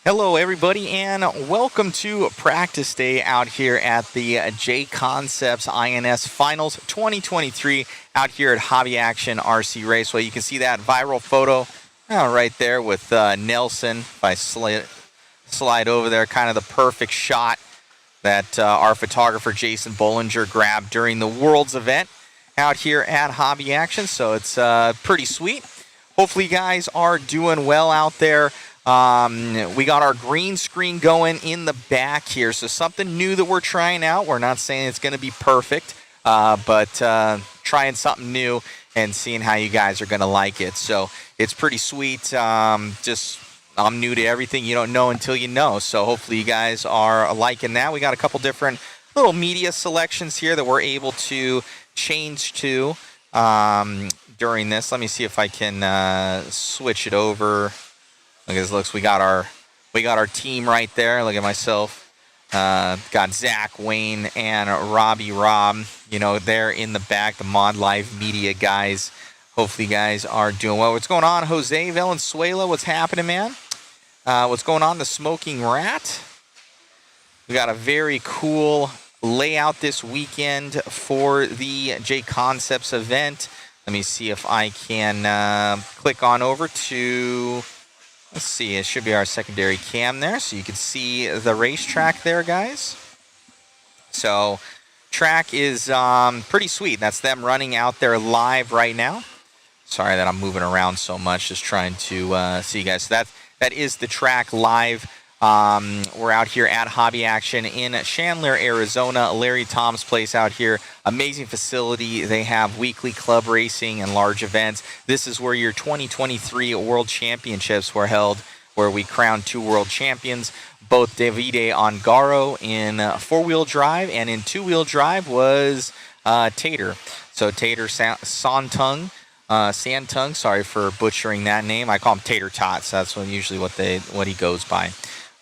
Hello, everybody, and welcome to practice day out here at the JConcepts INS Finals 2023 out here at Hobby Action RC Raceway. You can see that viral photo right there with Nelson. If I slide over there, kind of the perfect shot that our photographer Jason Bollinger grabbed during the Worlds event out here at Hobby Action. So it's pretty sweet. Hopefully you guys are doing well out there. We got our green screen going in the back here, so something new that we're trying out. We're not saying it's going to be perfect, but trying something new and seeing how you guys are going to like it. So it's pretty sweet. I'm new to everything. You don't know until you know, so hopefully you guys are liking that. We got a couple different little media selections here that we're able to change to during this. Let me see if I can switch it over. Look at this looks. We got our team right there. Look at myself. Got Zach, Wayne, and Rob. You know, they're in the back, the Mod Live Media guys. Hopefully you guys are doing well. What's going on, Jose Valenzuela? What's happening, man? What's going on, the Smoking Rat? We got a very cool layout this weekend for the JConcepts event. Let me see if I can click on over to... Let's see, it should be our secondary cam there, so you can see the racetrack there, guys. So, track is pretty sweet. That's them running out there live right now. Sorry that I'm moving around so much, just trying to see you guys. So that is the track live. We're out here at Hobby Action in Chandler, Arizona. Larry Tom's place out here. Amazing facility. They have weekly club racing and large events. This is where your 2023 World Championships were held, where we crowned 2 world champions. Both Davide Ongaro in 4-wheel drive, and in 2-wheel drive was Tater. So Tater Santung, sorry for butchering that name. I call him Tater Tots. That's usually what he goes by.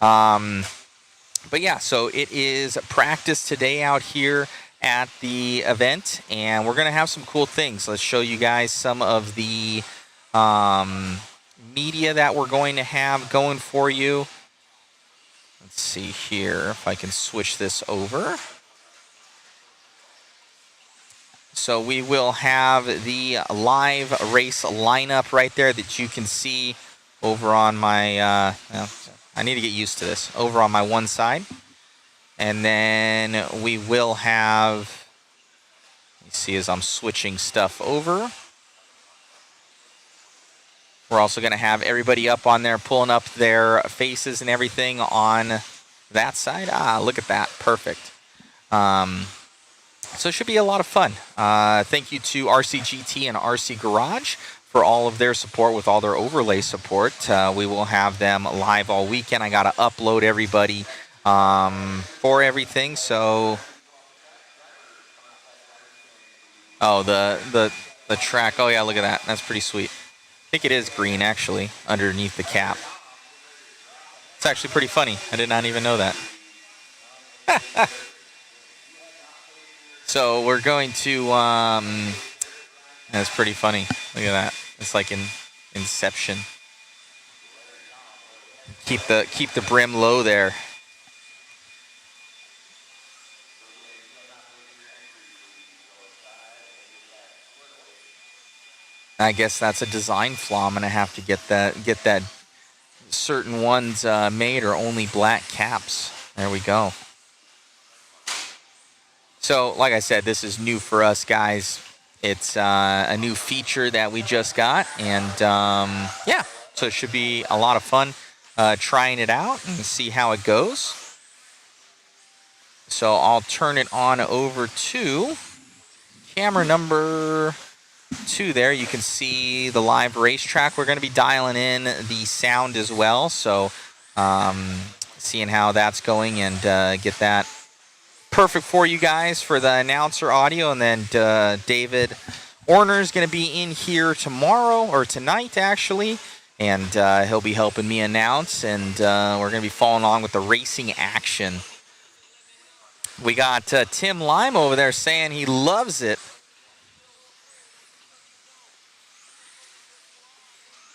But yeah, so it is practice today out here at the event, and we're going to have some cool things. Let's show you guys some of the media that we're going to have going for you. Let's see here if I can switch this over. So we will have the live race lineup right there that you can see over on my... I need to get used to this. Over on my one side. And then we will have... You see as I'm switching stuff over. We're also going to have everybody up on there pulling up their faces and everything on that side. Look at that. Perfect. So it should be a lot of fun. Thank you to RCGT and RC Garage for all of their support with all their overlay support. We will have them live all weekend. I got to upload everybody for everything. So, the track. Oh yeah, look at that. That's pretty sweet. I think it is green actually underneath the cap. It's actually pretty funny. I did not even know that. So we're going to. That's pretty funny. Look at that. It's like in Inception. Keep the brim low there. I guess that's a design flaw. I'm gonna have to get that certain ones made, or only black caps. There we go. So, like I said, this is new for us, guys. It's a new feature that we just got, and yeah, so it should be a lot of fun trying it out and see how it goes. So I'll turn it on over to camera number 2 there. You can see the live racetrack. We're going to be dialing in the sound as well, so seeing how that's going and get that perfect for you guys for the announcer audio. And then David Orner is going to be in here tomorrow, or tonight actually, and he'll be helping me announce, and we're going to be following along with the racing action. We got Tim Lime over there saying he loves it.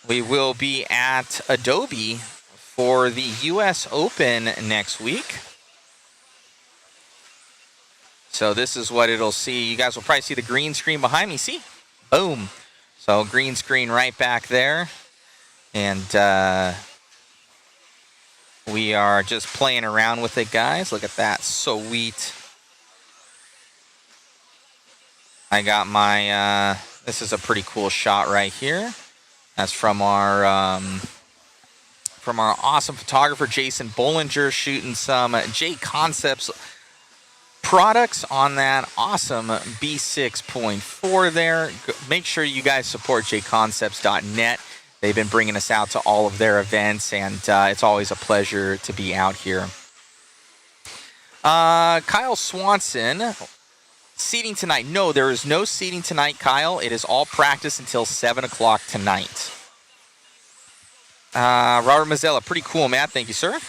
We will be at Adobe for the U.S. Open next week. So this is what it'll see. You guys will probably see the green screen behind me. See? Boom. So green screen right back there. And we are just playing around with it, guys. Look at that. Sweet. I got my, this is a pretty cool shot right here. That's from our awesome photographer, Jason Bollinger, shooting some JConcepts products on that awesome B6.4 there. Make sure you guys support JConcepts.net. They've been bringing us out to all of their events, and it's always a pleasure to be out here. Kyle Swanson, seating tonight. No, there is no seating tonight, Kyle. It is all practice until 7 o'clock tonight. Robert Mazzella, pretty cool, Matt. Thank you, sir.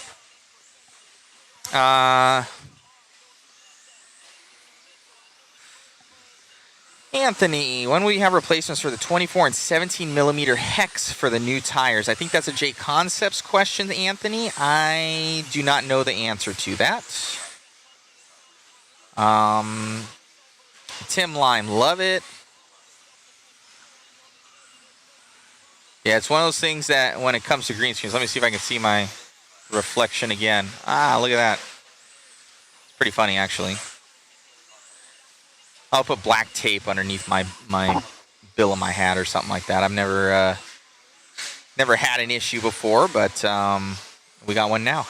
Anthony, when will you have replacements for the 24 and 17 millimeter hex for the new tires? I think that's a JConcepts question, Anthony. I do not know the answer to that. Tim Lime, love it. Yeah, it's one of those things that when it comes to green screens, let me see if I can see my reflection again. Ah, look at that. It's pretty funny, actually. I'll put black tape underneath my bill of my hat or something like that. I've never had an issue before, but we got one now.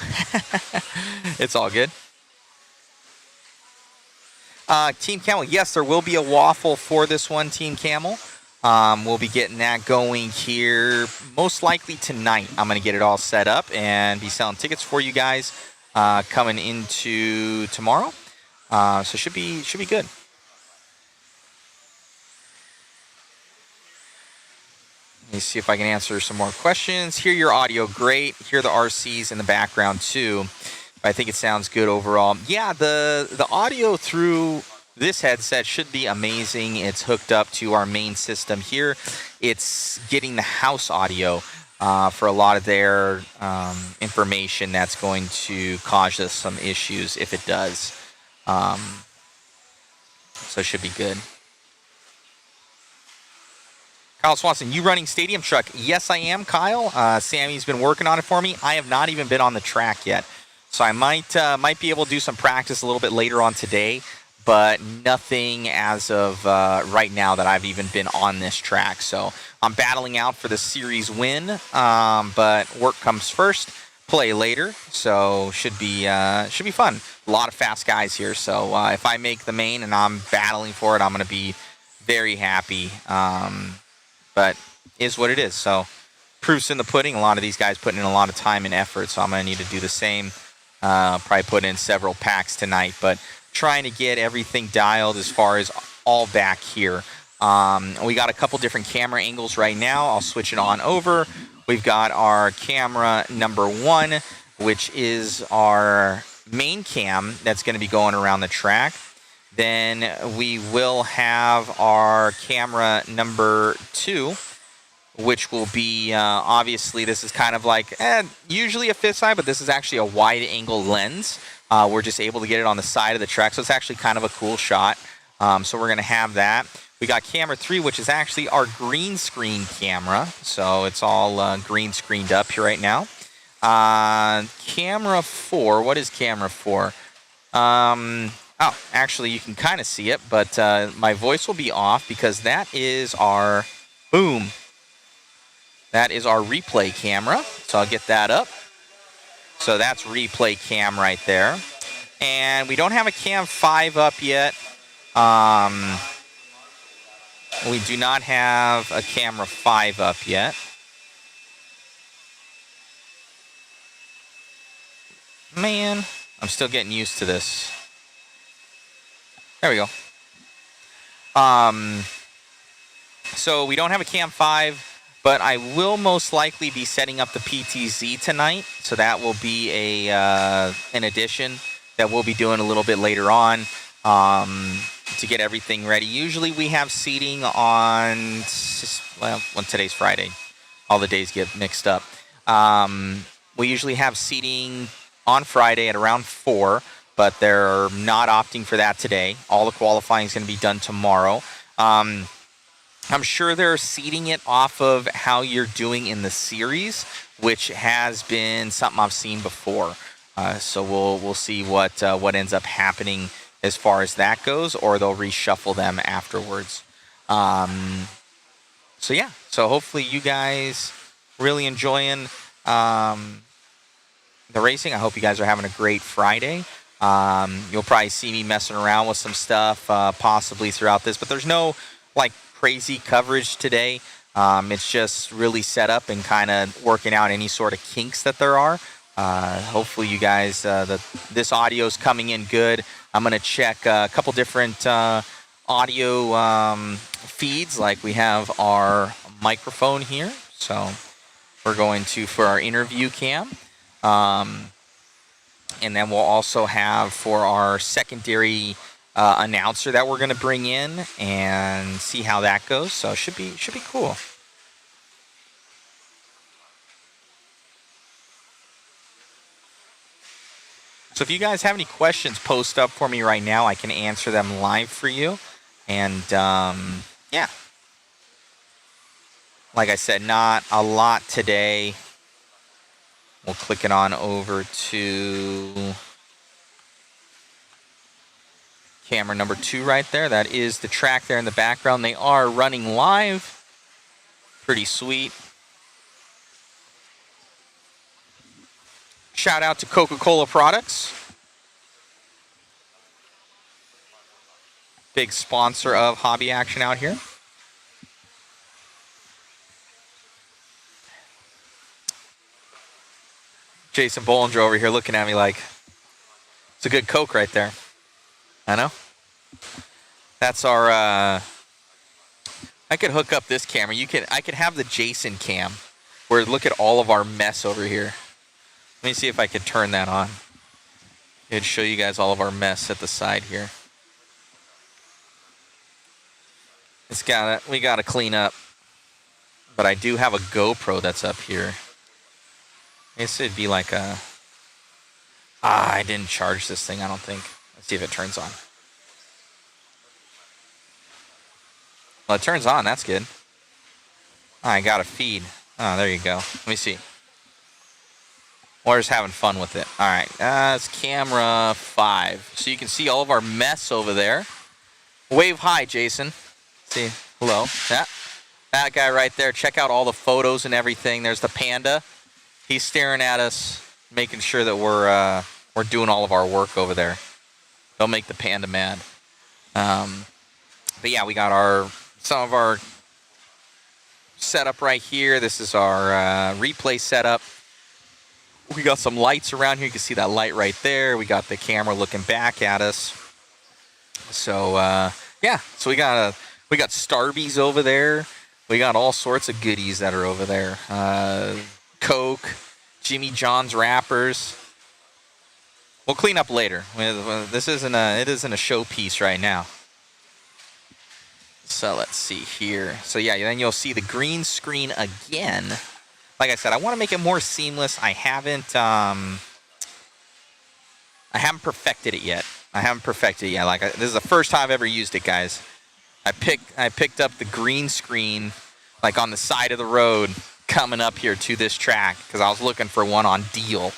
It's all good. Team Camel, yes, there will be a waffle for this one, Team Camel. We'll be getting that going here most likely tonight. I'm going to get it all set up and be selling tickets for you guys coming into tomorrow. So should be good. Let me see if I can answer some more questions. Hear your audio great. Hear the RCs in the background too. I think it sounds good overall. Yeah, the audio through this headset should be amazing. It's hooked up to our main system here. It's getting the house audio for a lot of their information that's going to cause us some issues if it does. So it should be good. Kyle Swanson, you running stadium truck? Yes, I am, Kyle. Sammy's been working on it for me. I have not even been on the track yet. So I might be able to do some practice a little bit later on today, but nothing as of right now that I've even been on this track. So I'm battling out for the series win, but work comes first, play later. So should be fun. A lot of fast guys here. So if I make the main and I'm battling for it, I'm going to be very happy. But is what it is. So proof's in the pudding. A lot of these guys putting in a lot of time and effort, so I'm going to need to do the same. Probably put in several packs tonight, but trying to get everything dialed as far as all back here. We got a couple different camera angles right now. I'll switch it on over. We've got our camera number 1, which is our main cam that's going to be going around the track. Then we will have our camera number 2, which will be, obviously, this is kind of like, usually a fisheye, but this is actually a wide-angle lens. We're just able to get it on the side of the track, so it's actually kind of a cool shot. So we're going to have that. We got camera 3, which is actually our green screen camera. So it's all green screened up here right now. Camera 4, what is camera 4? Oh, actually, you can kind of see it, but my voice will be off because that is our, boom. That is our replay camera. So I'll get that up. So that's replay cam right there. And we don't have a cam 5 up yet. We do not have a camera 5 up yet. Man, I'm still getting used to this. There we go. So we don't have a cam 5, but I will most likely be setting up the PTZ tonight. So that will be an addition that we'll be doing a little bit later on to get everything ready. Usually we have seating on, well, when today's Friday. All the days get mixed up. We usually have seating on Friday at around 4, but they're not opting for that today. All the qualifying is going to be done tomorrow. I'm sure they're seating it off of how you're doing in the series, which has been something I've seen before. So we'll see what ends up happening as far as that goes, or they'll reshuffle them afterwards. So yeah, so hopefully you guys really enjoying the racing. I hope you guys are having a great Friday. You'll probably see me messing around with some stuff possibly throughout this, but there's no like crazy coverage today. It's just really set up and kind of working out any sort of kinks that there are. Hopefully you guys, this audio is coming in good. I'm going to check a couple different audio feeds. Like we have our microphone here. So we're going to, for our interview cam. And then we'll also have for our secondary announcer that we're going to bring in and see how that goes. So it should be cool. So if you guys have any questions, post up for me right now. I can answer them live for you. And yeah, like I said, not a lot today. We'll click it on over to camera number 2 right there. That is the track there in the background. They are running live. Pretty sweet. Shout out to Coca-Cola products. Big sponsor of Hobby Action out here. Jason Bollinger over here looking at me like, it's a good Coke right there. I know. That's our, I could hook up this camera. I could have the Jason cam where look at all of our mess over here. Let me see if I could turn that on. It'd show you guys all of our mess at the side here. We gotta clean up. But I do have a GoPro that's up here. I guess it'd be like a... I didn't charge this thing, I don't think. Let's see if it turns on. Well, it turns on, that's good. I got a feed. Oh, there you go. Let me see. We're just having fun with it. All right, it's camera 5. So you can see all of our mess over there. Wave hi, Jason. See, hello. Yeah, that guy right there. Check out all the photos and everything. There's the panda. He's staring at us, making sure that we're doing all of our work over there. Don't make the panda mad. But yeah, we got some of our setup right here. This is our replay setup. We got some lights around here. You can see that light right there. We got the camera looking back at us. So yeah, so we got Starbies over there. We got all sorts of goodies that are over there. Coke, Jimmy John's wrappers. We'll clean up later. It isn't a showpiece right now. So let's see here. So yeah, then you'll see the green screen again. Like I said, I want to make it more seamless. I haven't perfected it yet. Like this is the first time I've ever used it, guys. I picked up the green screen like on the side of the road coming up here to this track because I was looking for one on deal.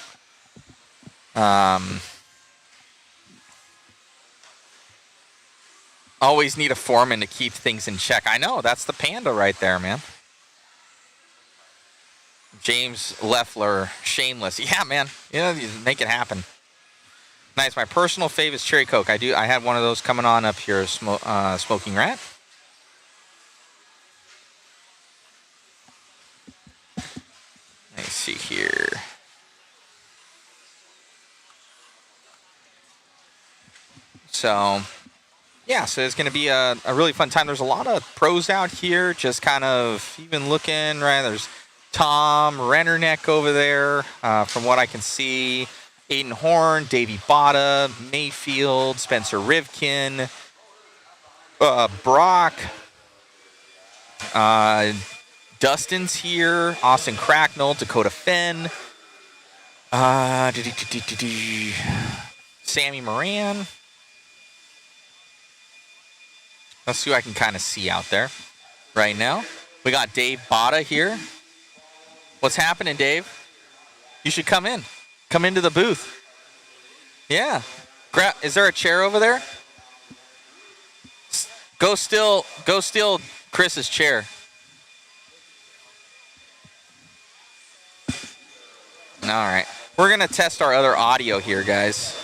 Always need a foreman to keep things in check. I know, that's the panda right there, man. James Leffler, shameless. Yeah, man. You make it happen. Nice. My personal fave is Cherry Coke. I had one of those coming on up here, Smoking Rat. Let's see here. So, yeah, so it's going to be a really fun time. There's a lot of pros out here, just kind of even looking, right? There's Tom Rennerneck over there, from what I can see. Aiden Horn, Davey Botta, Mayfield, Spencer Rivkin, Brock, Dustin's here, Austin Cracknell, Dakota Fenn, Sammy Moran. Let's see who I can kind of see out there right now. We got Dave Botta here. What's happening, Dave? You should come in. Come into the booth. Yeah. Is there a chair over there? Go steal Chris's chair. All right. We're going to test our other audio here, guys.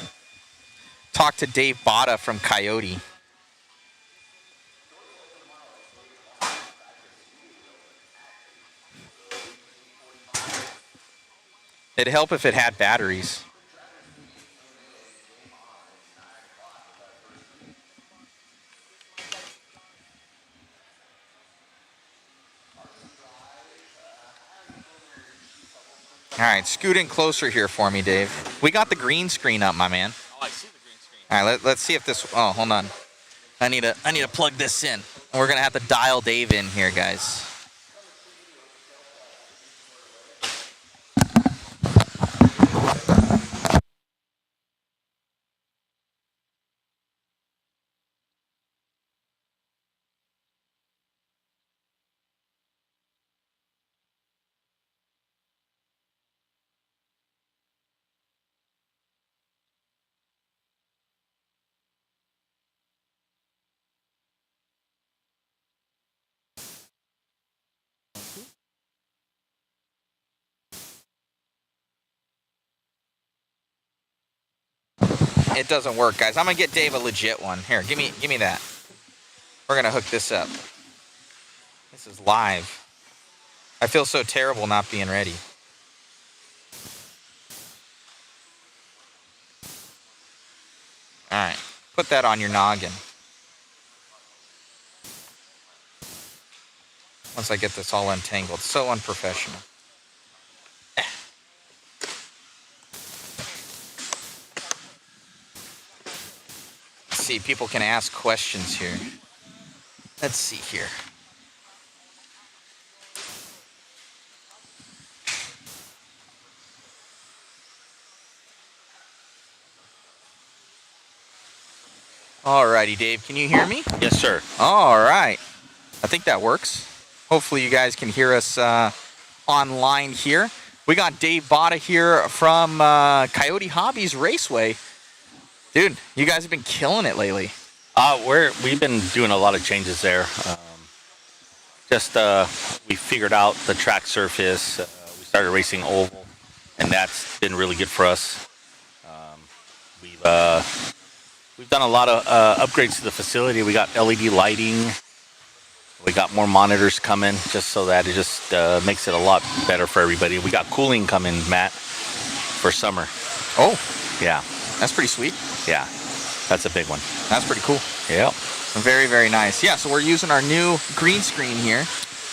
Talk to Dave Botta from Coyote. It'd help if it had batteries. All right, scoot in closer here for me, Dave. We got the green screen up, my man. Oh, I see the green screen. All right, let's see if this. Oh, hold on. I need to plug this in. We're gonna have to dial Dave in here, guys. It doesn't work, guys. I'm gonna get Dave a legit one. Here, give me that. We're gonna hook this up. This is live. I feel so terrible not being ready. All right, put that on your noggin. Once I get this all untangled, so unprofessional. See, people can ask questions here. Let's see here. Alrighty, Dave, can you hear me? Yes, sir. All right. I think that works. Hopefully you guys can hear us online here. We got Dave Botta here from Coyote Hobbies Raceway. Dude, you guys have been killing it lately. We've been doing a lot of changes there. We figured out the track surface. We started racing oval, and that's been really good for us. We've done a lot of upgrades to the facility. We got LED lighting. We got more monitors coming, just so that it just makes it a lot better for everybody. We got cooling coming, Matt, for summer. Oh, yeah. That's pretty sweet. Yeah, that's a big one. That's pretty cool. Yeah. Very, very nice. Yeah, so we're using our new green screen here.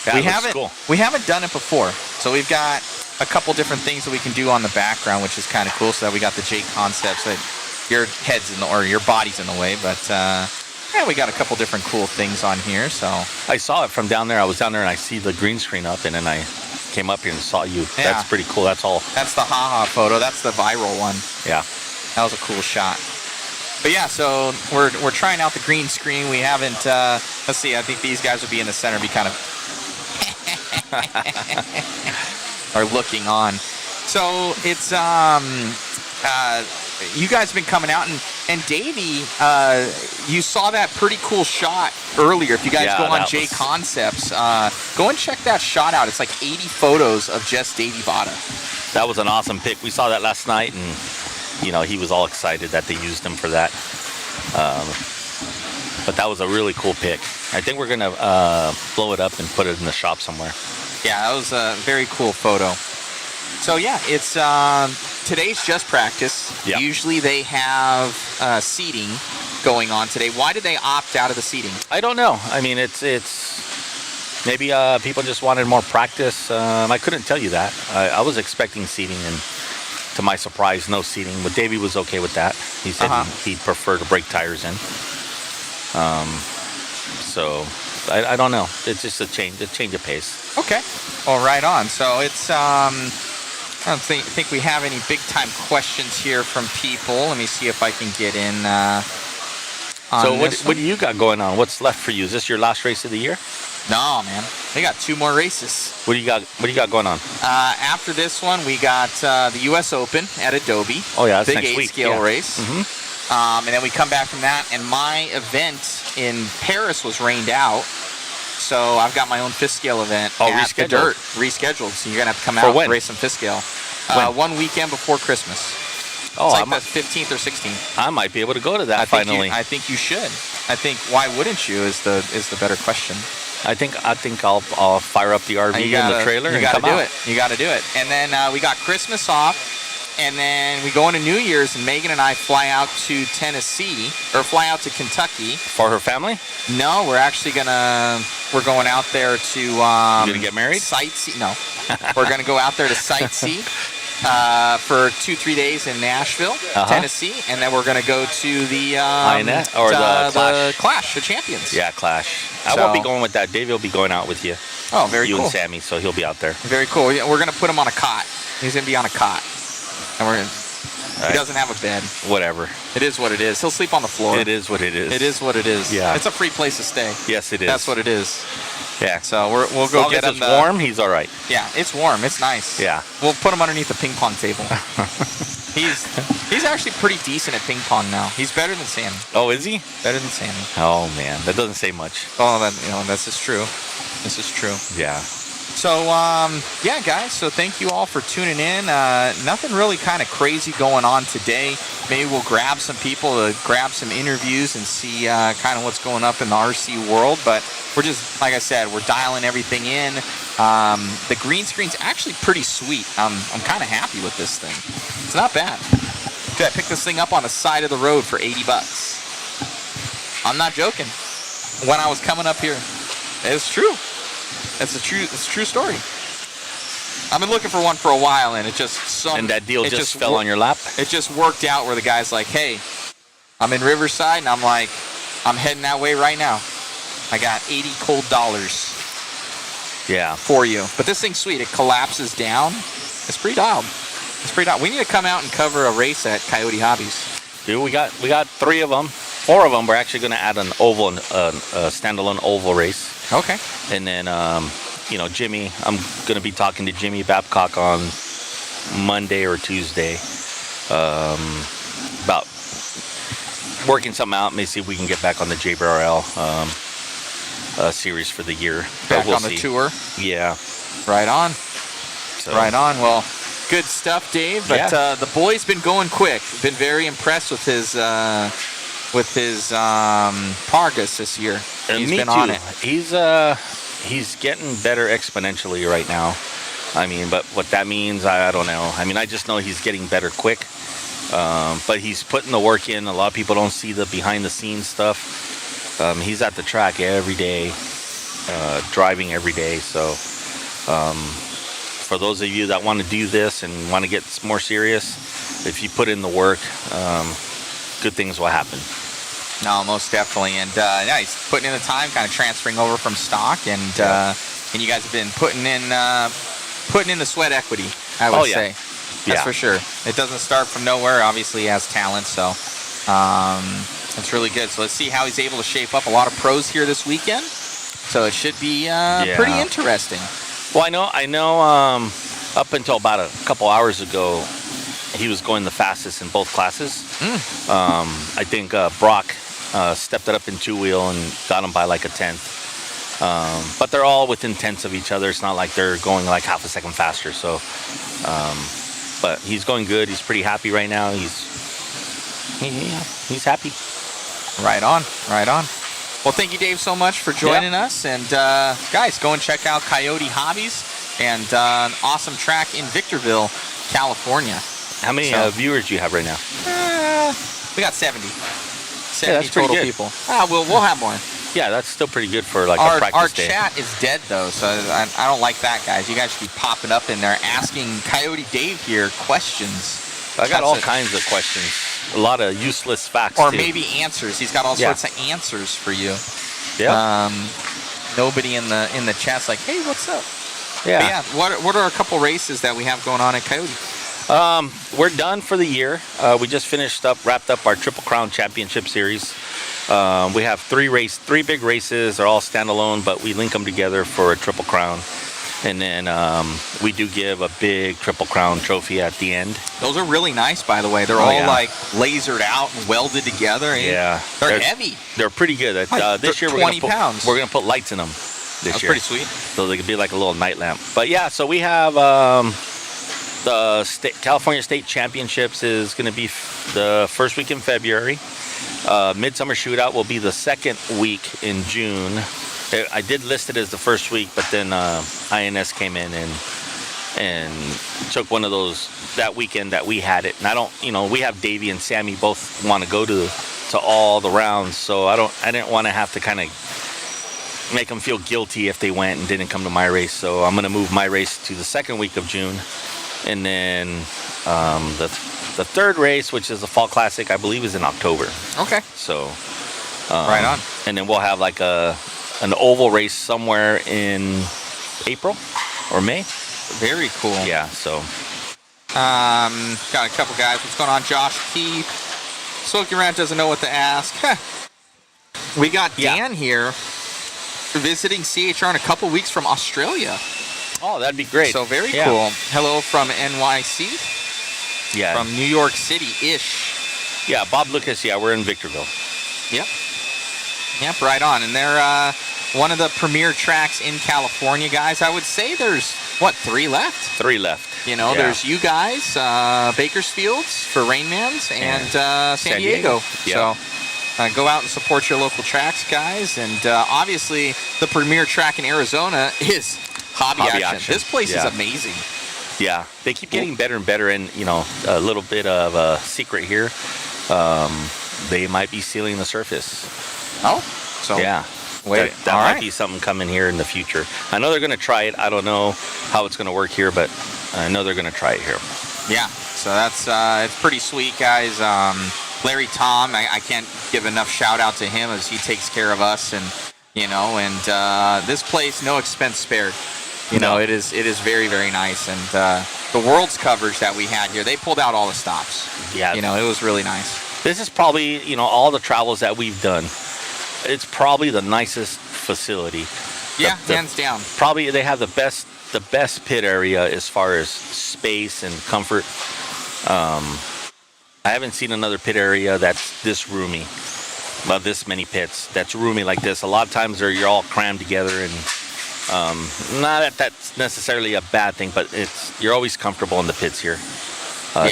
That looks cool. We haven't done it before, so we've got a couple different things that we can do on the background, which is kind of cool. So that we got the JConcepts that your head's in the, or your body's in the way, but yeah, we got a couple different cool things on here. So I saw it from down there. I was down there and I see the green screen up, and then I came up here and saw you. Yeah. That's pretty cool. That's all. That's the haha photo. That's the viral one. Yeah. That was a cool shot. But yeah, so we're trying out the green screen. We haven't. Let's see. I think these guys would be in the center, be kind of are looking on. So it's you guys have been coming out, and Davey, you saw that pretty cool shot earlier. If you guys go on JConcepts, go and check that shot out. It's like 80 photos of just Davey Botta. That was an awesome pic. We saw that last night, and you know, he was all excited that they used him for that. But that was a really cool pic. I think we're gonna blow it up and put it in the shop somewhere. Yeah, that was a very cool photo. So yeah, it's today's just practice. Yep. Usually they have seating going on today. Why did they opt out of the seating? I don't know. I mean, it's maybe people just wanted more practice. I couldn't tell you that. I was expecting seating, and to my surprise, no seating. But Davey was okay with that. He said he'd prefer to break tires in. So I don't know. It's just a change of pace. Okay. Well, right on. So it's I don't think we have any big time questions here from people. Let me see if I can get in. So what do you got going on? What's left for you? Is this your last race of the year? No, man. We got 2 more races. What do you got going on? After this one, we got the U.S. Open at Adobe. Oh yeah, that's big next 8 week. scale race. Mm-hmm. And then we come back from that, and my event in Paris was rained out. So I've got my own 5th scale event at the Dirt rescheduled. So you're gonna have to come out and race some 5th scale. One weekend before Christmas. Oh, it's like the 15th or 16th. I might be able to go to that finally. I think you should. I think why wouldn't you is the better question. I think I'll fire up the RV and the trailer and come out. You got to do it. And then we got Christmas off, and then we go into New Year's, and Megan and I fly out to Tennessee or fly out to Kentucky For her family? No, we're going out there to. You gonna get married? Sightsee? No, we're gonna go out there to sightsee. For 2-3 days in Nashville, Tennessee, and then we're going to go to the INS or the Clash of Champions. Yeah, Clash. I won't be going with that. Dave will be going out with you. Oh, very cool. You and Sammy, so he'll be out there. Very cool. We're going to put him on a cot. He's going to be on a cot, and he doesn't have a bed. Whatever. It is what it is. He'll sleep on the floor. It is what it is. It is what it is. Yeah. It's a free place to stay. Yes, it is. That's what it is. Yeah. So we'll go get him. As long as it's warm, he's all right. Yeah, it's warm. It's nice. Yeah. We'll put him underneath the ping pong table. He's actually pretty decent at ping pong now. He's better than Sammy. Oh, is he? Better than Sammy. Oh man, that doesn't say much. Oh, this is true. This is true. Yeah. So, yeah, guys. So thank you all for tuning in. Nothing really kind of crazy going on today. Maybe we'll grab some people to grab some interviews and see kind of what's going up in the RC world. But we're just, like I said, we're dialing everything in. The green screen's actually pretty sweet. I'm kind of happy with this thing. It's not bad. Dude, I picked this thing up on the side of the road for $80. I'm not joking. When I was coming up here, it's true. It's a true story. I've been looking for one for a while, and and that deal just fell on your lap. It just worked out where the guy's like, "Hey, I'm in Riverside," and I'm like, "I'm heading that way right now. I got $80 cold dollars." Yeah. For you. But this thing's sweet. It collapses down. It's pretty dialed. We need to come out and cover a race at Coyote Hobbies. Dude, we got 3 of them. 4 of them. We're actually going to add an oval, a standalone oval race. Okay. And then, Jimmy, I'm going to be talking to Jimmy Babcock on Monday or Tuesday about working something out. Maybe see if we can get back on the JBRL series for the year. Back on the tour? Yeah. Right on. So. Right on. Well, good stuff, Dave. But the boy's been going quick. Been very impressed with his progress this year. He's been on it. He's getting better exponentially right now. I mean, but what that means, I don't know. I mean, I just know he's getting better quick. But he's putting the work in. A lot of people don't see the behind-the-scenes stuff. He's at the track every day, driving every day. So for those of you that want to do this and want to get more serious, if you put in the work, good things will happen. No, most definitely. And he's putting in the time, kind of transferring over from stock, and you guys have been putting in the sweat equity, I would say. That's for sure. It doesn't start from nowhere. Obviously, he has talent, so it's really good. So let's see how he's able to shape up. A lot of pros here this weekend, so it should be pretty interesting. Well, I know. Up until about a couple hours ago, he was going the fastest in both classes. I think Brock stepped it up in 2-wheel and got him by like a tenth. But they're all within tenths of each other. It's not like they're going like half a second faster. So, but he's going good. He's pretty happy right now. He's happy. Right on. Well, thank you, Dave, so much for joining us. And guys, go and check out Coyote Hobbies and an awesome track in Victorville, California. How many viewers do you have right now? We got 70 that's total good. people. We'll have more. Yeah, that's still pretty good for like a practice day. Our chat is dead, though, so I don't like that, guys. You guys should be popping up in there asking Coyote Dave here questions. I got all kinds of questions. A lot of useless facts, or too. maybe answers. He's got all sorts of answers for you. Yeah. Nobody in the chat's like, hey, what's up? Yeah. But yeah. What are a couple races that we have going on at Coyote? We're done for the year. We just wrapped up our Triple Crown Championship Series. We have three big races. They're all standalone, but we link them together for a Triple Crown. And then we do give a big Triple Crown trophy at the end. Those are really nice, by the way. They're all like lasered out and welded together. Yeah, they're heavy. They're pretty good. This year 20 pounds. We're gonna put lights in them. That's pretty sweet. So they could be like a little night lamp. But yeah, so we have the California State Championships is going to be the first week in February. Midsummer Shootout will be the second week in June. I did list it as the first week, but then INS came in and took one of those that weekend that we had it. And I don't, we have Davey and Sammy both want to go to all the rounds, so I didn't want to have to kind of make them feel guilty if they went and didn't come to my race. So I'm going to move my race to the second week of June. And then the third race, which is the Fall Classic, I believe is in October. Okay. So right on. And then we'll have like an oval race somewhere in April or May. Very cool. Yeah. So got a couple guys. What's going on, Josh Keith? Smoky Ranch doesn't know what to ask. We got Dan here visiting CHR in a couple weeks from Australia. Oh, that'd be great. So very cool. Hello from NYC. Yeah. From New York City-ish. Yeah, Bob Lucas. Yeah, we're in Victorville. Yep, right on. And they're one of the premier tracks in California, guys. I would say there's, 3 left? 3 left. There's you guys, Bakersfields for Rainmans, and San Diego. Yep. So go out and support your local tracks, guys. And obviously, the premier track in Arizona is Hobby Action. This place is amazing. Yeah, they keep getting better and better. And, a little bit of a secret here. They might be sealing the surface. Oh? So yeah. Wait, that might be something coming here in the future. I know they're going to try it. I don't know how it's going to work here, but I know they're going to try it here. Yeah, so that's it's pretty sweet, guys. Larry Tom, I can't give enough shout out to him as he takes care of us, and this place, no expense spared. It is very, very nice, and the world's coverage that we had here, they pulled out all the stops. Yeah, it was really nice. This is probably all the travels that we've done. It's probably the nicest facility. Yeah, hands down. Probably they have the best pit area as far as space and comfort. I haven't seen another pit area that's this roomy. Well, this many pits that's roomy like this. A lot of times you're all crammed together, and not that that's necessarily a bad thing, but you're always comfortable in the pits here.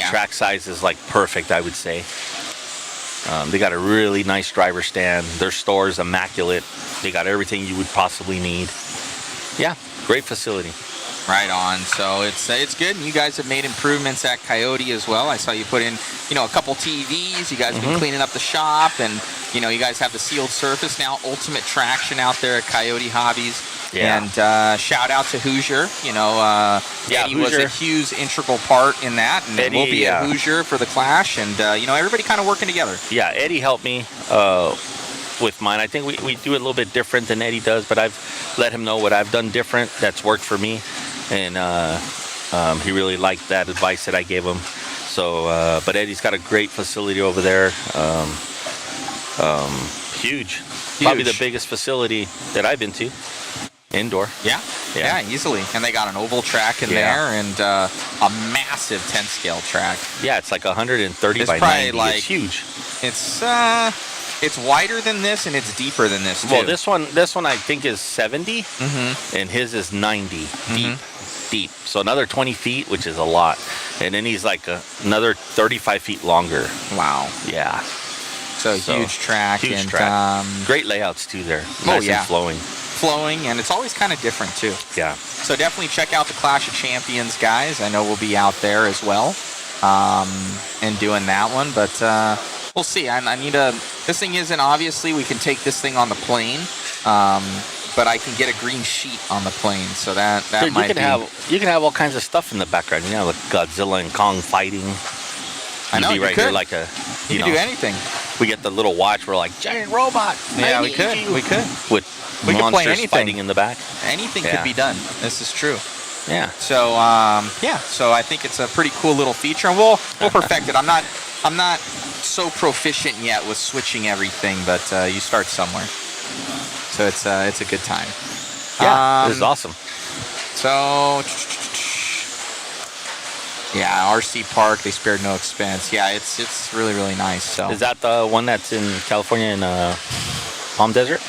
Track size is like perfect, I would say. They got a really nice driver stand. Their store is immaculate. They got everything you would possibly need. Yeah, great facility. Right on. So it's good. And you guys have made improvements at Coyote as well. I saw you put in, a couple TVs. You guys have been cleaning up the shop, and you guys have the sealed surface now. Ultimate traction out there at Coyote Hobbies. Yeah. And shout out to Hoosier. Eddie was a huge integral part in that, and Eddie, we'll be at Hoosier for the Clash, and everybody kind of working together. Yeah, Eddie helped me with mine. I think we do it a little bit different than Eddie does, but I've let him know what I've done different that's worked for me, and he really liked that advice that I gave him. So, but Eddie's got a great facility over there. Huge. Probably the biggest facility that I've been to. Indoor. Yeah, easily. And they got an oval track in there, and a massive 10 scale track. Yeah, it's like 130 it's by 90. It's huge. It's wider than this, and it's deeper than this too. Well, this one I think is 70, and his is 90 deep. So another 20 feet, which is a lot. And then he's like another 35 feet longer. Wow. Yeah. So huge track. Huge track. Great layouts too there. Nice and flowing, and it's always kind of different too. Yeah. So definitely check out the Clash of Champions, guys. I know we'll be out there as well, and doing that one. But we'll see. I need a. This thing isn't obviously. We can take this thing on the plane, but I can get a green sheet on the plane, so that Dude, might you can have all kinds of stuff in the background. Like Godzilla and Kong fighting. I know, you could. Here like you can do anything. We get the little watch. We're like giant robot. Yeah, we could. With monsters fighting in the back. Anything could be done. This is true. Yeah. So yeah, so I think it's a pretty cool little feature, and we'll perfect it. I'm not so proficient yet with switching everything, but you start somewhere. So it's a good time. Yeah, this is awesome. So yeah, RC Park, they spared no expense. Yeah, it's really, really nice. So Is that the one that's in California in Palm Desert?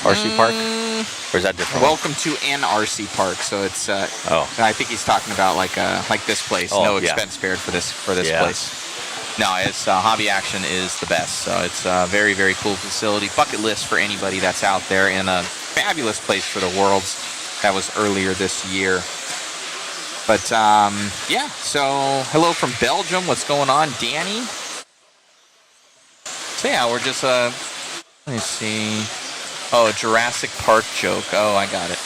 RC Park? Or is that different? Welcome to NRC Park. So it's I think he's talking about like this place. No expense spared for this place. No, it's Hobby Action is the best. So it's a very, very cool facility. Bucket list for anybody that's out there, and a fabulous place for the Worlds. That was earlier this year. But yeah, so hello from Belgium. What's going on, Danny? So yeah, we're just let me see. Oh, Jurassic Park joke. Oh, I got it.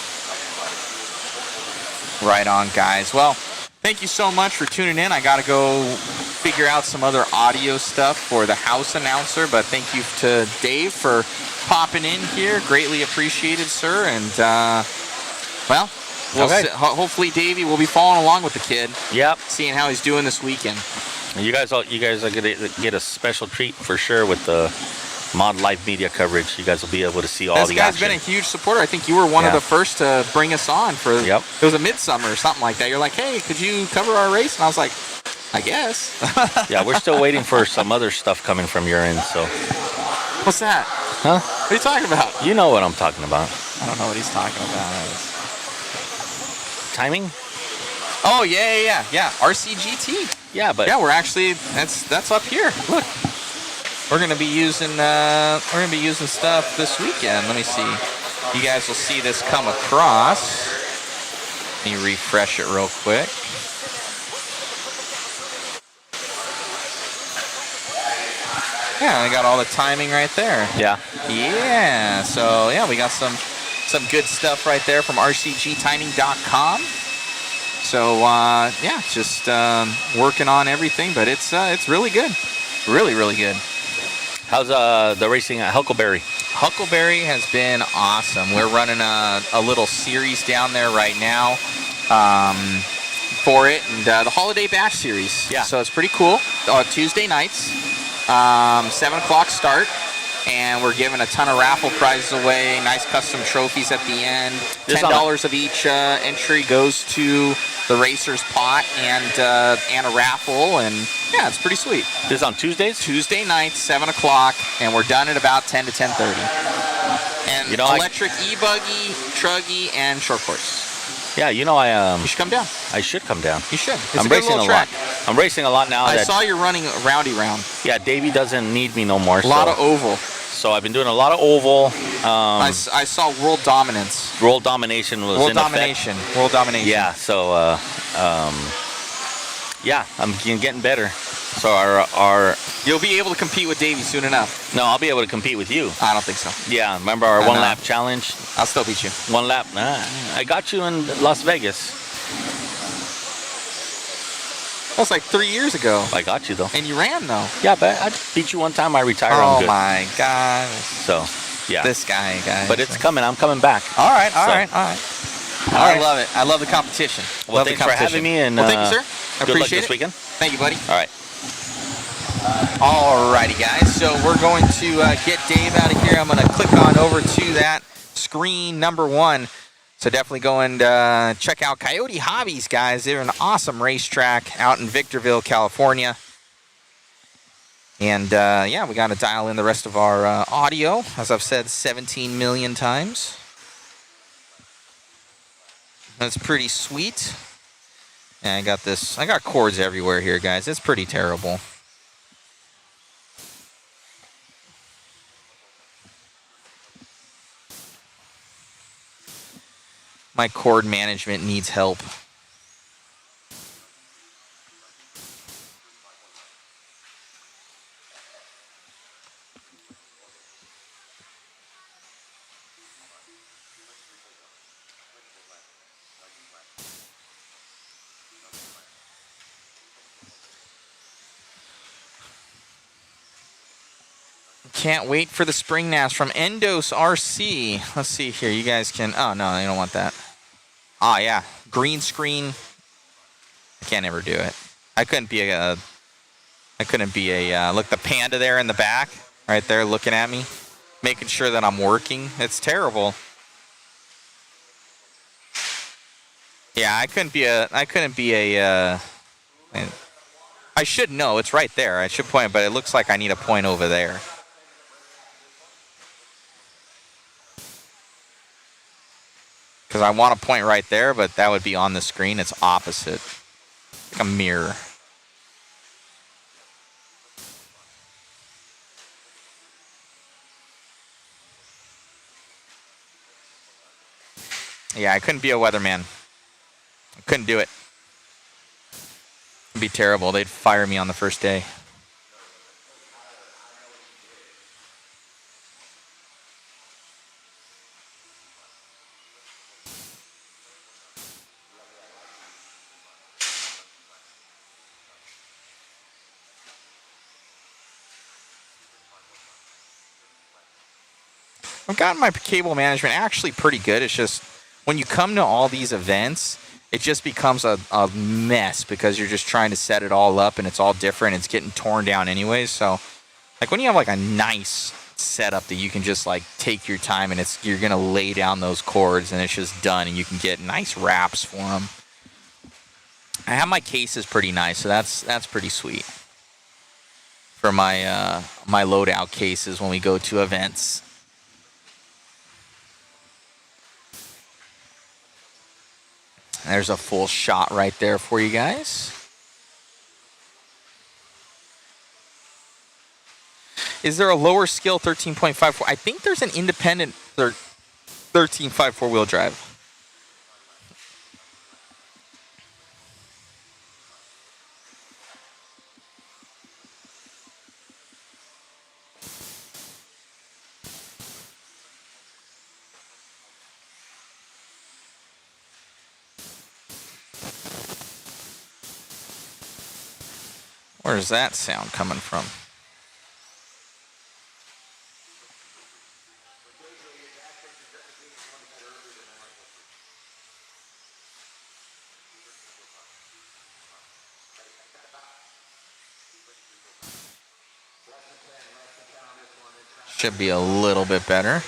Right on, guys. Well, thank you so much for tuning in. I got to go figure out some other audio stuff for the house announcer, but thank you to Dave for popping in here. Greatly appreciated, sir. And, well, hopefully Davey will be following along with the kid. Yep. Seeing how he's doing this weekend. You guys are going to get a special treat for sure with the Mod Live media coverage. You guys will be able to see all the action. This guy's been a huge supporter. I think you were one of the first to bring us on for. Yep. It was a midsummer or something like that. You're like, hey, could you cover our race? And I was like, I guess. Yeah, we're still waiting for some other stuff coming from your end. So. What's that? Huh? What are you talking about? You know what I'm talking about. I don't know what he's talking about. Timing? Oh yeah. RCGT. Yeah, but yeah, we're actually that's up here. Look. We're gonna be using stuff this weekend. Let me see. You guys will see this come across. Let me refresh it real quick. Yeah, I got all the timing right there. Yeah. Yeah. So yeah, we got some good stuff right there from rcgtiming.com. So yeah, just working on everything, but it's really good. Really, really good. How's the racing at Huckleberry? Huckleberry has been awesome. We're running a little series down there right now for it, and the Holiday Bash series. Yeah. So it's pretty cool. Tuesday nights, 7 o'clock start, and we're giving a ton of raffle prizes away. Nice custom trophies at the end. $10 of each entry goes to the racers pot and a raffle, and yeah, it's pretty sweet. This is on Tuesdays? Tuesday nights, 7 o'clock, and we're done at about 10 to 10:30. And electric e-buggy, truggy, and short course. Yeah, you should come down. I should come down. You should. It's I'm a good racing little track. I'm racing a lot now. I saw you're running roundy round. Yeah, Davey doesn't need me no more. A lot of oval. So I've been doing a lot of oval. I saw World Dominance. World Domination was World in Domination. effect. World Domination. Yeah, so yeah, I'm getting better. So you'll be able to compete with Davey soon enough. No, I'll be able to compete with you. I don't think so. Yeah, remember our one lap challenge? I'll still beat you. One lap. I got you in Las Vegas. That was like 3 years ago. I got you though. And you ran though. Yeah, but I beat you one time. I retired. Oh I'm good. my God. So, yeah. This guy, guys. But it's coming. I'm coming back. All right. I love it. I love the competition. Well, thanks for having me. And well, thank you, sir. I good luck appreciate this weekend. Thank you, buddy. All right. Alrighty, guys. So we're going to get Dave out of here. I'm going to click on over to that screen number 1. So definitely go and check out Coyote Hobbies, guys. They're an awesome racetrack out in Victorville, California. And yeah, we got to dial in the rest of our audio, as I've said 17 million times. That's pretty sweet. And I got cords everywhere here, guys. It's pretty terrible. My cord management needs help. Can't wait for the spring NAS from Endos RC. Let's see here. You guys can... Oh, no, you don't want that. Ah, yeah. green screen. I can't ever do it. I couldn't be a look, the panda there in the back, right there looking at me, making sure that I'm working. It's terrible. Yeah, I couldn't be a I should know, it's right there. I should point, but it looks like I need a point over there. Because I want a point right there, but that would be on the screen. It's opposite. Like a mirror. Yeah, I couldn't be a weatherman. I couldn't do it. It'd be terrible. They'd fire me on the first day. I've gotten my cable management actually pretty good. It's just when you come to all these events, it just becomes a mess because you're just trying to set it all up and it's all different. It's getting torn down anyways. So like when you have like a nice setup that you can just like take your time and you're going to lay down those cords and it's just done and you can get nice wraps for them. I have my cases pretty nice, so that's pretty sweet for my my loadout cases when we go to events. There's a full shot right there for you guys. Is there a lower skill 13.54? I think there's an independent 13.54 wheel drive. Where's that sound coming from? Should be a little bit better.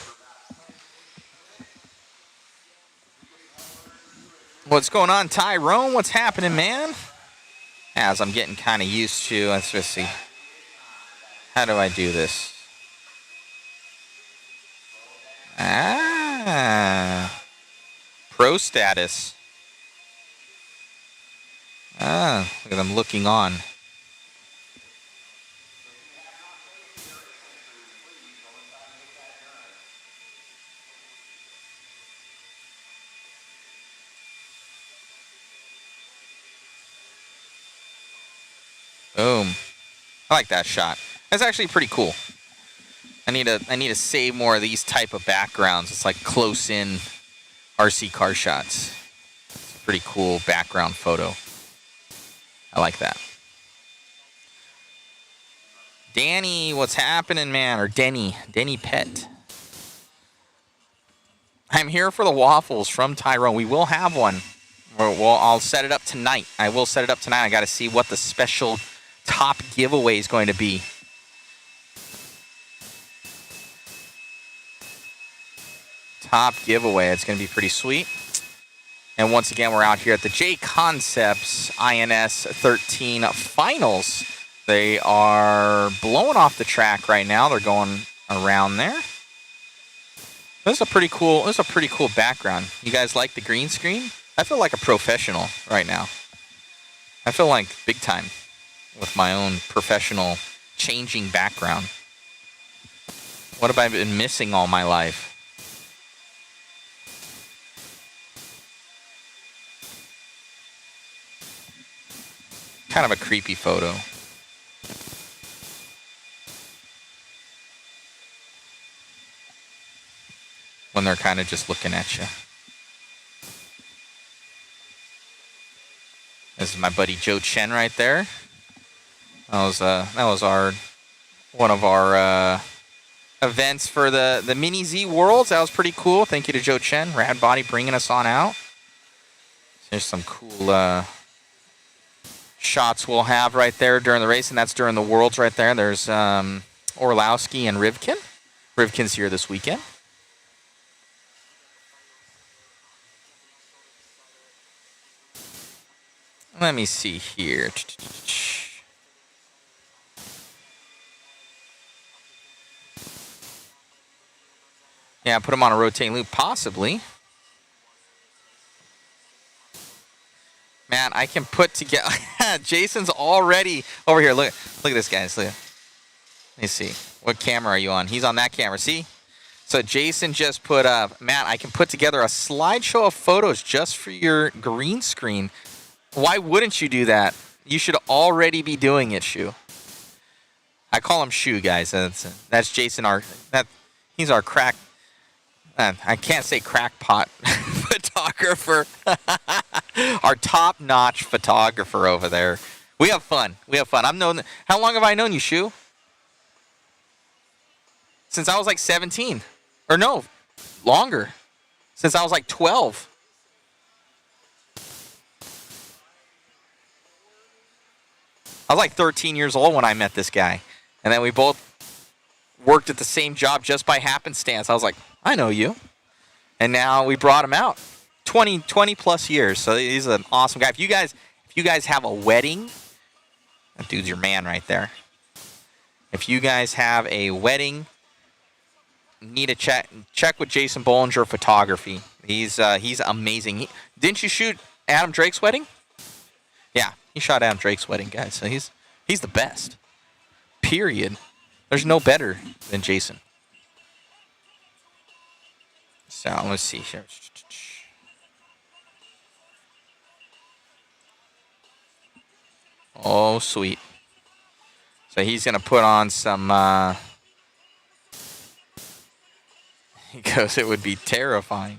What's going on, Tyrone? What's happening, man? As I'm getting kind of used to, let's just see. How do I do this? Pro status. Look at them looking on. Boom. I like that shot. That's actually pretty cool. I need to save more of these type of backgrounds. It's like close in RC car shots. It's a pretty cool background photo. I like that. Danny, what's happening, man? Or Denny Pet. I'm here for the waffles from Tyrone. We will have one. Well, I'll set it up tonight. I will set it up tonight. I got to see what the special top giveaway is going to be. Top giveaway. It's going to be pretty sweet. And once again, we're out here at the JConcepts INS13 finals. They are blowing off the track right now. They're going around there. This is a pretty cool background. You guys like the green screen? I feel like a professional right now. I feel like big time with my own professional changing background. What have I been missing all my life? Kind of a creepy photo. When they're kind of just looking at you. This is my buddy Joe Chen right there. That was one of our events for the Mini Z Worlds. That was pretty cool. Thank you to Joe Chen, Rad Body, bringing us on out. There's some cool shots we'll have right there during the race, and that's during the Worlds right there. There's Orlowski and Rivkin. Rivkin's here this weekend. Let me see here. Yeah, put him on a rotating loop, possibly. Man, I can put together. Jason's already over here. Look at this, guys. Look. Let me see. What camera are you on? He's on that camera. See? So Jason just put up. Matt, I can put together a slideshow of photos just for your green screen. Why wouldn't you do that? You should already be doing it, Shu. I call him Shu, guys. That's Jason. He's our crack. I can't say crackpot photographer. Our top-notch photographer over there. We have fun. How long have I known you, Shu? Since I was like 17. Or no, longer. Since I was like 12. I was like 13 years old when I met this guy. And then we both worked at the same job just by happenstance. I was like, I know you. And now we brought him out. 20 plus years. So he's an awesome guy. If you guys have a wedding, that dude's your man right there. If you guys have a wedding, need to check with Jason Bollinger Photography. He's amazing. Didn't you shoot Adam Drake's wedding? Yeah, he shot Adam Drake's wedding, guys. So he's the best. Period. There's no better than Jason. So let's see here. Oh, sweet. So he's gonna put on some. He goes, it would be terrifying.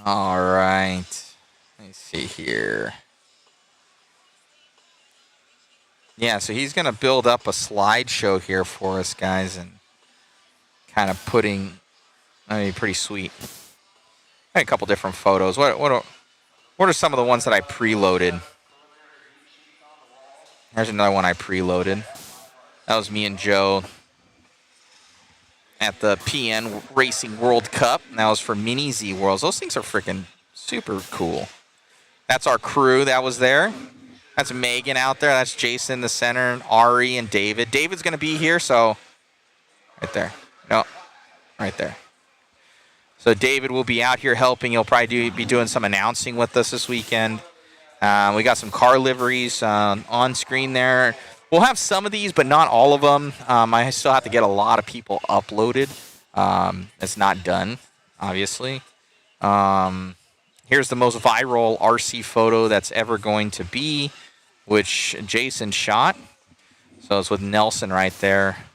All right. Let me see here. Yeah, so he's going to build up a slideshow here for us, guys, and kind of putting, pretty sweet. A couple different photos. What are some of the ones that I preloaded? There's another one I preloaded. That was me and Joe at the PN Racing World Cup. And that was for Mini Z Worlds. Those things are freaking super cool. That's our crew that was there. That's Megan out there. That's Jason in the center, Ari and David. David's going to be here, so right there. No, right there. So David will be out here helping. He'll probably be doing some announcing with us this weekend. We got some car liveries on screen there. We'll have some of these, but not all of them. I still have to get a lot of people uploaded. It's not done, obviously. Here's the most viral RC photo that's ever going to be, which Jason shot. So it's with Nelson right there,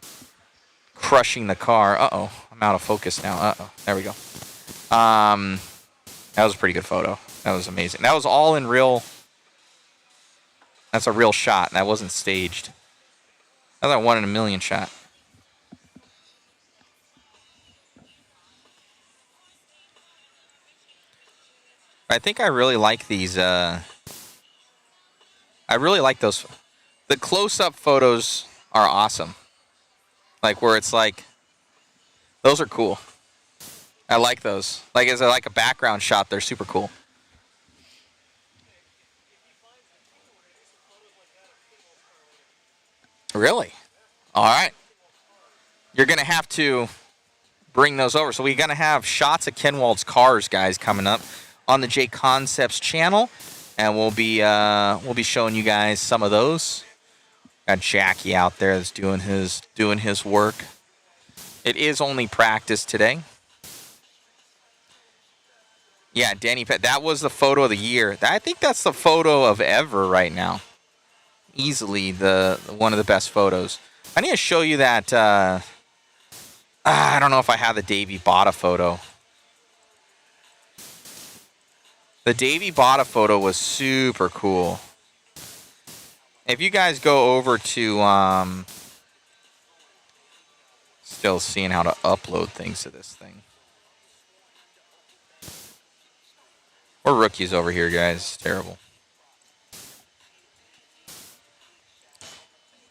crushing the car. Uh-oh, I'm out of focus now. Uh-oh, there we go. That was a pretty good photo. That was amazing. That was all in real. That's a real shot. That wasn't staged. That's a 1 in a million shot. I think I really like these. I really like those. The close-up photos are awesome. Like where it's like, those are cool. I like those. Like as like a background shot, they're super cool. Really? All right. You're going to have to bring those over. So we're going to have shots of Kenwald's cars, guys, coming up on the JConcepts channel, and we'll be showing you guys some of those. Got Jackie out there that's doing his work. It is only practice today. Yeah, Danny Pett. That was the photo of the year. I think that's the photo of ever right now. Easily the one of the best photos. I need to show you that. I don't know if I have the Davey Botta photo. The Davey Botta photo was super cool. If you guys go over to, still seeing how to upload things to this thing. We're rookies over here, guys. It's terrible.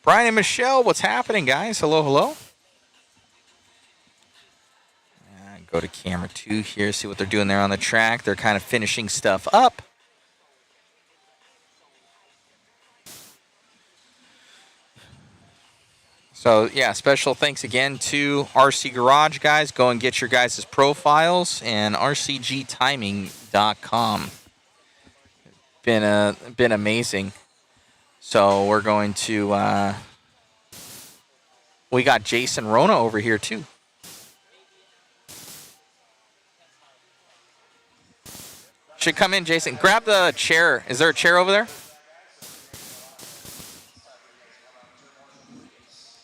Brian and Michelle, what's happening, guys? Hello, hello. Go to camera 2 here, see what they're doing there on the track. They're kind of finishing stuff up. So, yeah, special thanks again to RC Garage, guys. Go and get your guys' profiles and rcgtiming.com. Been amazing. So, we're going to... we got Jason Rona over here, too. Should come in, Jason. Grab the chair. Is there a chair over there?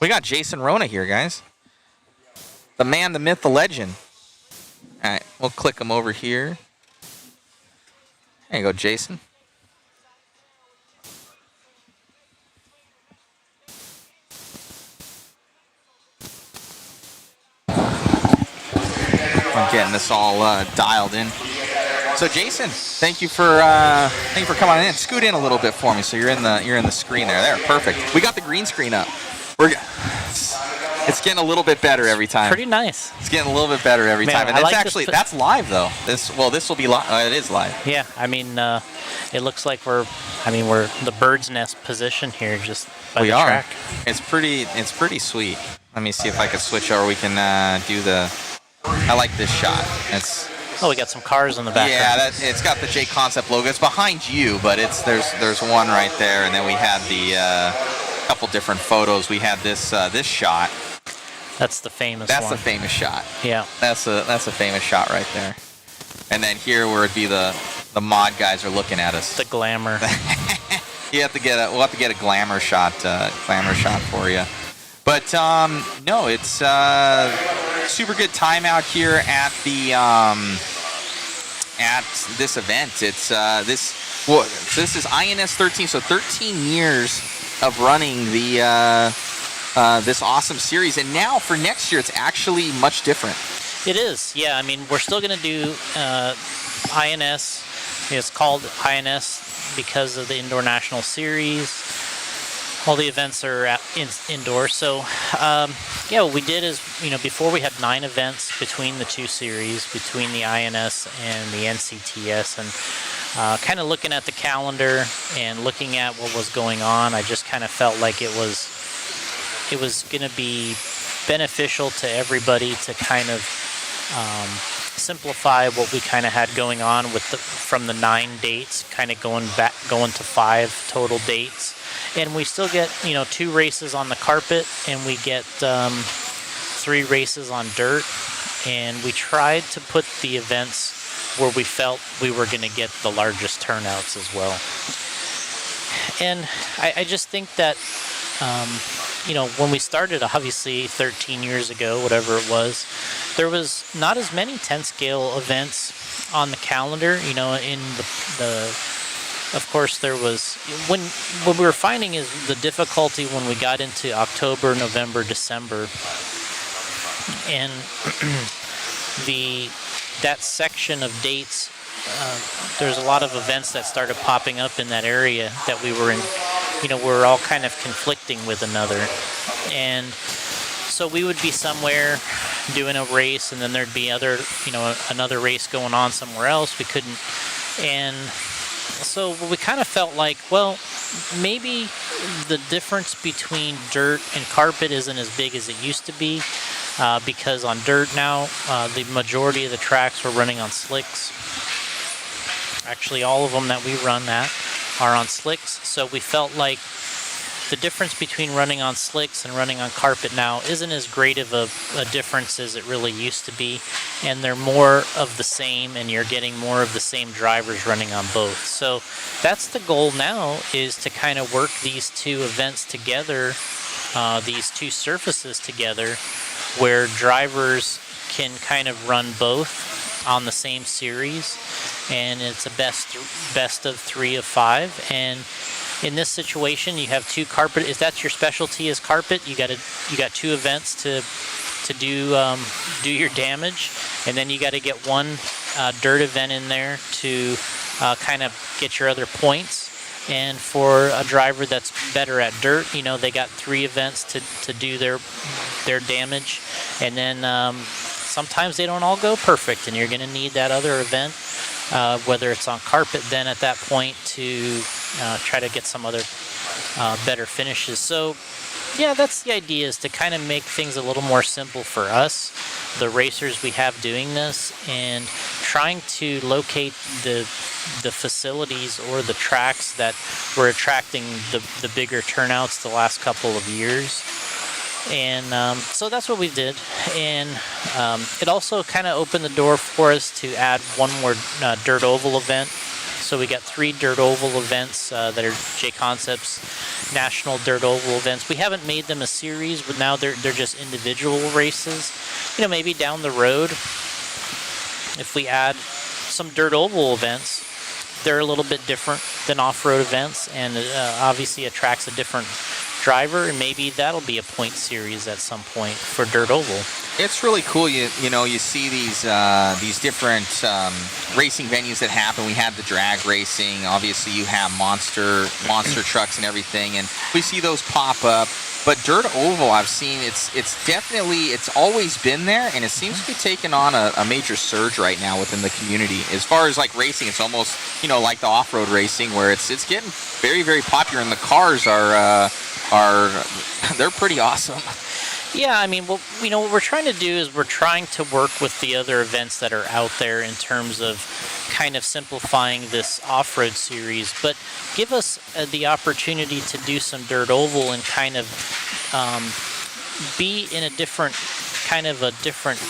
We got Jason Rona here, guys. The man, the myth, the legend. All right, we'll click him over here. There you go, Jason. I'm getting this all dialed in. So Jason, thank you for coming in. Scoot in a little bit for me, so you're in the screen there. There, perfect. We got the green screen up. It's getting a little bit better every time. Pretty nice. It's getting a little bit better every time, and it's actually that's live though. This will be live. It is live. Yeah, I mean, it looks like we're the bird's nest position here, just by the track. It's pretty sweet. Let me see if I can switch over. We can do the. I like this shot. Oh, we got some cars in the background. Yeah, it's got the JConcepts logo. It's behind you, but there's one right there, and then we had the couple different photos. We had this shot. That's the famous one. That's the famous shot. Yeah. That's a famous shot right there. And then here where it'd be the mod guys are looking at us. The glamour. We'll have to get a glamour shot for you. But no, it's super good time out here at the at this event. It's this is INS13, so 13 years of running the this awesome series, and now for next year, it's actually much different. It is, yeah. I mean, we're still going to do INS. It's called INS because of the Indoor National Series. All the events are indoor. So, yeah, what we did is, before we had 9 events between the 2 series, between the INS and the NCTS, and kind of looking at the calendar and looking at what was going on, I just kind of felt like it was going to be beneficial to everybody to kind of simplify what we kind of had going on with from the 9 dates, kind of going to 5 total dates. And we still get, 2 races on the carpet, and we get 3 races on dirt. And we tried to put the events where we felt we were going to get the largest turnouts as well. And I just think that, when we started, obviously 13 years ago, whatever it was, there was not as many 10-scale events on the calendar. In the of course, there was what we were finding is the difficulty when we got into October, November, December, and that section of dates. There's a lot of events that started popping up in that area that we were in. We're all kind of conflicting with another, and so we would be somewhere doing a race, and then there'd be another race going on somewhere else. We couldn't, and so we kind of felt like, well, maybe the difference between dirt and carpet isn't as big as it used to be, because on dirt now, the majority of the tracks were running on slicks. Actually, all of them that we run at are on slicks, so we felt like the difference between running on slicks and running on carpet now isn't as great of a difference as it really used to be, and they're more of the same, and you're getting more of the same drivers running on both. So that's the goal now, is to kind of work these 2 events together, these 2 surfaces together, where drivers can kind of run both on the same series, and it's a best of 3 of 5. And in this situation, you have 2 carpet. If that's your specialty is carpet, you got 2 events to do your damage, and then you got to get 1 dirt event in there to kind of get your other points. And for a driver that's better at dirt, they got 3 events to do their damage, and then sometimes they don't all go perfect, and you're going to need that other event, whether it's on carpet then at that point, to try to get some other better finishes. So yeah, that's the idea, is to kind of make things a little more simple for us, the racers we have doing this, and trying to locate the facilities or the tracks that were attracting the bigger turnouts the last couple of years. And so that's what we did, and it also kind of opened the door for us to add 1 more dirt oval event. So we got 3 dirt oval events that are JConcepts national dirt oval events. We haven't made them a series, but now they're just individual races. Maybe down the road, if we add some dirt oval events, they're a little bit different than off-road events, and obviously attracts a different driver, and maybe that'll be a point series at some point for dirt oval. It's really cool. You see these different racing venues that happen. We have the drag racing. Obviously, you have monster trucks and everything, and we see those pop up. But dirt oval, I've seen it's always been there, and it seems to be taking on a major surge right now within the community. As far as like racing, it's almost like the off-road racing, where it's getting very, very popular, and the cars are they're pretty awesome. Yeah, I mean, what we're trying to do is we're trying to work with the other events that are out there in terms of kind of simplifying this off-road series, but give us the opportunity to do some dirt oval and kind of be in a different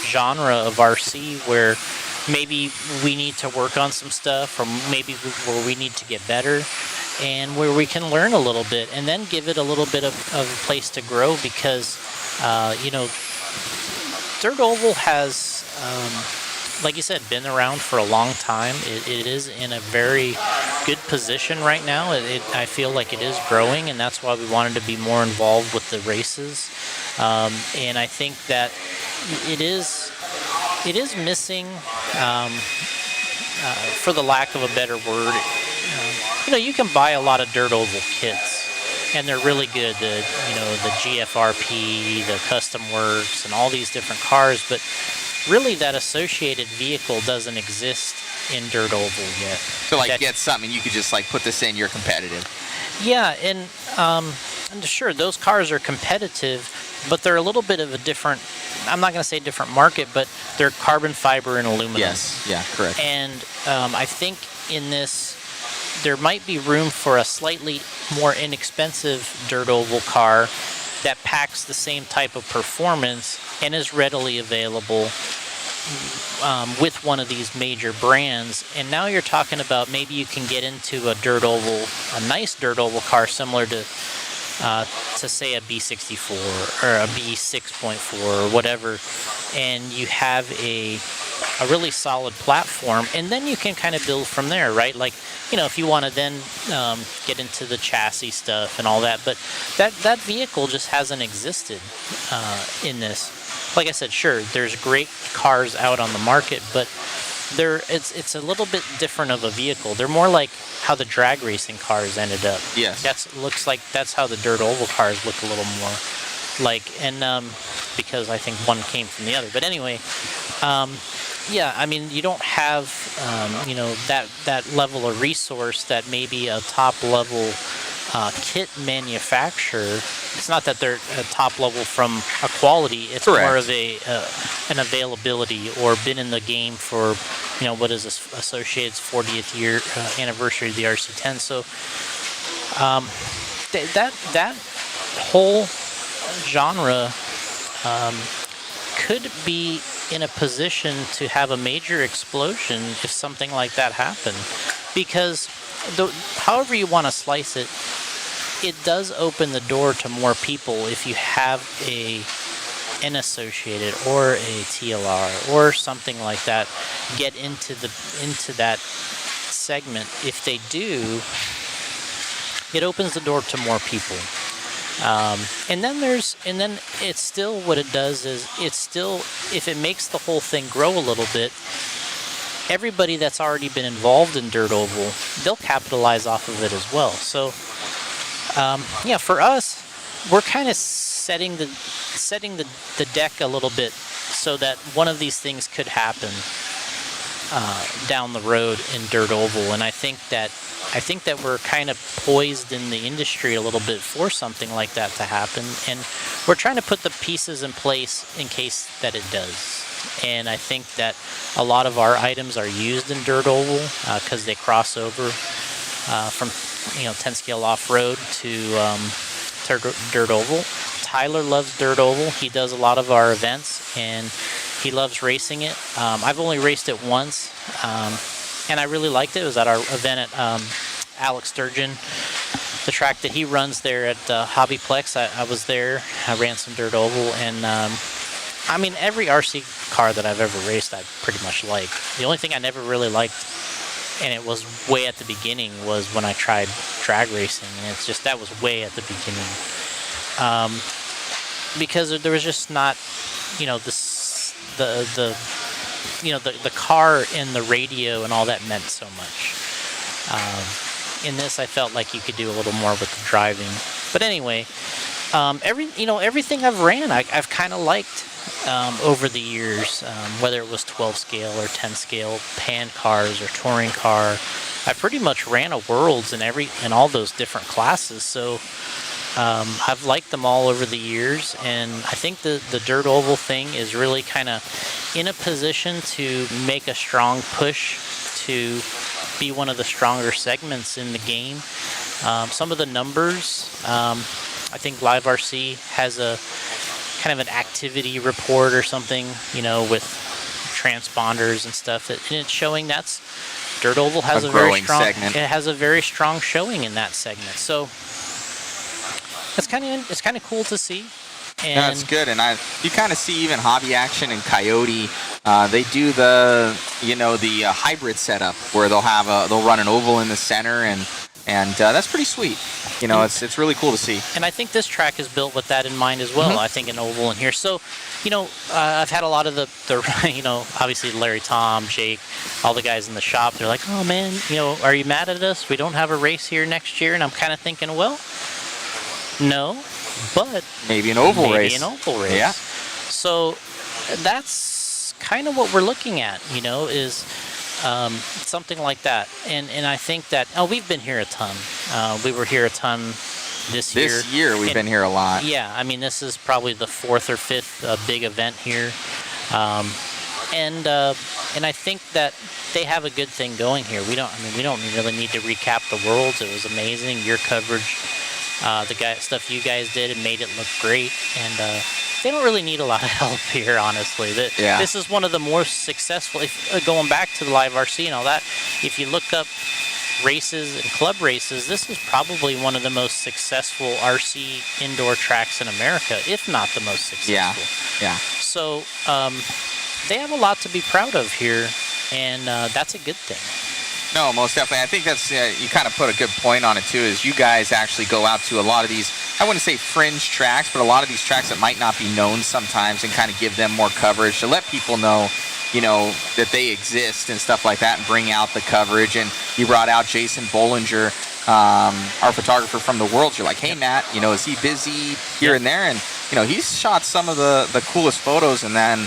genre of RC, where maybe we need to work on some stuff, or maybe where we need to get better, and where we can learn a little bit, and then give it a little bit of a place to grow, because dirt oval has, like you said, been around for a long time. It is in a very good position right now. I feel like it is growing, and that's why we wanted to be more involved with the races. And I think that it is missing, for the lack of a better word. You can buy a lot of dirt oval kits, and they're really good. The GFRP, the Custom Works, and all these different cars, but really that associated vehicle doesn't exist in dirt oval yet. So get something, you could just put this in, you're competitive. Yeah, and sure, those cars are competitive, but they're a little bit of a different, I'm not going to say different market, but they're carbon fiber and aluminum. Yes, yeah, correct. And I think in this, there might be room for a slightly more inexpensive dirt oval car that packs the same type of performance and is readily available with one of these major brands. And now you're talking about maybe you can get into a nice dirt oval car similar to say a B64 or a B6.4 or whatever, and you have a really solid platform, and then you can kind of build from there, right? If you want to then get into the chassis stuff and all that, but that vehicle just hasn't existed in this. Like I said, sure, there's great cars out on the market, but it's a little bit different of a vehicle. They're more like how the drag racing cars ended up. Yes. That's how the dirt oval cars look a little more like, and because I think one came from the other. But anyway, yeah, I mean, you don't have that level of resource that maybe a top level kit manufacturer. It's not that they're top level from a quality. It's Correct. more of an availability, or been in the game for what is this, Associated's 40th year anniversary of the RC10. So that whole genre could be in a position to have a major explosion if something like that happened, because however you want to slice it, it does open the door to more people if you have a an Associated or a TLR or something like that get into that segment, if they do, it opens the door to more people. And then it's still, what it does is, it's still, if it makes the whole thing grow a little bit, everybody that's already been involved in Dirt Oval, they'll capitalize off of it as well. So yeah, for us, we're kind of setting the deck a little bit so that one of these things could happen down the road in Dirt Oval. And I think that we're kind of poised in the industry a little bit for something like that to happen, and we're trying to put the pieces in place in case that it does. And I think that a lot of our items are used in Dirt Oval because they cross over from 10 scale off-road to Dirt Oval. Tyler loves Dirt Oval. He does a lot of our events and he loves racing it. I've only raced it once, and I really liked it. It was at our event at Alex Sturgeon, the track that he runs there at Hobbyplex. I was there. I ran some Dirt Oval, and I mean, every RC car that I've ever raced I pretty much like. The only thing I never really liked, and it was way at the beginning, was when I tried drag racing, and it's just, that was way at the beginning. Because there was just not, the car and the radio and all that meant so much. In this, I felt like you could do a little more with the driving. But anyway, everything I've ran, I've kind of liked over the years, whether it was 12 scale or 10 scale, pan cars or touring car. I pretty much ran a Worlds in all those different classes. So I've liked them all over the years, and I think the Dirt Oval thing is really kind of in a position to make a strong push to be one of the stronger segments in the game. Some of the numbers, I think Live RC has a kind of an activity report or something, with transponders and stuff, and it's showing that's Dirt Oval has a very strong segment. It has a very strong showing in that segment. So it's kind of cool to see. And that's good, and you kind of see even Hobby Action and Coyote. They do the hybrid setup where they'll run an oval in the center, and that's pretty sweet. It's really cool to see. And I think this track is built with that in mind as well. Mm-hmm. I think an oval in here. So, I've had a lot of the obviously Larry, Tom, Jake, all the guys in the shop. They're like, oh man, are you mad at us? We don't have a race here next year. And I'm kind of thinking, well, no, but maybe an oval race. Maybe an oval race. Yeah. So that's kind of what we're looking at, is something like that. And I think that, we've been here a ton. We were here a ton this year. This year we've been here a lot. Yeah, I mean, this is probably the 4th or 5th big event here. And I think that they have a good thing going here. We don't really need to recap the Worlds. It was amazing. Your coverage, stuff you guys did, and made it look great. And they don't really need a lot of help here, honestly. This is one of the more successful, going back to the Live RC and all that, if you look up races and club races, this is probably one of the most successful RC indoor tracks in America, if not the most successful. Yeah. So they have a lot to be proud of here, and that's a good thing. No, most definitely. I think that's, you kind of put a good point on it too, is you guys actually go out to a lot of these, I wouldn't say fringe tracks, but a lot of these tracks that might not be known sometimes, and kind of give them more coverage to let people know, that they exist and stuff like that, and bring out the coverage. And you brought out Jason Bollinger, our photographer from the Worlds. You're like, hey Matt, is he busy here and there? And he's shot some of the coolest photos, and then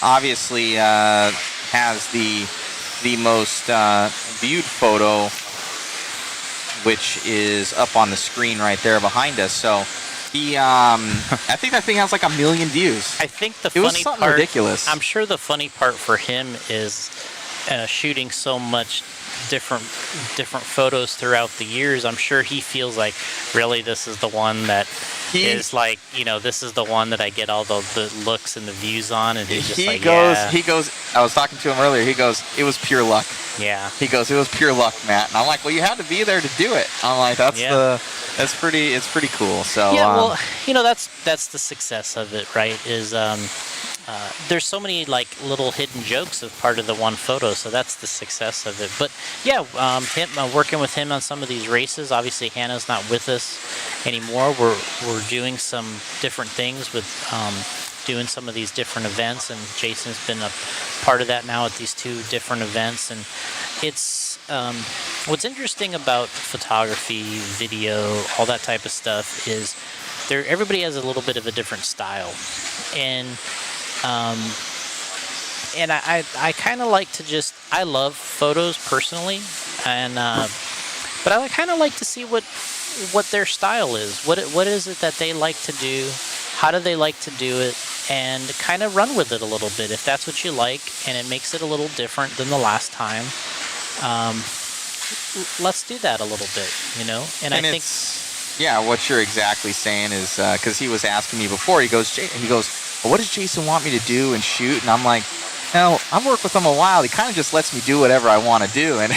obviously has the most viewed photo, which is up on the screen right there behind us. So he, I think that thing has like 1 million views. I think it was something ridiculous. I'm sure the funny part for him is shooting so much different photos throughout the years. I'm sure he feels like, really, this is the one that is like, this is the one that I get all the looks and the views on, and he's just he goes. I was talking to him earlier. He goes, it was pure luck. Yeah. He goes, it was pure luck, Matt. And I'm like, well, you had to be there to do it. I'm like, it's pretty cool. So yeah, well, that's the success of it, right? Is there's so many like little hidden jokes of part of the one photo, so that's the success of it. But yeah, him working with him on some of these races. Obviously, Hannah's not with us anymore. We're doing some different things with doing some of these different events, and Jason's been a part of that now at these 2 different events. And it's what's interesting about photography, video, all that type of stuff is everybody has a little bit of a different style, and I kind of like to I love photos personally, and but I kind of like to see what their style is. What is it that they like to do? How do they like to do it? And kind of run with it a little bit. If that's what you like, and it makes it a little different than the last time, let's do that a little bit, And I think, yeah, what you're exactly saying is because he was asking me before. He goes, well, what does Jason want me to do and shoot? And I'm like, no, I've worked with him a while. He kind of just lets me do whatever I want to do, and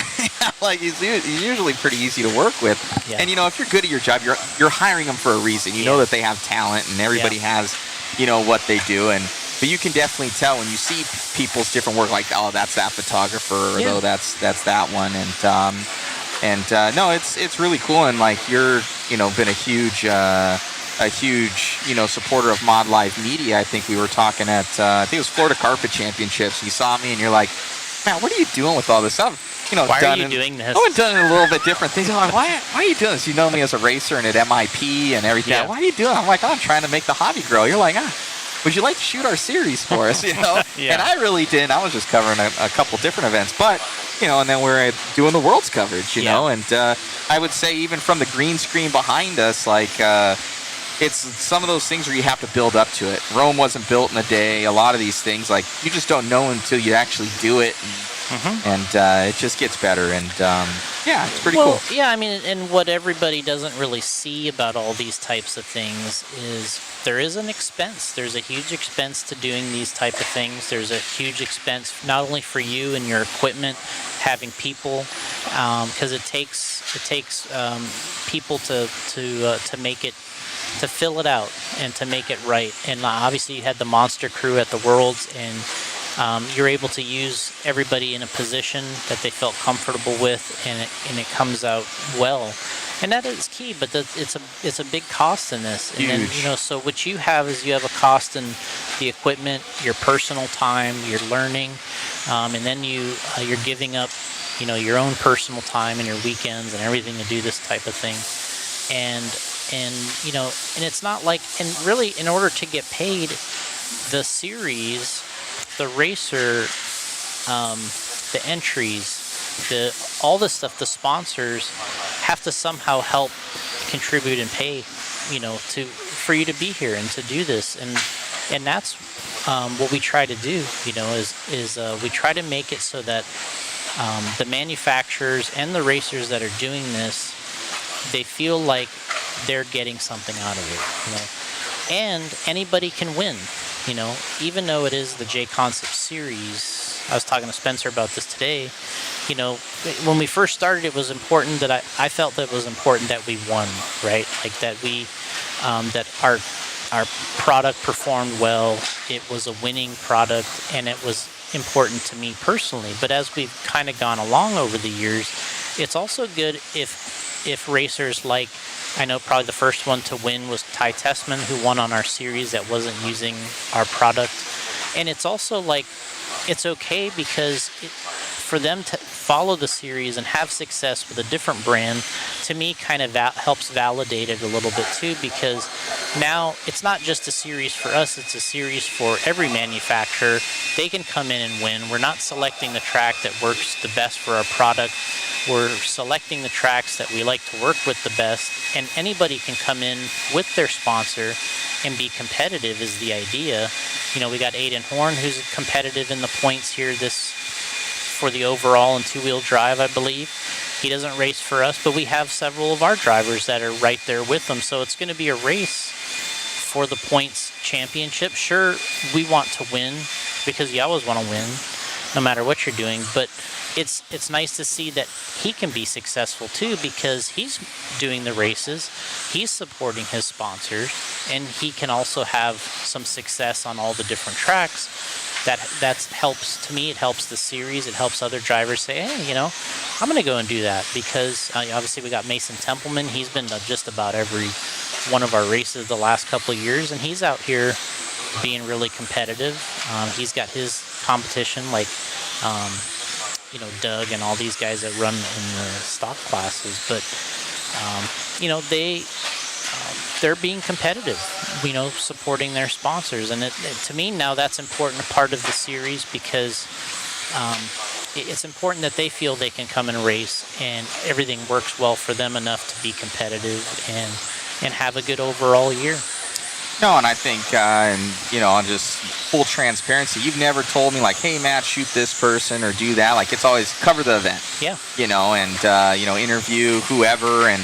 like he's usually pretty easy to work with. Yeah. And if you're good at your job, you're hiring them for a reason. You know that they have talent, and everybody has, what they do. But you can definitely tell when you see people's different work, like, oh, that's that photographer, or oh, that's that one, and no, it's really cool. And like you're been a huge supporter of Mod Live Media. I think we were talking at I think it was Florida Carpet Championships. You saw me and you're like, man, what are you doing with all this stuff? Why are you doing this? I've done a little bit different things. I'm like, why are you doing this? You know me as a racer and at MIP and everything. Yeah. Why are you doing it? I'm like, oh, I'm trying to make the hobby grow. You're like, would you like to shoot our series for us? Yeah. And I really didn't. I was just covering a couple different events, but and then we're doing the world's coverage, and I would say even from the green screen behind us, like it's some of those things where you have to build up to it. Rome wasn't built in a day. A lot of these things, like you just don't know until you actually do it, and it just gets better. And yeah, it's pretty cool. Yeah, I mean, and what everybody doesn't really see about all these types of things is there is an expense. There's a huge expense to doing these type of things. There's a huge expense not only for you and your equipment, having people, because it takes people to make it, to fill it out and to make it right. And obviously you had the monster crew at the Worlds, and you're able to use everybody in a position that they felt comfortable with, and it comes out well. And that is key, but it's a big cost in this. And Huge. then, so what you have is you have a cost in the equipment, your personal time, your learning, and then you're giving up, your own personal time and your weekends and everything to do this type of thing. And it's not like, and really in order to get paid, the series, the racer, the entries, all this stuff, the sponsors have to somehow help contribute and pay, for you to be here and to do this. And that's what we try to do, is we try to make it so that the manufacturers and the racers that are doing this, they feel like they're getting something out of it, and anybody can win, even though it is the JConcepts series. I was talking to Spencer about this today. When we first started, it was important that I felt that it was important that we won, right? Like that we, that our product performed well. It was a winning product, and it was important to me personally. But as we've kind of gone along over the years, it's also good if racers, like, I know probably the first one to win was Ty Tessman, who won on our series that wasn't using our product. And it's also like, it's okay because for them to follow the series and have success with a different brand, to me kind of helps validate it a little bit too, because now it's not just a series for us, it's a series for every manufacturer. They can come in and win. We're not selecting the track that works the best for our product. We're selecting the tracks that we like to work with the best, and anybody can come in with their sponsor and be competitive is the idea. We got Aiden Horn, who's competitive in the points here for the overall and two-wheel drive, I believe. He doesn't race for us, but we have several of our drivers that are right there with them. So it's going to be a race for the points championship. Sure, we want to win because you always want to win no matter what you're doing, but it's nice to see that he can be successful too, because he's doing the races, he's supporting his sponsors, and he can also have some success on all the different tracks. That helps, to me, it helps the series, it helps other drivers say, hey, you know, I'm going to go and do that, because obviously we got Mason Templeman. He's been to just about every one of our races the last couple of years, and he's out here being really competitive. He's got his competition, like you know, Doug and all these guys that run in the stock classes, but you know, they're being competitive, you know, supporting their sponsors, and to me now that's important part of the series, because it's important that they feel they can come and race and everything works well for them enough to be competitive and have a good overall year. No, and I think, and you know, just full transparency, you've never told me like, hey, Matt, shoot this person or do that. Like, it's always cover the event. Yeah. You know, and, you know, interview whoever. And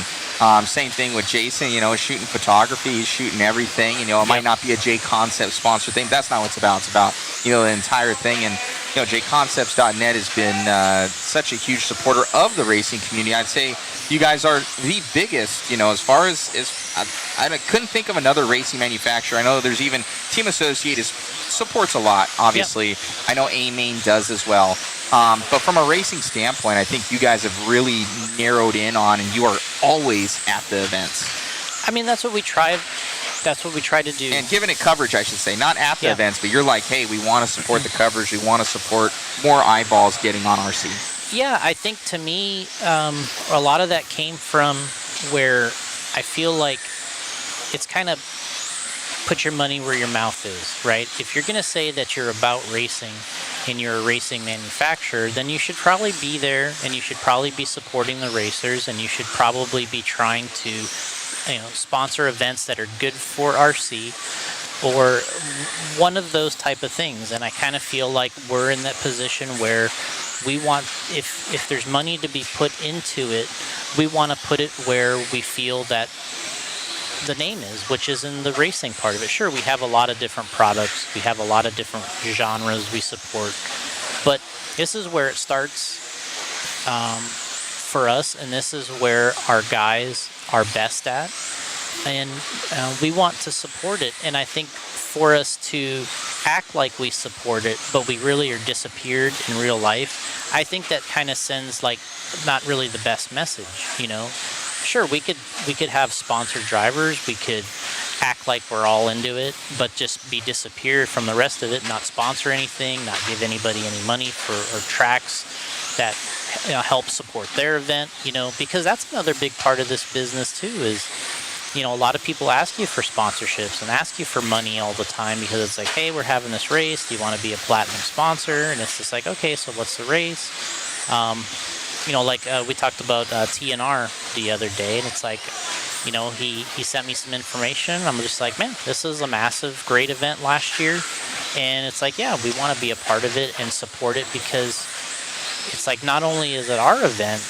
same thing with Jason, you know, shooting photography, he's shooting everything. You know, it might not be a JConcepts sponsor thing. That's not what it's about. It's about, you know, the entire thing. And, you know, JConcepts.net has been such a huge supporter of the racing community. I'd say you guys are the biggest, you know, as far as I couldn't think of another racing manufacturer. I know there's even Team Associated supports a lot, obviously. Yep. I know A-Main does as well. But from a racing standpoint, I think you guys have really narrowed in on, and you are always at the events. I mean, that's what we try. That's what we try to do. And giving it coverage, I should say, not at the events, but you're like, hey, we want to support the coverage. We want to support more eyeballs getting on RC. Yeah, I think to me, a lot of that came from where I feel like it's kind of put your money where your mouth is, right? If you're going to say that you're about racing and you're a racing manufacturer, then you should probably be there, and you should probably be supporting the racers, and you should probably be trying to, you know, sponsor events that are good for RC or one of those type of things. And I kind of feel like we're in that position where we want, if there's money to be put into it, we want to put it where we feel that the name is, which is in the racing part of it. Sure, we have a lot of different products, we have a lot of different genres we support, but this is where it starts for us, and this is where our guys are best at, and we want to support it. And I think for us to act like we support it, but we really are disappeared in real life, I think that kind of sends like not really the best message, you know. Sure, we could have sponsored drivers, we could act like we're all into it, but just be disappeared from the rest of it, not sponsor anything, not give anybody any money for or tracks that, you know, help support their event, you know, because that's another big part of this business too, is, you know, a lot of people ask you for sponsorships and ask you for money all the time, because it's like, hey, we're having this race, do you want to be a platinum sponsor? And it's just like, okay, so what's the race? You know, like we talked about TNR the other day, and it's like, you know, he sent me some information. I'm just like, man, this is a massive, great event last year. And it's like, yeah, we want to be a part of it and support it, because it's like, not only is it our event,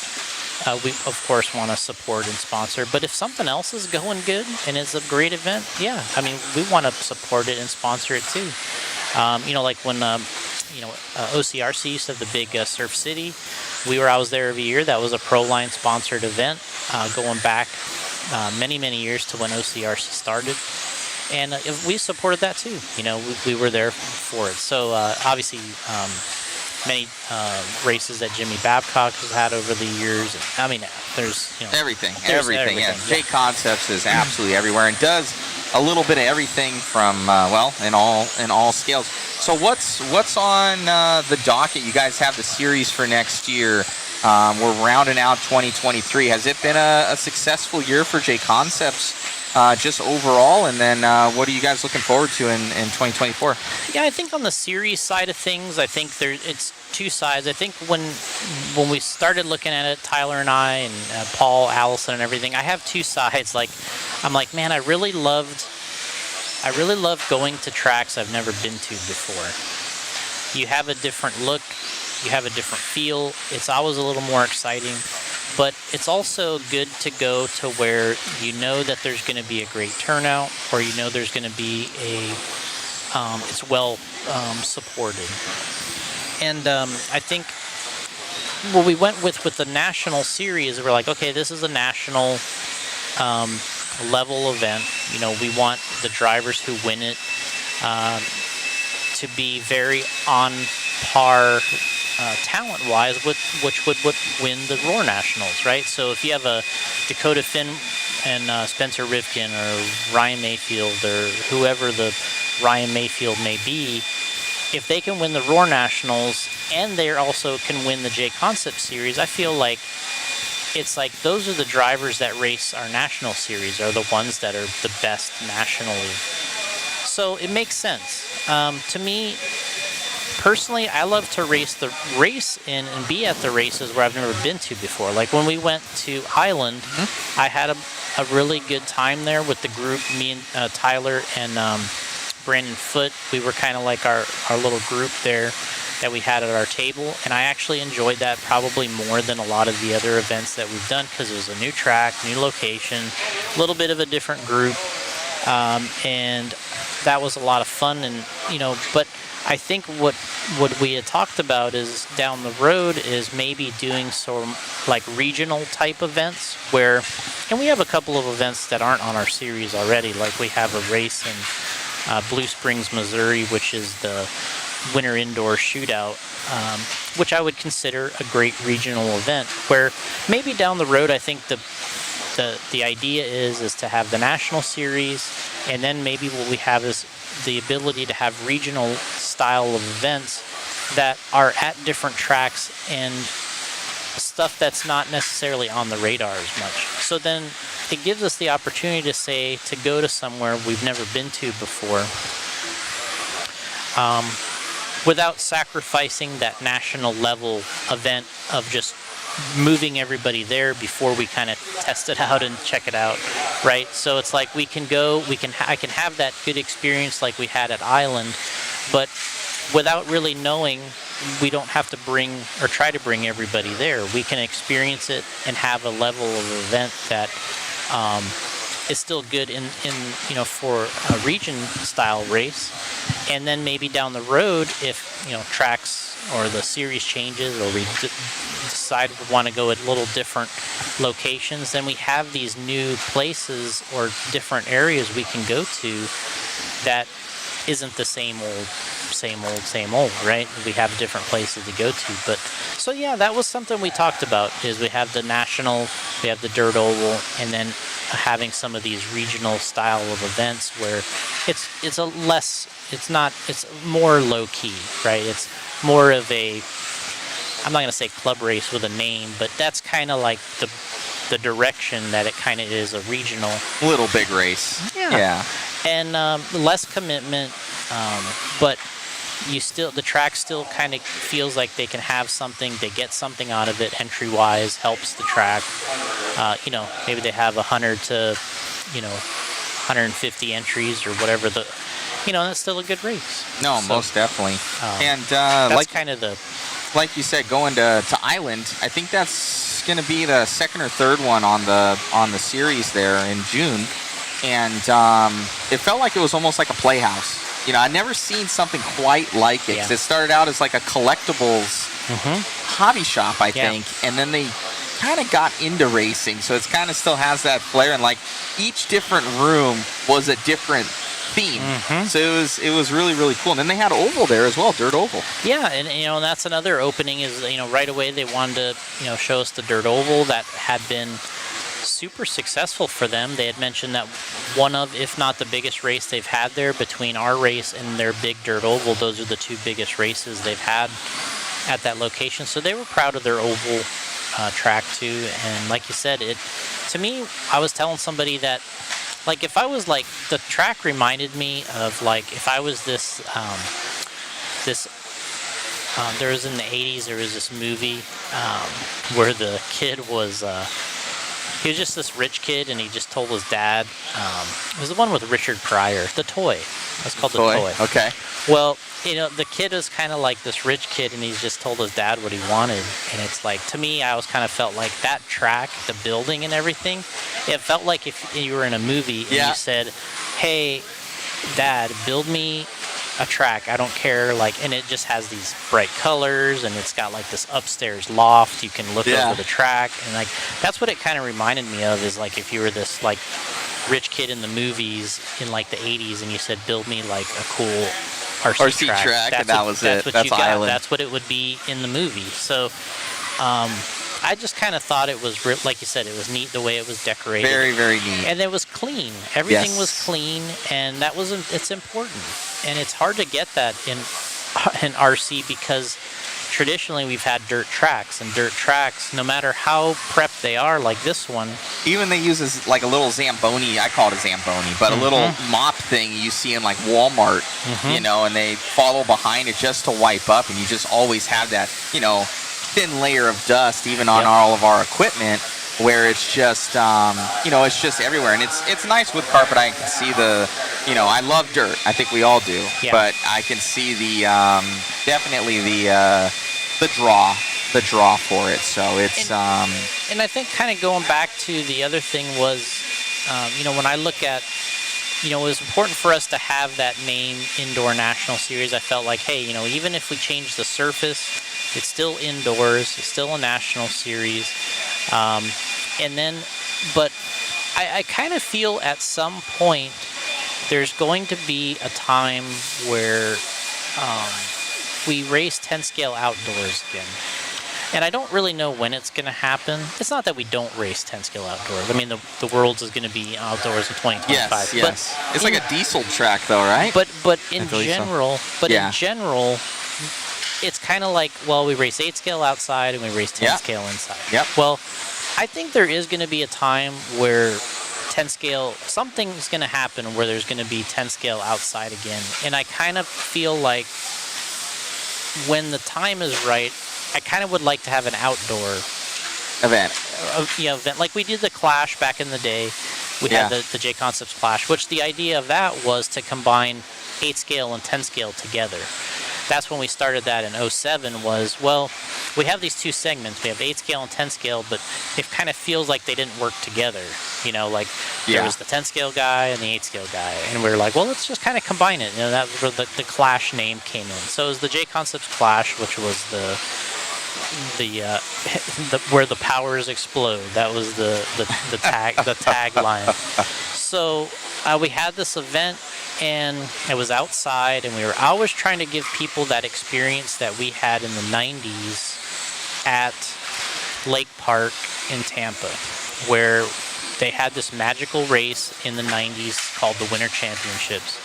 we of course want to support and sponsor, but if something else is going good and it's a great event, yeah, I mean, we want to support it and sponsor it too. You know, like when, you know, OCRC used to have the big Surf City. I was there every year. That was a Proline sponsored event, going back many years to when OCRC started, and we supported that too. You know, we were there for it. So obviously, many races that Jimmy Babcock has had over the years. I mean, there's, you know, everything. Yeah, Yeah. JConcepts is absolutely everywhere and does a little bit of everything from well, in all scales. So what's on the docket? You guys have the series for next year. We're rounding out 2023. Has it been a successful year for JConcepts just overall? And then what are you guys looking forward to in 2024? Yeah, I think on the series side of things, I think it's two sides. I think when we started looking at it, Tyler and I and Paul, Allison, and everything, I have two sides. Like, I'm like, man, I really loved going to tracks I've never been to before. You have a different look, you have a different feel. It's always a little more exciting, but it's also good to go to where you know that there's going to be a great turnout, or you know there's going to be it's well supported. And I think what we went with the national series, we're like, okay, this is a national level event. You know, we want the drivers who win it to be very on par talent-wise with which would win the Roar Nationals, right? So if you have a Dakota Finn and Spencer Rivkin or Ryan Mayfield or whoever the Ryan Mayfield may be, if they can win the Roar Nationals and they also can win the JConcepts series, I feel like it's like those are the drivers that race our national series are the ones that are the best nationally. So it makes sense. To me, personally, I love to race and be at the races where I've never been to before. Like when we went to Island, I had a really good time there with the group, me and Tyler and Brandon Foote. We were kind of like our little group there that we had at our table, and I actually enjoyed that probably more than a lot of the other events that we've done because it was a new track, new location, a little bit of a different group, and that was a lot of fun. And you know, but I think what we had talked about is down the road is maybe doing some like regional type events where, and we have a couple of events that aren't on our series already. Like we have a race in Blue Springs, Missouri, which is the winter indoor shootout, which I would consider a great regional event. Where maybe down the road, I think the idea is to have the national series, and then maybe what we have is the ability to have regional style of events that are at different tracks and stuff that's not necessarily on the radar as much. So then it gives us the opportunity to go to somewhere we've never been to before, without sacrificing that national level event of just moving everybody there before we kind of test it out and check it out, right? So it's like I can have that good experience like we had at Island, but without really knowing, we don't have to bring or try to bring everybody there. We can experience it and have a level of event that is still good in you know, for a region style race. And then maybe down the road, if you know, tracks or the series changes, or we decide we want to go at little different locations, then we have these new places or different areas we can go to that isn't the same old, right? We have different places to go to. But so yeah, that was something we talked about, is we have the national, we have the dirt oval, and then having some of these regional style of events where it's more low key, right? It's more of a, I'm not going to say club race with a name, but that's kind of like the direction that it kind of is, a regional. Little big race. Yeah. And less commitment, but the track still kind of feels like they can have something, they get something out of it entry-wise, helps the track. You know, maybe they have 100 to, you know, 150 entries or whatever you know, that's still a good race. No, so, most definitely. And that's like kind of like you said, going to Island, I think that's going to be the second or third one on the series there in June, and it felt like it was almost like a playhouse. You know, I'd never seen something quite like it. 'Cause it started out as like a collectibles hobby shop, I think, and then they kind of got into racing, so it kind of still has that flair, and like each different room was a different theme. So it was really, really cool. And then they had oval there as well, dirt oval. Yeah, and you know, that's another opening is, you know, right away they wanted to, you know, show us the dirt oval that had been super successful for them. They had mentioned that one of, if not the biggest race they've had there, between our race and their big dirt oval, those are the two biggest races they've had at that location. So they were proud of their oval track too. And like you said, to me, I was telling somebody that, like, if I was like, the track reminded me of like, if I was there was in the 80s, there was this movie where the kid was, he was just this rich kid, and he just told his dad, it was the one with Richard Pryor, The Toy. That's called The Toy. Okay. Well, you know, the kid is kind of like this rich kid, and he's just told his dad what he wanted. And it's like, to me, I was kind of felt like that track, the building and everything, it felt like if you were in a movie and you said, hey, Dad, build me a track. I don't care, like, and it just has these bright colors, and it's got like this upstairs loft. You can look over the track, and like that's what it kind of reminded me of. Is like if you were this like rich kid in the movies in like the 80s, and you said, build me like a cool RC track. And that was it. That's Island. That's what it would be in the movie. So I just kind of thought it was, like you said, it was neat the way it was decorated. Very, very neat. And it was clean. Everything was clean, and that was, it's important. And it's hard to get that in RC because traditionally we've had dirt tracks, and dirt tracks, no matter how prepped they are, like this one. Even they use this, like a little Zamboni, I call it a Zamboni, but a little mop thing you see in like Walmart, you know, and they follow behind it just to wipe up, and you just always have that, you know, thin layer of dust even on all of our equipment, where it's just you know, it's just everywhere. And it's nice with carpet. I can see the, you know, I love dirt, I think we all do, but I can see the definitely the draw for it. So it's and I think kind of going back to the other thing was, you know, when I look at, you know, it was important for us to have that name Indoor National Series. I felt like, hey, you know, even if we change the surface, it's still indoors, it's still a national series. And then, but I kind of feel at some point there's going to be a time where we race 10 scale outdoors again. And I don't really know when it's going to happen. It's not that we don't race 10 scale outdoors. I mean, the Worlds is going to be outdoors in 2025. Yes. But it's like a diesel track, though, right? But in general, in general, it's kind of like, well, we race 8 scale outside and we race 10 scale inside. Well, I think there is going to be a time where 10 scale, something's going to happen where there's going to be 10 scale outside again. And I kind of feel like when the time is right, I kind of would like to have an outdoor event. Event. Like we did the Clash back in the day. We had the JConcepts Clash, which the idea of that was to combine 8 scale and 10 scale together. That's when we started that in 07 was, well, we have these two segments. We have 8 scale and 10 scale, but it kind of feels like they didn't work together. You know, like there was the 10 scale guy and the 8 scale guy. And we were like, well, let's just kind of combine it. You know, that's where the Clash name came in. So it was the JConcepts Clash, which was the where the powers explode. That was the tagline. So we had this event, and it was outside, and we were always trying to give people that experience that we had in the 90s at Lake Park in Tampa, where they had this magical race in the 90s called the Winter Championships.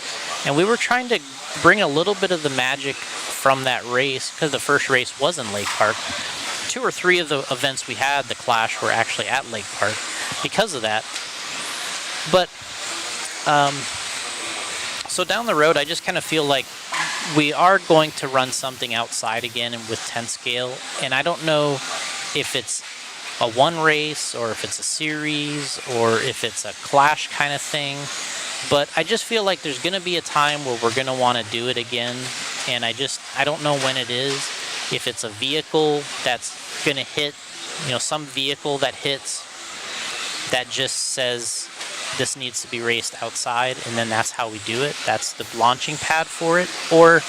And we were trying to bring a little bit of the magic from that race, because the first race was in Lake Park. 2 or 3 of the events we had, the Clash, were actually at Lake Park because of that. But so down the road, I just kind of feel like we are going to run something outside again and with 10 scale. And I don't know if it's a one race or if it's a series or if it's a Clash kind of thing. But I just feel like there's going to be a time where we're going to want to do it again. And I don't know when it is. If it's a vehicle that's going to hit, you know, some vehicle that hits that just says this needs to be raced outside, and then that's how we do it. That's the launching pad for it. Or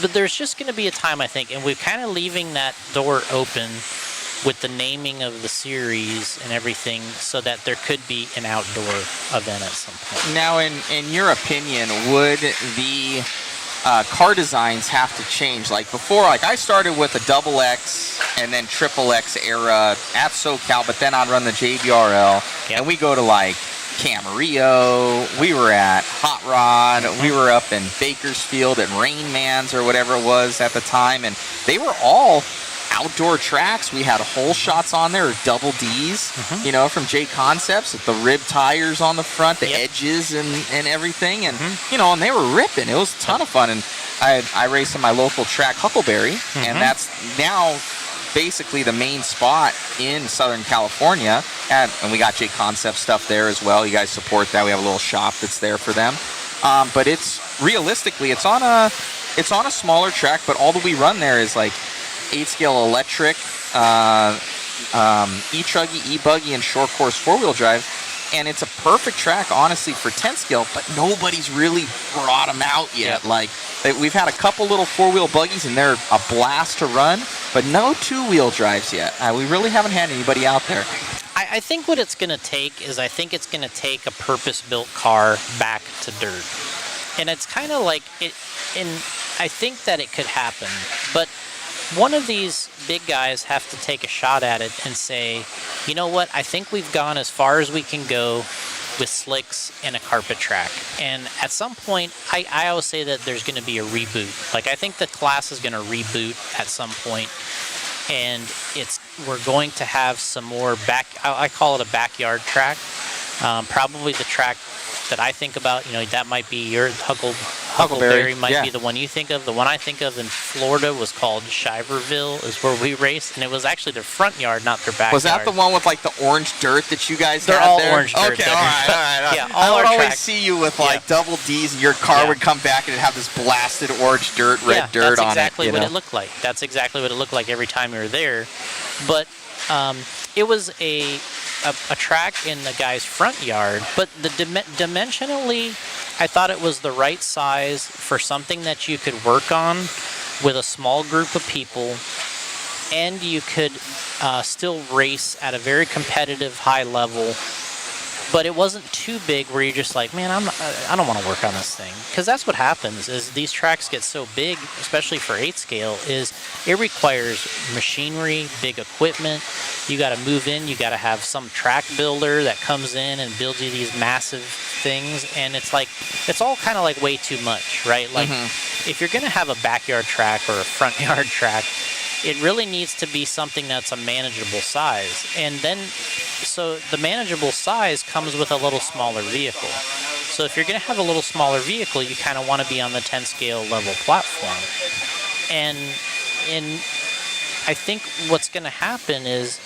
but there's just going to be a time, I think, and we're kind of leaving that door open with the naming of the series and everything, so that there could be an outdoor event at some point. Now, in your opinion, would the car designs have to change? Like before, like I started with a XX and then XXX era at SoCal, but then I'd run the JBRL, and we go to like Camarillo, we were at Hot Rod, we were up in Bakersfield at Rain Man's or whatever it was at the time, and they were all outdoor tracks. We had hole shots on there, or double Ds, you know, from JConcepts, with the rib tires on the front, the edges and everything, and you know, and they were ripping. It was a ton of fun, and I raced in my local track, Huckleberry, and that's now basically the main spot in Southern California, and we got JConcepts stuff there as well. You guys support that. We have a little shop that's there for them, but it's realistically it's on a smaller track, but all that we run there is like 8 scale electric, e-truggy, e-buggy, and short course 4-wheel drive. and it's a perfect track, honestly, for 10 scale, but nobody's really brought them out yet. Yeah. Like, we've had a couple little four-wheel buggies, and they're a blast to run, but no two-wheel drives yet. We really haven't had anybody out there. I think what it's going to take is I think it's going to take a purpose-built car back to dirt. And it's kind of like it, and I think that it could happen, but one of these big guys have to take a shot at it and say, you know what, I think we've gone as far as we can go with slicks and a carpet track. And at some point, I always say that there's going to be a reboot. Like, I think the class is going to reboot at some point, and we're going to have some more I call it a backyard track. Probably the track that I think about, that might be your Huckleberry might be the one you think of. The one I think of in Florida was called Shiverville, is where we raced, and it was actually their front yard, not their backyard. Was that the one with like the orange dirt that you guys They're had all there? orange dirt. Okay, all right. Yeah, I all would our always tracks. see you with like double D's, and your car would come back and it'd have this blasted orange dirt, red dirt on it. That's exactly what it looked like. That's exactly what it looked like every time we were there. But it was a track in the guy's front yard, but dimensionally, I thought it was the right size for something that you could work on with a small group of people, and you could still race at a very competitive high level. But it wasn't too big where you're just like, man, I don't want to work on this thing. Because that's what happens is these tracks get so big, especially for 8 scale, is it requires machinery, big equipment. You got to move in. You got to have some track builder that comes in and builds you these massive things. And it's like, it's all kind of like way too much, right? Like if you're going to have a backyard track or a front yard track, it really needs to be something that's a manageable size. And then, so the manageable size comes with a little smaller vehicle. So if you're going to have a little smaller vehicle, you kind of want to be on the 10 scale level platform. And I think what's going to happen is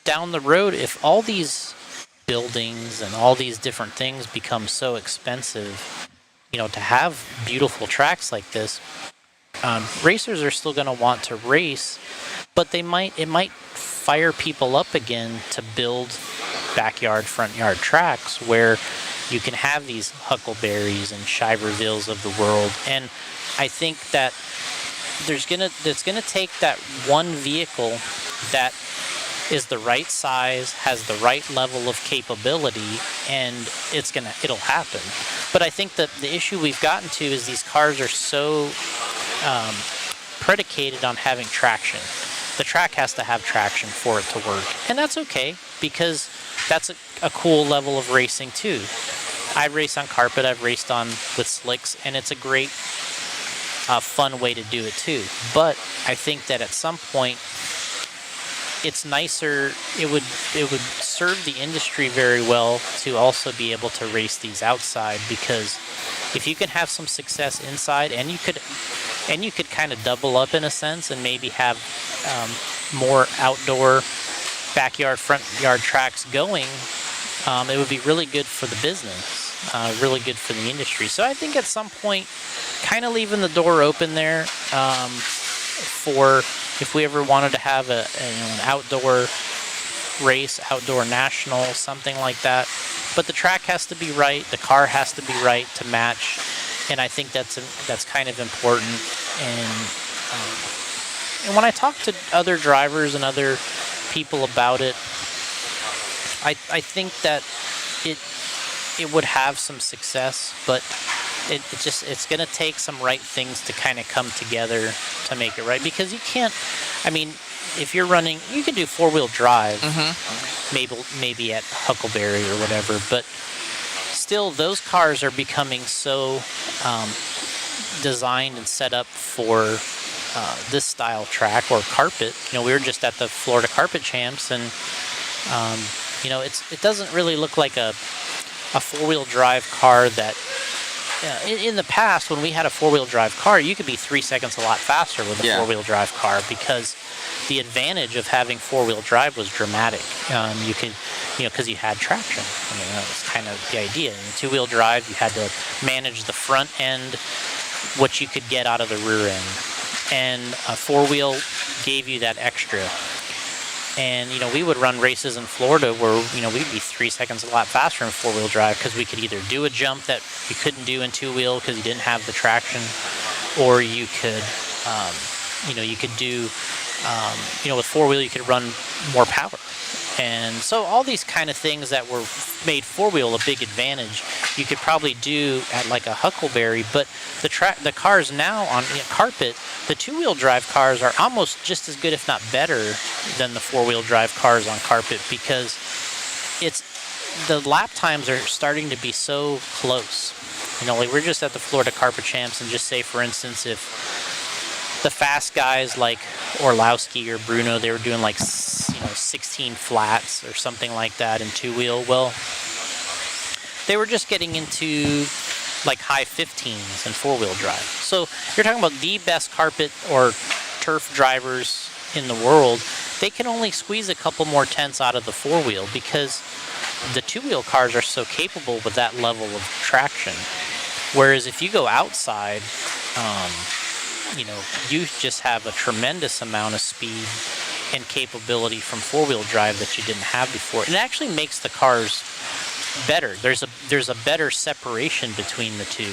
down the road, if all these buildings and all these different things become so expensive, to have beautiful tracks like this, racers are still going to want to race, but it might fire people up again to build backyard, front yard tracks where you can have these Huckleberries and Shivervilles of the world. And I think that it's gonna take that one vehicle that is the right size, has the right level of capability, and it'll happen. But I think that the issue we've gotten to is these cars are so predicated on having traction. The track has to have traction for it to work, and that's okay because that's a cool level of racing too. I race on carpet, I've raced with slicks, and it's a great fun way to do it too. But I think that at some point it's nicer, it would serve the industry very well to also be able to race these outside, because if you can have some success inside, and you could kind of double up in a sense and maybe have more outdoor backyard, front yard tracks going, it would be really good for the business, really good for the industry. So I think at some point, kind of leaving the door open there for if we ever wanted to have an outdoor race, outdoor national, something like that. But the track has to be right, the car has to be right to match, and I think that's kind of important. And when I talk to other drivers and other people about it, I think that it would have some success, but it's going to take some right things to kind of come together to make it right. Because you can't, if you're running, you can do 4-wheel drive, maybe at Huckleberry or whatever, but still those cars are becoming so designed and set up for this style track or carpet. We were just at the Florida Carpet Champs, and it doesn't really look like a 4-wheel drive car that in the past, when we had a 4-wheel drive car, you could be 3 seconds a lot faster with a 4-wheel drive car, because the advantage of having 4-wheel drive was dramatic. You could, because you had traction. That was kind of the idea. In 2-wheel drive, you had to manage the front end, what you could get out of the rear end, and a 4-wheel gave you that extra. And we would run races in Florida where we'd be 3 seconds a lap faster in four-wheel drive because we could either do a jump that you couldn't do in two-wheel because you didn't have the traction, or you could you could do with four-wheel you could run more power. And so all these kind of things that were made four-wheel a big advantage, you could probably do at like a Huckleberry. But the cars now on carpet, the two-wheel drive cars are almost just as good, if not better, than the four-wheel drive cars on carpet, because the lap times are starting to be so close. Like we're just at the Florida Carpet Champs, and just say, for instance, if the fast guys like Orlowski or Bruno, they were doing like 16 flats or something like that in two-wheel. Well, they were just getting into like high 15s in four-wheel drive. So you're talking about the best carpet or turf drivers in the world. They can only squeeze a couple more tenths out of the four-wheel because the two-wheel cars are so capable with that level of traction. Whereas if you go outside, you just have a tremendous amount of speed and capability from four-wheel drive that you didn't have before. And it actually makes the cars better. There's a better separation between the two.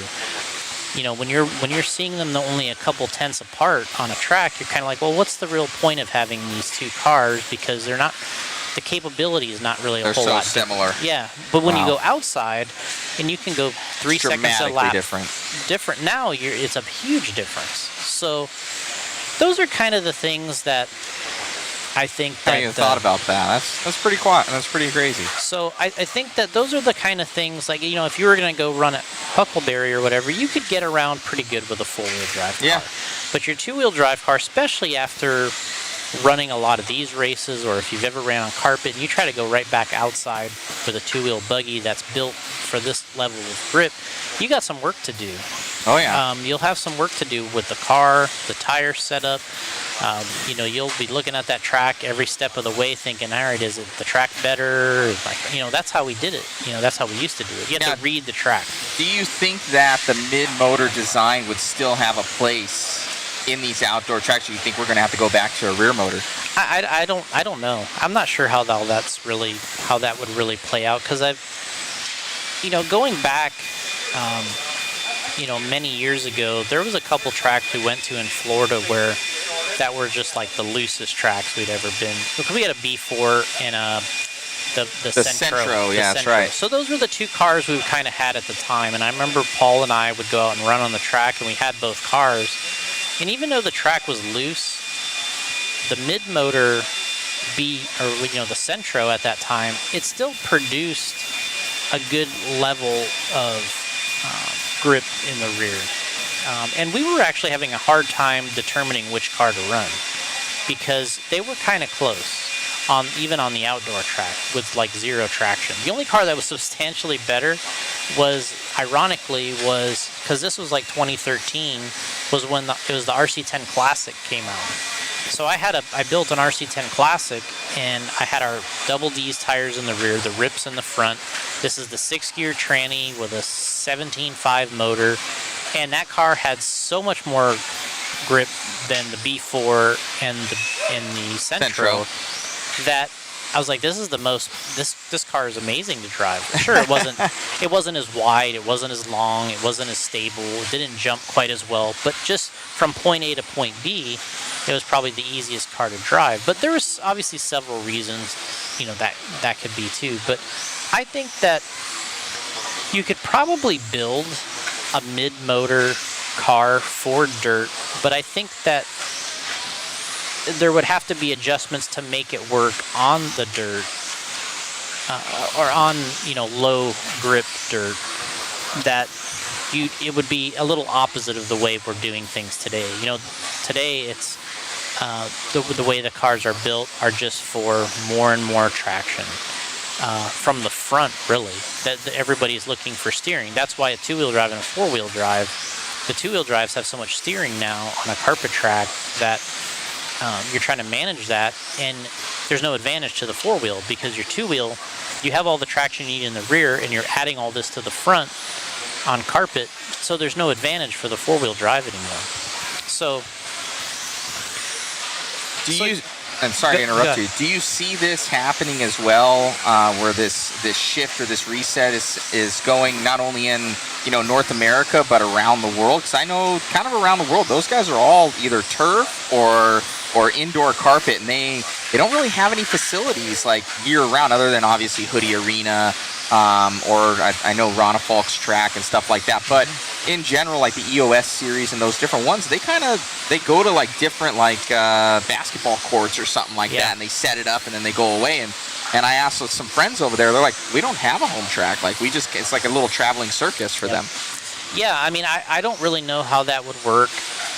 When you're seeing them only a couple tenths apart on a track, you're kind of like, well, what's the real point of having these two cars? Because the capability is not really a whole lot similar. Yeah, but when you go outside and you can go 3 seconds a lap different now, it's a huge difference. So those are kind of the things that I think that... I haven't even thought about that. That's pretty quiet. That's pretty crazy. So I think that those are the kind of things, like, if you were going to go run at Huckleberry or whatever, you could get around pretty good with a four-wheel drive car. Yeah. But your two-wheel drive car, especially after running a lot of these races, or if you've ever ran on carpet and you try to go right back outside with a two-wheel buggy that's built for this level of grip, you got some work to do. Oh yeah. You'll have some work to do with the car, the tire setup. You'll be looking at that track every step of the way thinking, all right, is it the track better? That's how we did it. That's how we used to do it. You have to read the track. Do you think that the mid-motor design would still have a place in these outdoor tracks? Or you think we're going to have to go back to a rear motor? I don't know. I'm not sure how that would really play out, because going back, many years ago, there was a couple tracks we went to in Florida where that were just like the loosest tracks we'd ever been. We had a B4 and the Centro. Yeah, that's right. So those were the two cars we kind of had at the time. And I remember Paul and I would go out and run on the track, and we had both cars. And even though the track was loose, the mid-motor the Centro at that time, it still produced a good level of grip in the rear. And we were actually having a hard time determining which car to run, because they were kind of close, even on the outdoor track with like zero traction. The only car that was substantially better ironically, because this was like 2013, was when it was the RC10 Classic came out. So I built an RC10 Classic, and I had our double D's tires in the rear, the rips in the front. This is the 6-gear tranny with a 17.5 motor, and that car had so much more grip than the B4 and the Centro that I was like, this car is amazing to drive. Sure, it wasn't as wide, it wasn't as long, it wasn't as stable, it didn't jump quite as well, but just from point A to point B, it was probably the easiest car to drive. But there was obviously several reasons, that could be too. But I think that you could probably build a mid-motor car for dirt, but I think that there would have to be adjustments to make it work on the dirt, or on low grip dirt, that it would be a little opposite of the way we're doing things today. Today it's the way the cars are built are just for more and more traction from the front, really. That everybody's looking for steering. That's why a two-wheel drive and a four-wheel drive, the two-wheel drives have so much steering now on a carpet track that you're trying to manage that, and there's no advantage to the four-wheel, because your two-wheel, you have all the traction you need in the rear, and you're adding all this to the front on carpet, so there's no advantage for the four-wheel drive anymore. So And sorry to interrupt Go you. Do you see this happening as well, where this shift or this reset is going not only in North America but around the world? Because I know kind of around the world, those guys are all either turf or indoor carpet, and they don't really have any facilities like year round, other than obviously Hoodie Arena, or I know Rana Falk's track and stuff like that. But in general, like the EOS series and those different ones, they go to like different basketball courts or something like that, and they set it up and then they go away. And I asked some friends over there, they're like, we don't have a home track. Like it's like a little traveling circus for them. Yeah, I mean, I don't really know how that would work,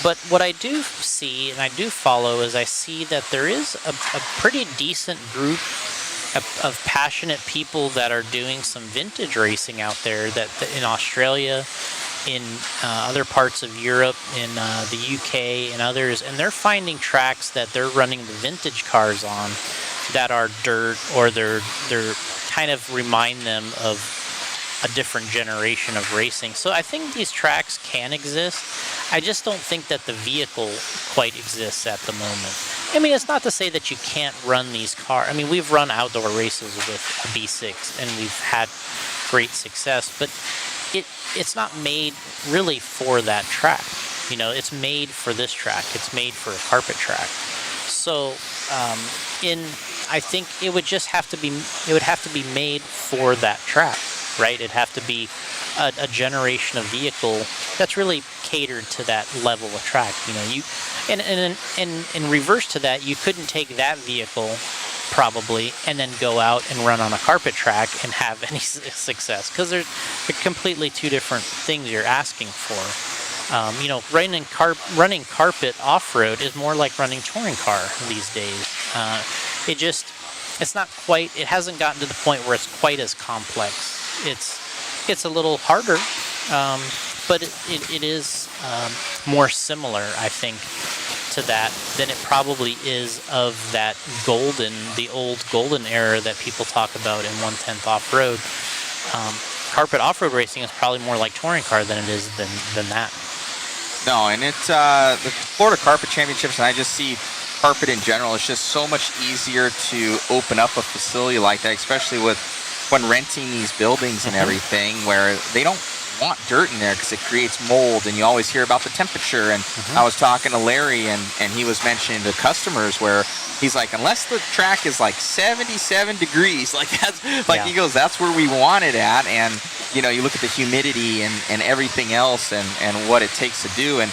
but what I do see and I do follow is I see that there is a pretty decent group of passionate people that are doing some vintage racing out there, that in Australia, in other parts of Europe, in the UK and others, and they're finding tracks that they're running the vintage cars on that are dirt, or they're kind of remind them of a different generation of racing. So I think these tracks can exist. I just don't think that the vehicle quite exists at the moment. I mean, it's not to say that you can't run these cars. I mean, we've run outdoor races with a B6 and we've had great success, but it's not made really for that track. It's made for this track. It's made for a carpet track. So I think it would have to be made for that track, right? It'd have to be a generation of vehicle that's really catered to that level of track. And in reverse to that, you couldn't take that vehicle probably and then go out and run on a carpet track and have any success, because they're completely two different things you're asking for. Running carpet off-road is more like running touring car these days. It hasn't gotten to the point where it's quite as complex. It's a little harder, but it is more similar, I think, to that than it probably is of the old golden era that people talk about in 1/10 off-road. Carpet off-road racing is probably more like touring car than it is than that. No, and it's the Florida Carpet Championships, and I just see carpet in general. It's just so much easier to open up a facility like that, especially when renting these buildings and everything, where they don't want dirt in there because it creates mold, and you always hear about the temperature. And I was talking to Larry, and he was mentioning to customers where he's like, unless the track is like 77 degrees, like that's like he goes, that's where we want it at. And you look at the humidity and everything else and what it takes to do, and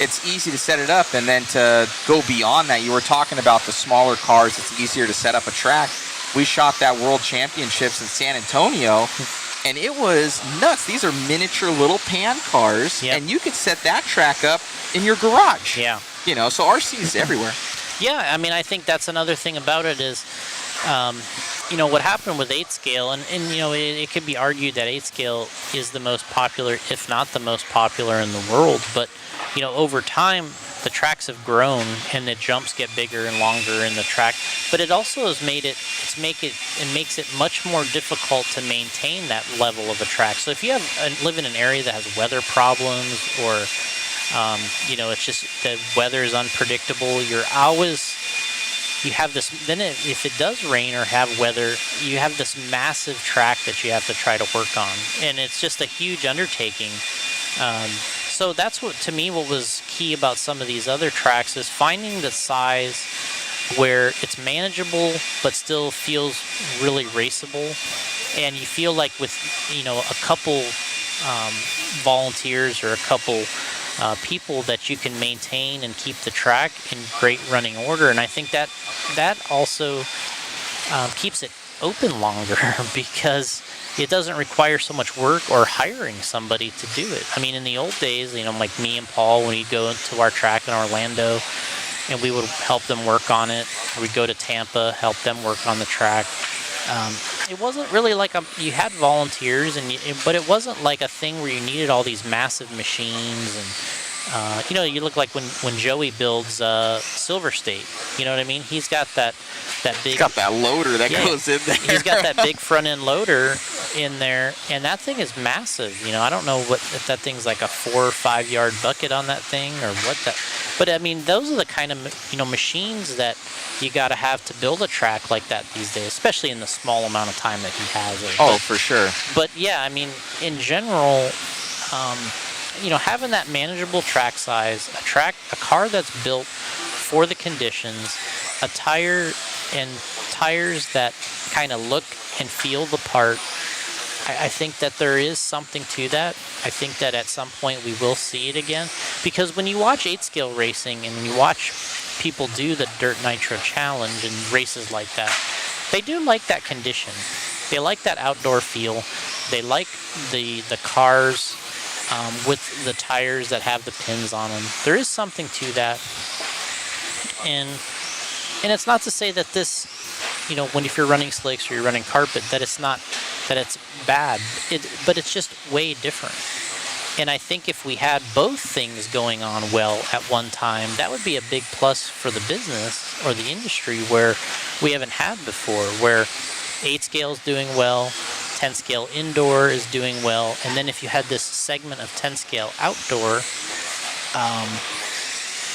it's easy to set it up. And then to go beyond that, you were talking about the smaller cars, it's easier to set up a track. We shot that World Championships in San Antonio, and it was nuts. These are miniature little pan cars, and you could set that track up in your garage. Yeah. So RC's everywhere. Yeah, I mean, I think that's another thing about it is, what happened with 8 scale, and it could be argued that 8 scale is the most popular, if not the most popular in the world, but, over time, the tracks have grown and the jumps get bigger and longer in the track, but it also has makes it much more difficult to maintain that level of a track. So if you live in an area that has weather problems, or it's just the weather is unpredictable, you have this, then if it does rain or have weather, you have this massive track that you have to try to work on, and it's just a huge undertaking. So that's what was key about some of these other tracks, is finding the size where it's manageable but still feels really raceable, and you feel like with a couple volunteers or a couple people that you can maintain and keep the track in great running order. And I think that also keeps it open longer because it doesn't require so much work or hiring somebody to do it. I mean, in the old days, like me and Paul, when we'd go to our track in Orlando and we would help them work on it, or we'd go to Tampa, help them work on the track. It wasn't really like you had volunteers, but it wasn't like a thing where you needed all these massive machines. And you look like when Joey builds Silver State. You know what I mean? He's got that big. He's got that loader that goes in there. He's got that big front end loader in there, and that thing is massive. I don't know if that thing's like a 4 or 5 yard bucket on that thing or what that. But I mean, those are the kind of machines that you got to have to build a track like that these days, especially in the small amount of time that he has it. Oh, for sure. But yeah, I mean, in general, having that manageable track size, a car that's built for the conditions, a tires that kind of look and feel the part. I think that there is something to that. I think that at some point we will see it again, because when you watch 8-scale racing and you watch people do the Dirt Nitro Challenge and races like that, they do like that condition. They like that outdoor feel. They like the cars with the tires that have the pins on them. There is something to that, and it's not to say that this, if you're running slicks or you're running carpet, that it's bad. But it's just way different. And I think if we had both things going on well at one time, that would be a big plus for the business or the industry, where we haven't had before, where 8-scale is doing well, 10-scale indoor is doing well, and then if you had this segment of 10-scale outdoor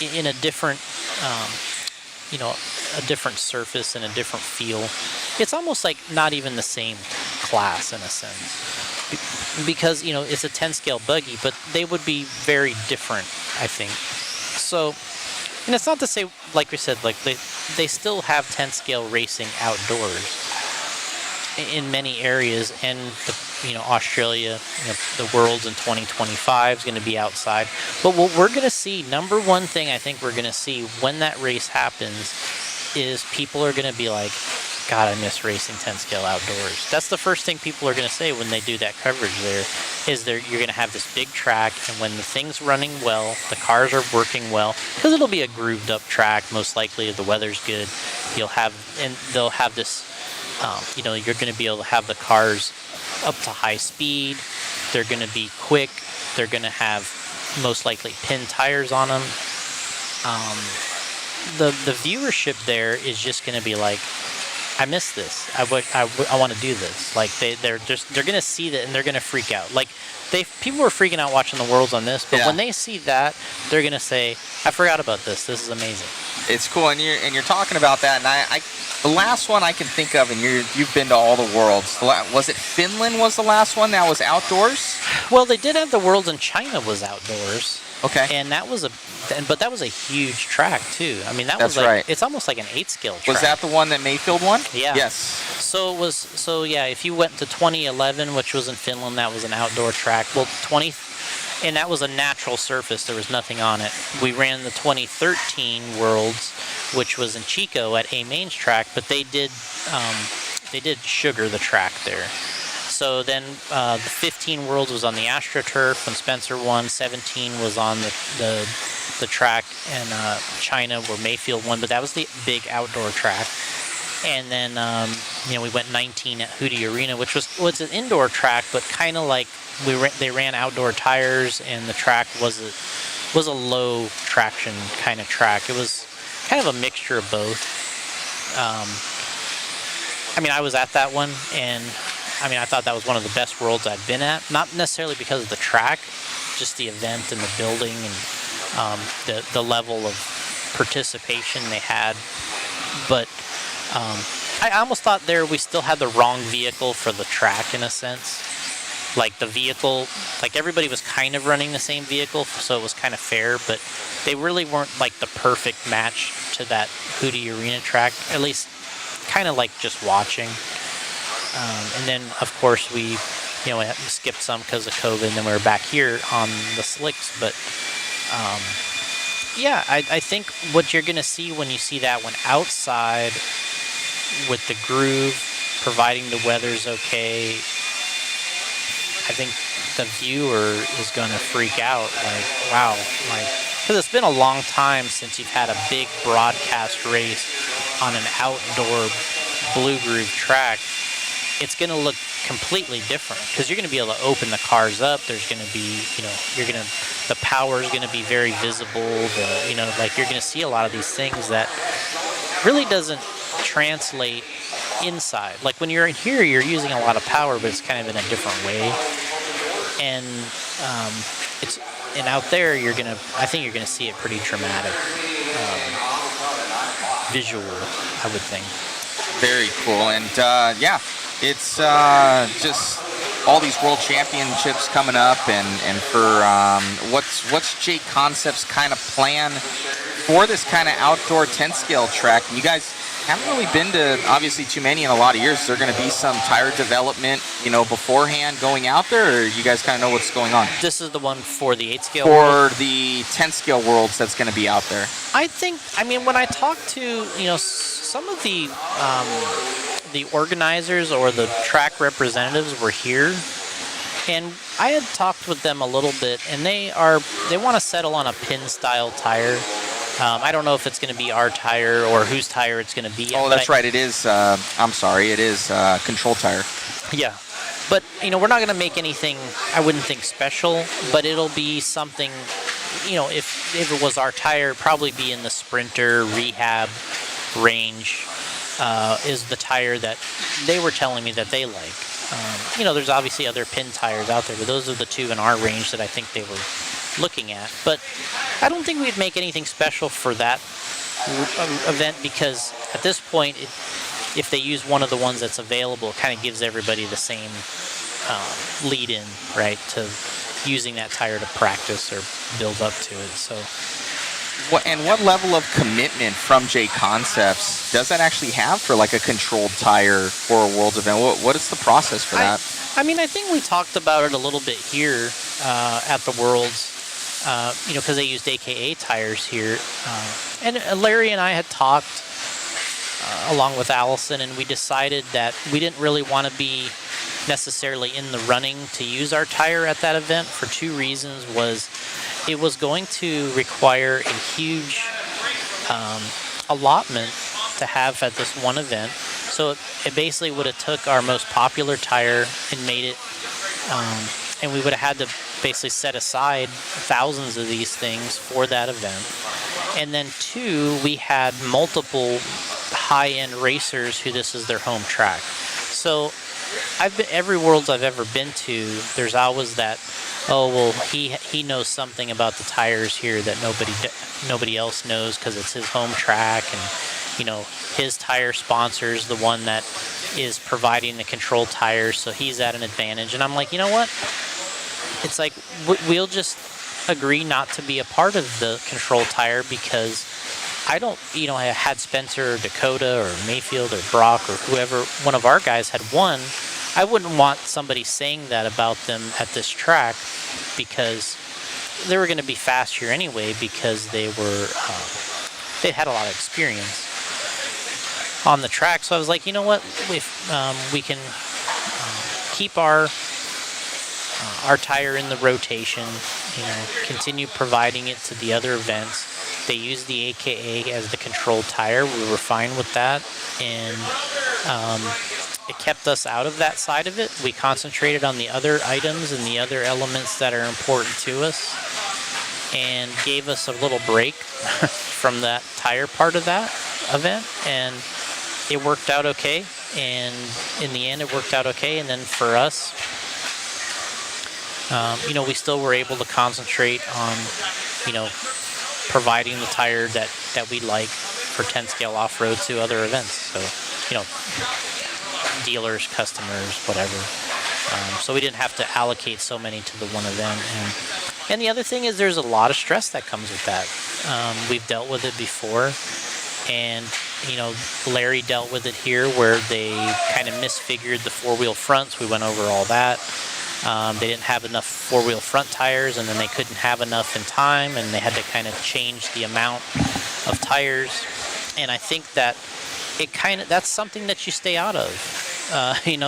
in a different a different surface and a different feel, it's almost like not even the same class in a sense, because it's a 10-scale buggy, but they would be very different, I think. So, and it's not to say, like we said, like they still have 10-scale racing outdoors in many areas, and Australia, the Worlds in 2025 is going to be outside. But what we're going to see, number one thing I think we're going to see when that race happens, is people are going to be like, God, I miss racing 10-scale outdoors. That's the first thing people are going to say when they do that coverage there, is you're going to have this big track, and when the thing's running well, the cars are working well, because it'll be a grooved up track, most likely if the weather's good. They'll have this, you're going to be able to have the cars up to high speed. They're going to be quick. They're going to have most likely pin tires on them. The viewership there is just going to be like, I miss this. I want to do this. Like they're going to see that, and they're going to freak out. Like people were freaking out watching the Worlds on this, but when they see that, they're going to say, I forgot about this. This is amazing. It's cool, and you're talking about that, and I the last one I can think of, and you've been to all the Worlds. Was it Finland was the last one that was outdoors? Well, they did have the Worlds in China was outdoors. Okay. And that was but that was a huge track too. I mean, That's right. It's almost like an 8-scale track. Was that the one that Mayfield won? Yeah. Yes. So if you went to 2011, which was in Finland, that was an outdoor track. Well, and that was a natural surface. There was nothing on it. We ran the 2013 Worlds, which was in Chico at A Main's track, but they did sugar the track there. So then the 15 Worlds was on the AstroTurf when Spencer won. 17 was on the track in China where Mayfield won, but that was the big outdoor track. And then we went 19 at Hootie Arena, which was an indoor track, but kind of like they ran outdoor tires, and the track was a low traction kind of track. It was kind of a mixture of both. I was at that one, and I thought that was one of the best Worlds I've been at. Not necessarily because of the track, just the event and the building and the level of participation they had. But I almost thought we still had the wrong vehicle for the track in a sense. Like the vehicle, like everybody was kind of running the same vehicle, so it was kind of fair, but they really weren't like the perfect match to that Hootie Arena track, at least kind of like just watching. And then, of course, we skipped some because of COVID, and then we were back here on the slicks. But, I think what you're going to see when you see that one outside with the groove, providing the weather's okay, I think the viewer is going to freak out. Like, wow. Because it's been a long time since you've had a big broadcast race on an outdoor blue groove track. It's going to look completely different because you're going to be able to open the cars up. There's going to be, the power is going to be very visible. You're going to see a lot of these things that really doesn't translate inside. Like when you're in here, you're using a lot of power, but it's kind of in a different way. And and out there, I think you're gonna see it pretty dramatic, visual, I would think. Very cool. And yeah, it's just all these world championships coming up, and for what's JConcepts' kind of plan for this kind of outdoor 10 scale track? You guys haven't really been to obviously too many in a lot of years. Is there going to be some tire development, beforehand going out there, or you guys kind of know what's going on? This is the one for the 8 scale For world? the 10 scale worlds that's going to be out there. I mean, when I talked to, some of the organizers or the track representatives were here, and I had talked with them a little bit, and they want to settle on a pin style tire. I don't know if it's going to be our tire or whose tire it's going to be. Oh, that's right. It is. I'm sorry. It is control tire. Yeah. But, we're not going to make anything, I wouldn't think, special, but it'll be something, if it was our tire, it'd probably be in the Sprinter rehab range, is the tire that they were telling me that they like. There's obviously other pin tires out there, but those are the two in our range that I think they were looking at. But I don't think we'd make anything special for that event, because at this point, if they use one of the ones that's available, it kind of gives everybody the same lead in, right, to using that tire to practice or build up to it. So, what level of commitment from JConcepts does that actually have for like a controlled tire for a Worlds event? What is the process for that? I mean, I think we talked about it a little bit here at the Worlds, because they used AKA tires here. And Larry and I had talked along with Allison, and we decided that we didn't really want to be necessarily in the running to use our tire at that event for two reasons. It was going to require a huge allotment to have at this one event. So it basically would have took our most popular tire and made it, and we would have had to basically set aside thousands of these things for that event. And then two, we had multiple high-end racers who this is their home track. So every Worlds I've ever been to, there's always that, oh, well, he knows something about the tires here that nobody else knows because it's his home track, and his tire sponsors the one that is providing the control tires, so he's at an advantage. And I'm like, you know what? It's like we'll just agree not to be a part of the control tire, because I don't, I had Spencer or Dakota or Mayfield or Brock or whoever, one of our guys had won. I wouldn't want somebody saying that about them at this track, because they were going to be fast here anyway, because they had a lot of experience on the track. So I was like, you know what, if we can keep our tire in the rotation, continue providing it to the other events. They used the AKA as the controlled tire. We were fine with that, and it kept us out of that side of it. We concentrated on the other items and the other elements that are important to us, and gave us a little break from that tire part of that event, and it worked out okay. And in the end, it worked out okay. And then for us, we still were able to concentrate on, providing the tire that we like for 10 scale off-road to other events. So, dealers, customers, whatever. So we didn't have to allocate so many to the one event. And the other thing is, there's a lot of stress that comes with that. We've dealt with it before, and Larry dealt with it here, where they kind of misfigured the four-wheel fronts. We went over all that. They didn't have enough four-wheel front tires, and then they couldn't have enough in time, and they had to kind of change the amount of tires. And I think that that's something that you stay out of.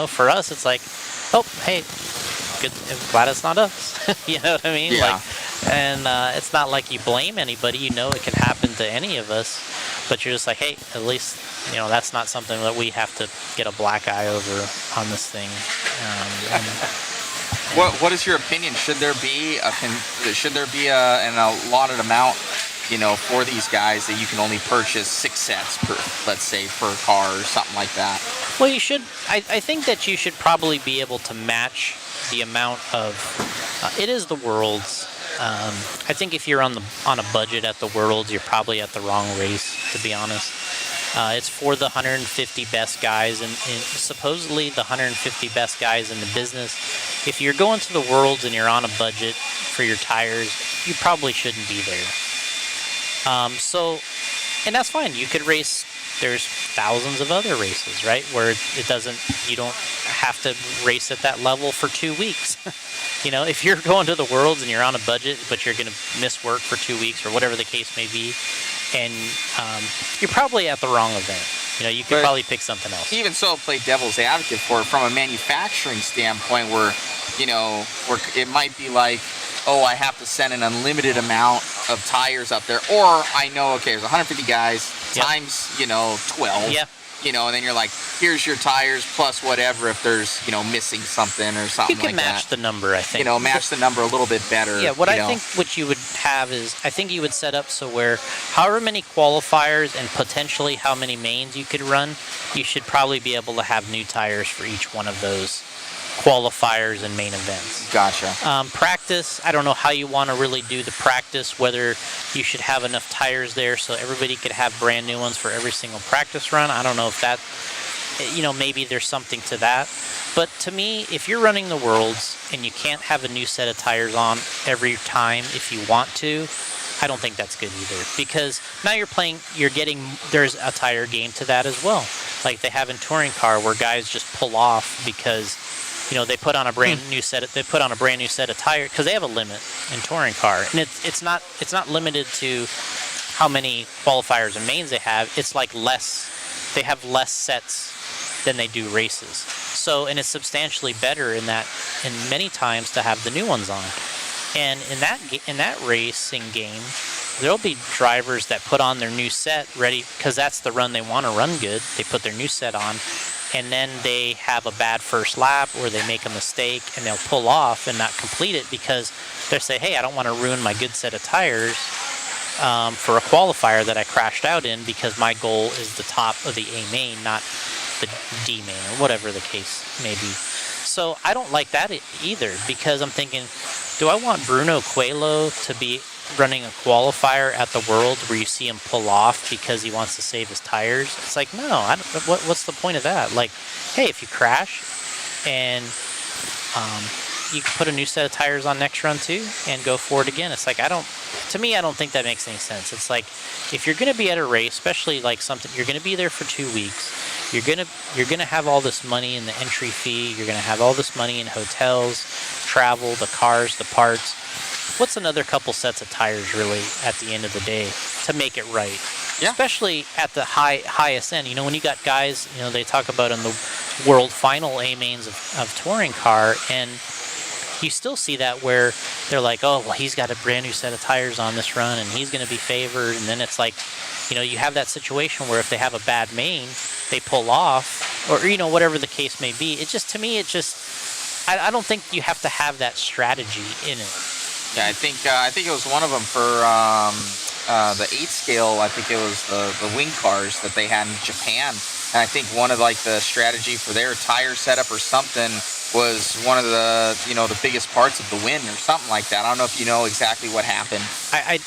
For us, it's like, oh, hey, good, I'm glad it's not us. You know what I mean? Yeah. It's not like you blame anybody. It can happen to any of us, but you're just like, hey, at least that's not something that we have to get a black eye over on this thing. What is your opinion? Should there be an allotted amount, for these guys, that you can only purchase 6 sets per, let's say, per car or something like that? Well, you should. I think that you should probably be able to match the amount of. It is the Worlds, I think if you're on a budget at the Worlds, you're probably at the wrong race, to be honest. It's for the 150 best guys, and supposedly the 150 best guys in the business. If you're going to the Worlds and you're on a budget for your tires, you probably shouldn't be there. And that's fine. You could race. There's thousands of other races, right, where you don't have to race at that level for 2 weeks. If you're going to the Worlds and you're on a budget, but you're going to miss work for 2 weeks or whatever the case may be, and you're probably at the wrong event. You could probably pick something else. Even so, play devil's advocate for it from a manufacturing standpoint, where it might be like, oh, I have to send an unlimited amount of tires up there, or I know, okay, there's 150 guys times 12. Yeah. And then you're like, here's your tires plus whatever if there's missing something or something like that. You can match the number, I think. Match the number a little bit better. Yeah, I think what you would have is, I think you would set up so where however many qualifiers and potentially how many mains you could run, you should probably be able to have new tires for each one of those qualifiers and main events. Gotcha. Practice, I don't know how you want to really do the practice, whether you should have enough tires there so everybody could have brand new ones for every single practice run. I don't know if that, maybe there's something to that. But to me, if you're running the Worlds and you can't have a new set of tires on every time if you want to, I don't think that's good either, because now there's a tire game to that as well. Like they have in touring car where guys just pull off because they put on a brand new set of tires because they have a limit in touring car, and it's not limited to how many qualifiers and mains they have. It's like they have less sets than they do races. So, and it's substantially better in many times to have the new ones on. And in that racing game, there'll be drivers that put on their new set ready because that's the run they want to run good. They put their new set on, and then they have a bad first lap or they make a mistake and they'll pull off and not complete it because they say, hey, I don't want to ruin my good set of tires for a qualifier that I crashed out in because my goal is the top of the A main, not the D main or whatever the case may be. So I don't like that either, because I'm thinking, do I want Bruno Coelho to be running a qualifier at the World where you see him pull off because he wants to save his tires? It's like, no, what's the point of that? Like, hey, if you crash and you can put a new set of tires on next run too and go for it again. It's like, I don't think that makes any sense. It's like, if you're going to be at a race, especially like something, you're going to be there for 2 weeks. You're gonna have all this money in the entry fee. You're gonna have all this money in hotels, travel, the cars, the parts. What's another couple sets of tires really at the end of the day to make it right? Yeah. Especially at the highest end. When you got guys, they talk about in the World Final A mains of touring car, and you still see that where they're like, oh, well, he's got a brand new set of tires on this run and he's gonna be favored, and then it's like, you have that situation where if they have a bad main, they pull off, or whatever the case may be. To me, I don't think you have to have that strategy in it. Yeah, I think it was one of them for the 8 scale. I think it was the wing cars that they had in Japan, and I think one of the strategy for their tire setup or something was one of the the biggest parts of the win or something like that. I don't know if you know exactly what happened,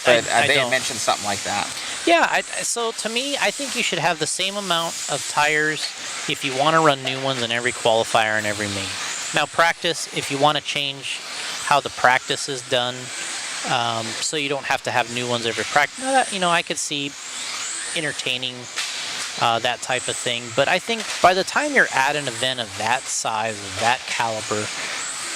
but they had mentioned something like that. Yeah, so to me, I think you should have the same amount of tires if you want to run new ones in every qualifier and every main. Now, practice, if you want to change how the practice is done, so you don't have to have new ones every practice. I could see entertaining that type of thing. But I think by the time you're at an event of that size, of that caliber,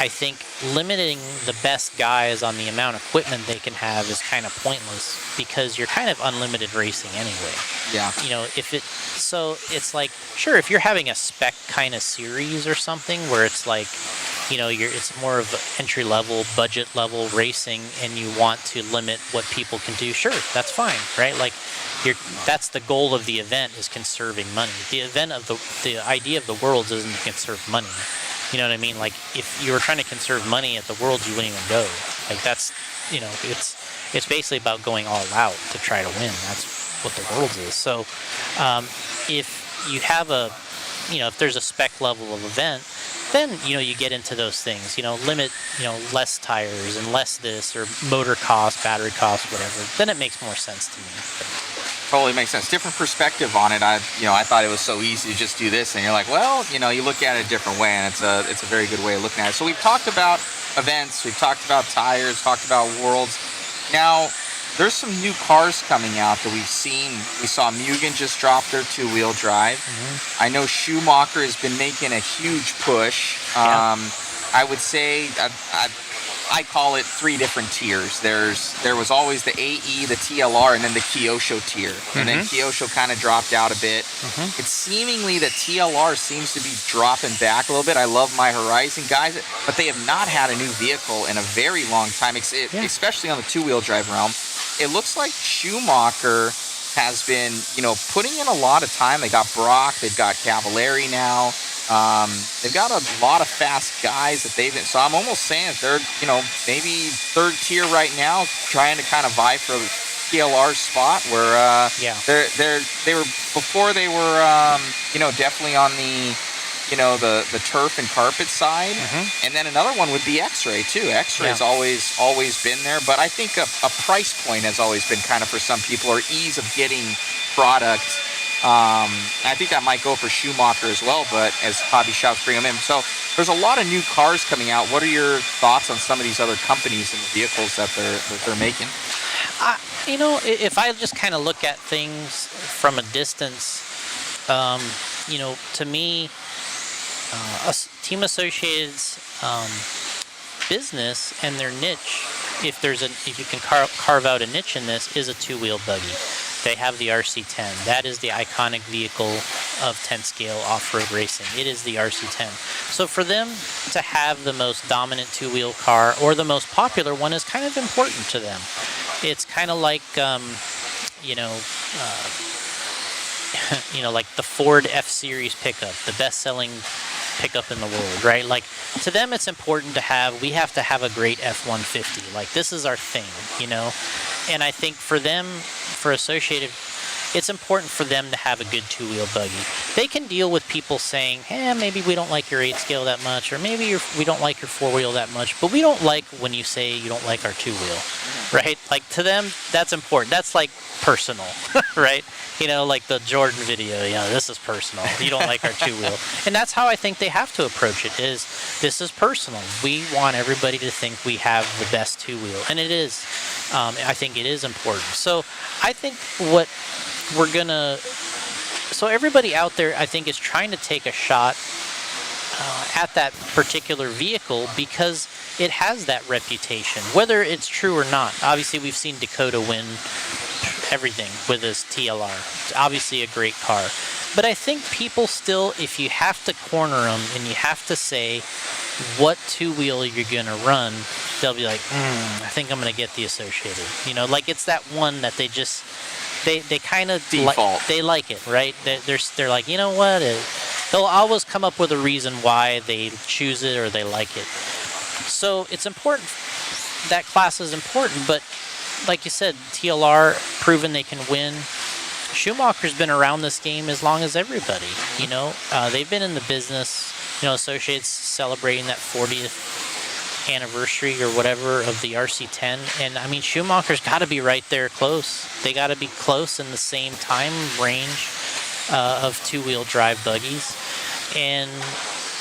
I think limiting the best guys on the amount of equipment they can have is kind of pointless, because you're kind of unlimited racing anyway. Yeah. So it's like, sure, if you're having a spec kind of series or something where it's like, it's more of entry level, budget level racing, and you want to limit what people can do, sure, that's fine, right? Like, that's the goal of the event, is conserving money. The idea of the Worlds isn't to conserve money. You know what I mean? Like, if you were trying to conserve money at the Worlds, you wouldn't even go. Like, that's, it's basically about going all out to try to win. That's what the Worlds is. So, if you have a if there's a spec level of event, then you get into those things. Limit less tires and less this, or motor cost, battery cost, whatever. Then it makes more sense to me. Totally makes sense. Different perspective on it. I thought it was so easy to just do this, and you're like, well, you look at it a different way, and it's a very good way of looking at it. So we've talked about events, we've talked about tires, talked about worlds. Now, there's some new cars coming out that we've seen. We saw Mugen just drop their two-wheel drive. I know Schumacher has been making a huge push. Yeah. I would say I call it 3 different tiers. There was always the AE, the TLR, and then the Kyosho tier. And then Kyosho kind of dropped out a bit. It's seemingly the TLR seems to be dropping back a little bit. I love my Horizon guys, but they have not had a new vehicle in a very long time, especially on the two-wheel drive realm. It looks like Schumacher has been, putting in a lot of time. They got Brock, they've got Cavalieri now. They've got a lot of fast guys that they've. So I'm almost saying that they're, maybe 3rd tier right now, trying to kind of vie for the TLR spot. Where they were before they were, definitely on the. The turf and carpet side. And then another one would be X-Ray too. X-Ray's always been there, but I think a price point has always been kind of for some people, or ease of getting product. I think that might go for Schumacher as well, but as hobby shops bring them in. So there's a lot of new cars coming out. What are your thoughts on some of these other companies and the vehicles that they're making? If I just kind of look at things from a distance, to me, Team Associated's business and their niche, if you can carve out a niche in this, is a two-wheel buggy. They have the RC10. That is the iconic vehicle of 10-scale off-road racing. It is the RC10. So for them to have the most dominant two-wheel car, or the most popular one, is kind of important to them. It's kind of like, like the Ford F-Series pickup, the best-selling pickup in the world, right? Like, to them, it's important we have to have a great F-150. Like, this is our thing, And I think for them, for Associated, it's important for them to have a good two-wheel buggy. They can deal with people saying, hey, maybe we don't like your 8-scale that much, or maybe we don't like your 4-wheel that much, but we don't like when you say you don't like our two-wheel, right? Like, to them, that's important. That's like personal, right? Like the Jordan video, this is personal. You don't like our two-wheel. And that's how I think they have to approach it, this is personal. We want everybody to think we have the best two-wheel. And it is. I think it is important. So I think what we're going to... So everybody out there, I think, is trying to take a shot at that particular vehicle because it has that reputation, whether it's true or not. Obviously, we've seen Dakota win everything with his TLR. It's obviously a great car. But I think people still, if you have to corner them and you have to say what two-wheel you're going to run, they'll be like, I think I'm going to get the Associated. Like, it's that one that they just, they kind of default. They like it, right? They're like, you know what? They'll always come up with a reason why they choose it or they like it. So it's important. That class is important, but like you said, TLR, proven they can win. Schumacher's been around this game as long as everybody, They've been in the business, Associates celebrating that 40th anniversary or whatever of the RC10. And, I mean, Schumacher's got to be right there close. They got to be close in the same time range of two-wheel drive buggies. And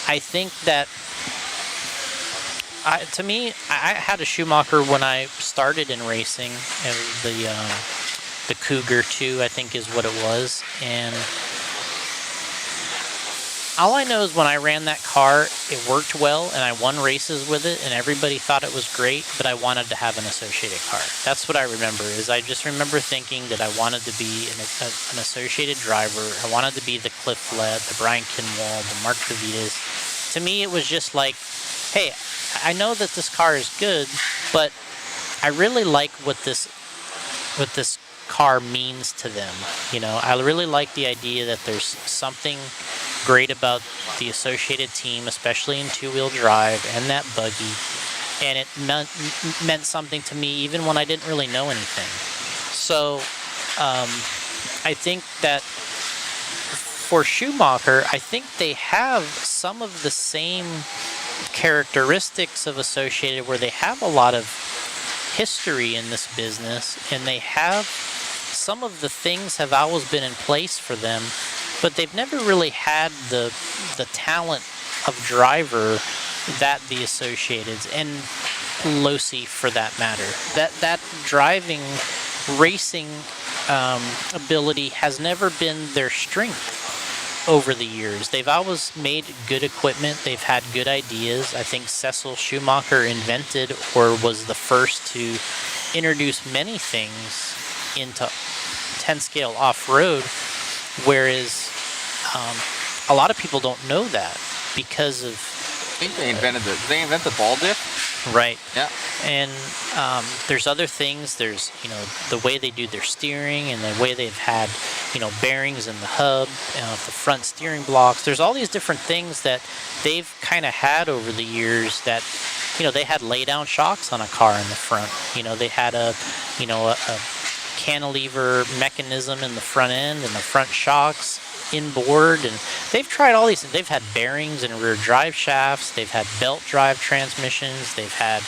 I think that to me, I had a Schumacher when I started in racing. It was the Cougar 2, I think is what it was. And all I know is when I ran that car, it worked well, and I won races with it, and everybody thought it was great, but I wanted to have an Associated car. That's what I remember, is I just remember thinking that I wanted to be an Associated driver. I wanted to be the Cliff Lett, the Brian Kinwald, the Mark Davidas. To me, it was just like, hey, I know that this car is good, but I really like what this car means to them. I really like the idea that there's something great about the Associated team, especially in two-wheel drive and that buggy, and it meant something to me even when I didn't really know anything. So I think that for Schumacher, I think they have some of the same characteristics of associated, where they have a lot of history in this business, and they have some of the things have always been in place for them, but they've never really had the talent of driver that the Associateds and Losi, for that matter, that driving racing ability has never been their strength over the years. They've always made good equipment. They've had good ideas. I think Cecil Schumacher invented, or was the first to introduce many things into 10 scale off-road, whereas a lot of people don't know that because of... I think they invented they invent the ball diff? Right. Yeah. And there's other things. There's, the way they do their steering, and the way they've had, bearings in the hub, the front steering blocks. There's all these different things that they've kind of had over the years that, they had lay down shocks on a car in the front. They had a cantilever mechanism in the front end and the front shocks inboard, and they've tried all these. They've had bearings and rear drive shafts. They've had belt drive transmissions. They've had,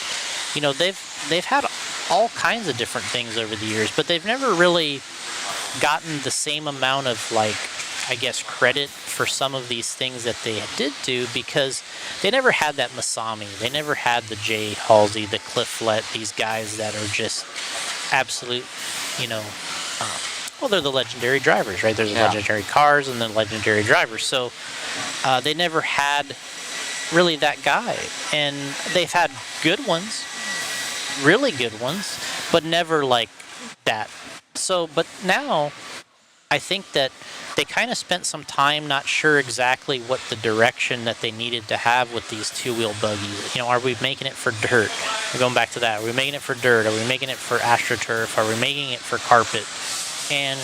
they've had all kinds of different things over the years, but they've never really gotten the same amount of, credit for some of these things that they did do, because they never had that Masami. They never had the Jay Halsey, the Cliff Lett, these guys that are just absolute, they're the legendary drivers, right? There's legendary cars and then legendary drivers. So they never had really that guy. And they've had good ones, really good ones, but never like that. So, but now I think that they kind of spent some time not sure exactly what the direction that they needed to have with these two-wheel buggies. Are we making it for dirt? We're going back to that. Are we making it for dirt? Are we making it for AstroTurf? Are we making it for carpet? And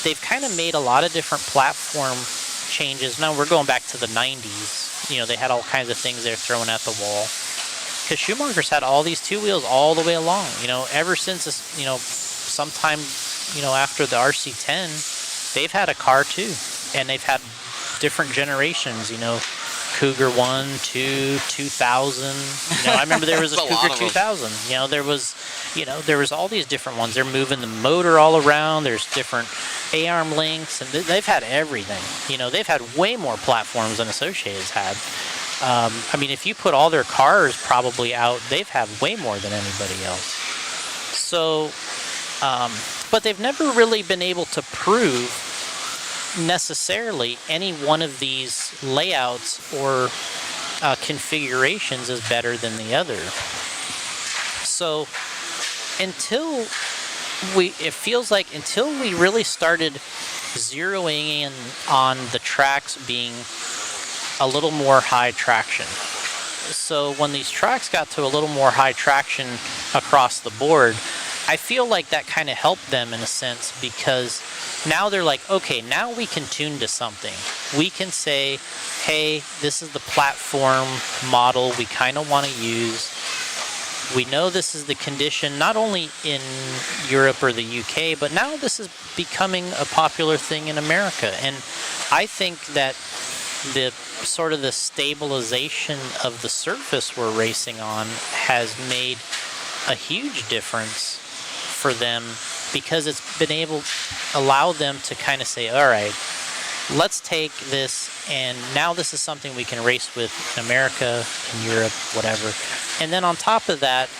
they've kind of made a lot of different platform changes. Now we're going back to the 90s. They had all kinds of things they're throwing at the wall. Because Schumacher's had all these two wheels all the way along. Ever since this, sometime, after the RC10, they've had a car too. And they've had different generations, Cougar 1, 2, 2000. I remember there was a Cougar 2000. There was all these different ones. They're moving the motor all around. There's different A-arm links, and they've had everything. They've had way more platforms than Associated's had. If you put all their cars probably out, they've had way more than anybody else. So, but they've never really been able to prove necessarily any one of these layouts or configurations is better than the other. So it feels like until we really started zeroing in on the tracks being a little more high traction. So when these tracks got to a little more high traction across the board, I feel like that kind of helped them in a sense, because now they're like, okay, now we can tune to something. We can say, hey, this is the platform model we kind of want to use. We know this is the condition, not only in Europe or the UK, but now this is becoming a popular thing in America. And I think that the sort of the stabilization of the surface we're racing on has made a huge difference for them, because it's been able to allow them to kind of say, all right, let's take this, and now this is something we can race with in America, in Europe, whatever. And then on top of that,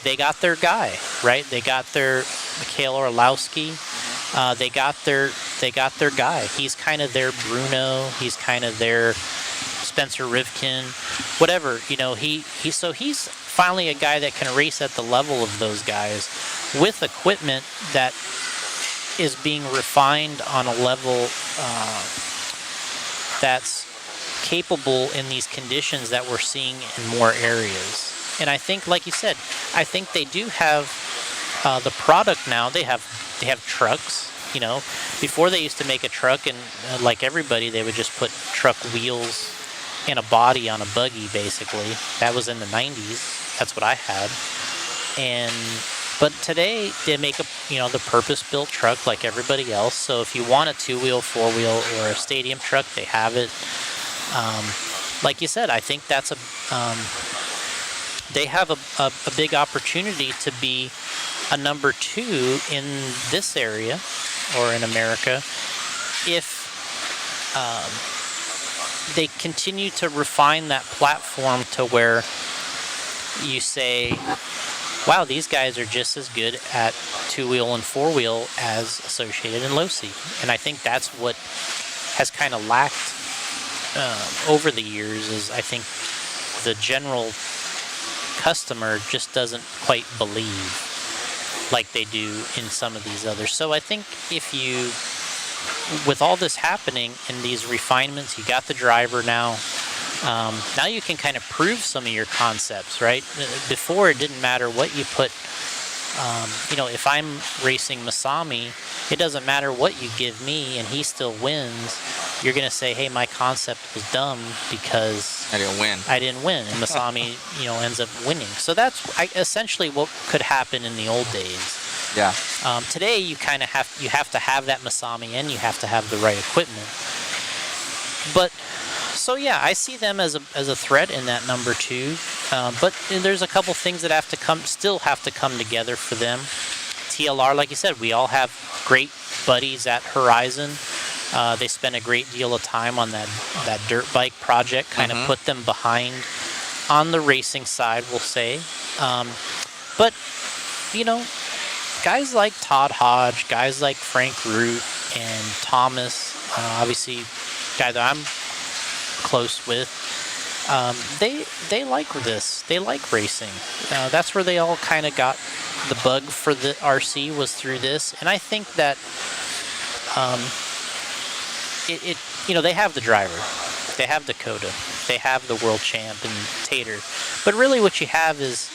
they got their guy, right? They got their Mikhail Orlowski. They got their guy. He's kind of their Bruno. He's kind of their Spencer Rivkin, whatever. He's finally a guy that can race at the level of those guys with equipment that is being refined on a level that's capable in these conditions that we're seeing in more areas. And I think, like you said, I think they do have the product now. They have trucks. Before they used to make a truck, and like everybody, they would just put truck wheels and a body on a buggy, basically. That was in the 90s. That's what I had. And But today they make the purpose-built truck like everybody else. So if you want a 2-wheel, 4-wheel, or a stadium truck, they have it. Like you said, I think that's they have a big opportunity to be a number 2 in this area or in America if they continue to refine that platform to where you say, wow, these guys are just as good at 2-wheel and 4-wheel as Associated and Losi. And I think that's what has kind of lacked over the years, is I think the general customer just doesn't quite believe like they do in some of these others. So I think if you, with all this happening and these refinements, you got the driver now. Now you can kind of prove some of your concepts, right? Before, it didn't matter what you put. If I'm racing Masami, it doesn't matter what you give me and he still wins. You're going to say, hey, my concept was dumb because I didn't win. And Masami, ends up winning. So that's essentially what could happen in the old days. Yeah. Today, you kind of have to have that Masami and you have to have the right equipment. But so yeah, I see them as a threat in that number 2. But there's a couple things that still have to come together for them. TLR, like you said, we all have great buddies at Horizon. They spend a great deal of time on that dirt bike project, kind of put them behind on the racing side, we'll say. But guys like Todd Hodge, guys like Frank Root and Thomas, obviously, guy that I'm close with, they like this. They like racing. That's where they all kind of got the bug for the RC, was through this. And I think that they have the driver, they have Dakota, they have the world champ and Tater. But really, what you have is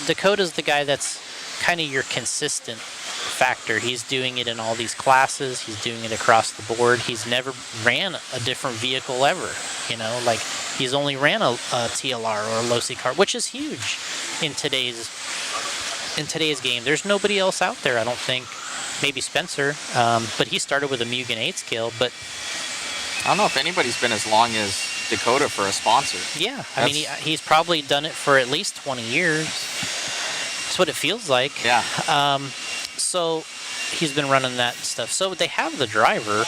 Dakota's the guy that's kind of your consistent factor. He's doing it in all these classes. He's doing it across the board. He's never ran a different vehicle ever. Like he's only ran a TLR or a Losi car, which is huge in today's game. There's nobody else out there, I don't think. Maybe Spencer, but he started with a Mugen 8 scale. But I don't know if anybody's been as long as Dakota for a sponsor. Yeah, I mean, he's probably done it for at least 20 years. That's what it feels like. Yeah. So he's been running that stuff. So they have the driver.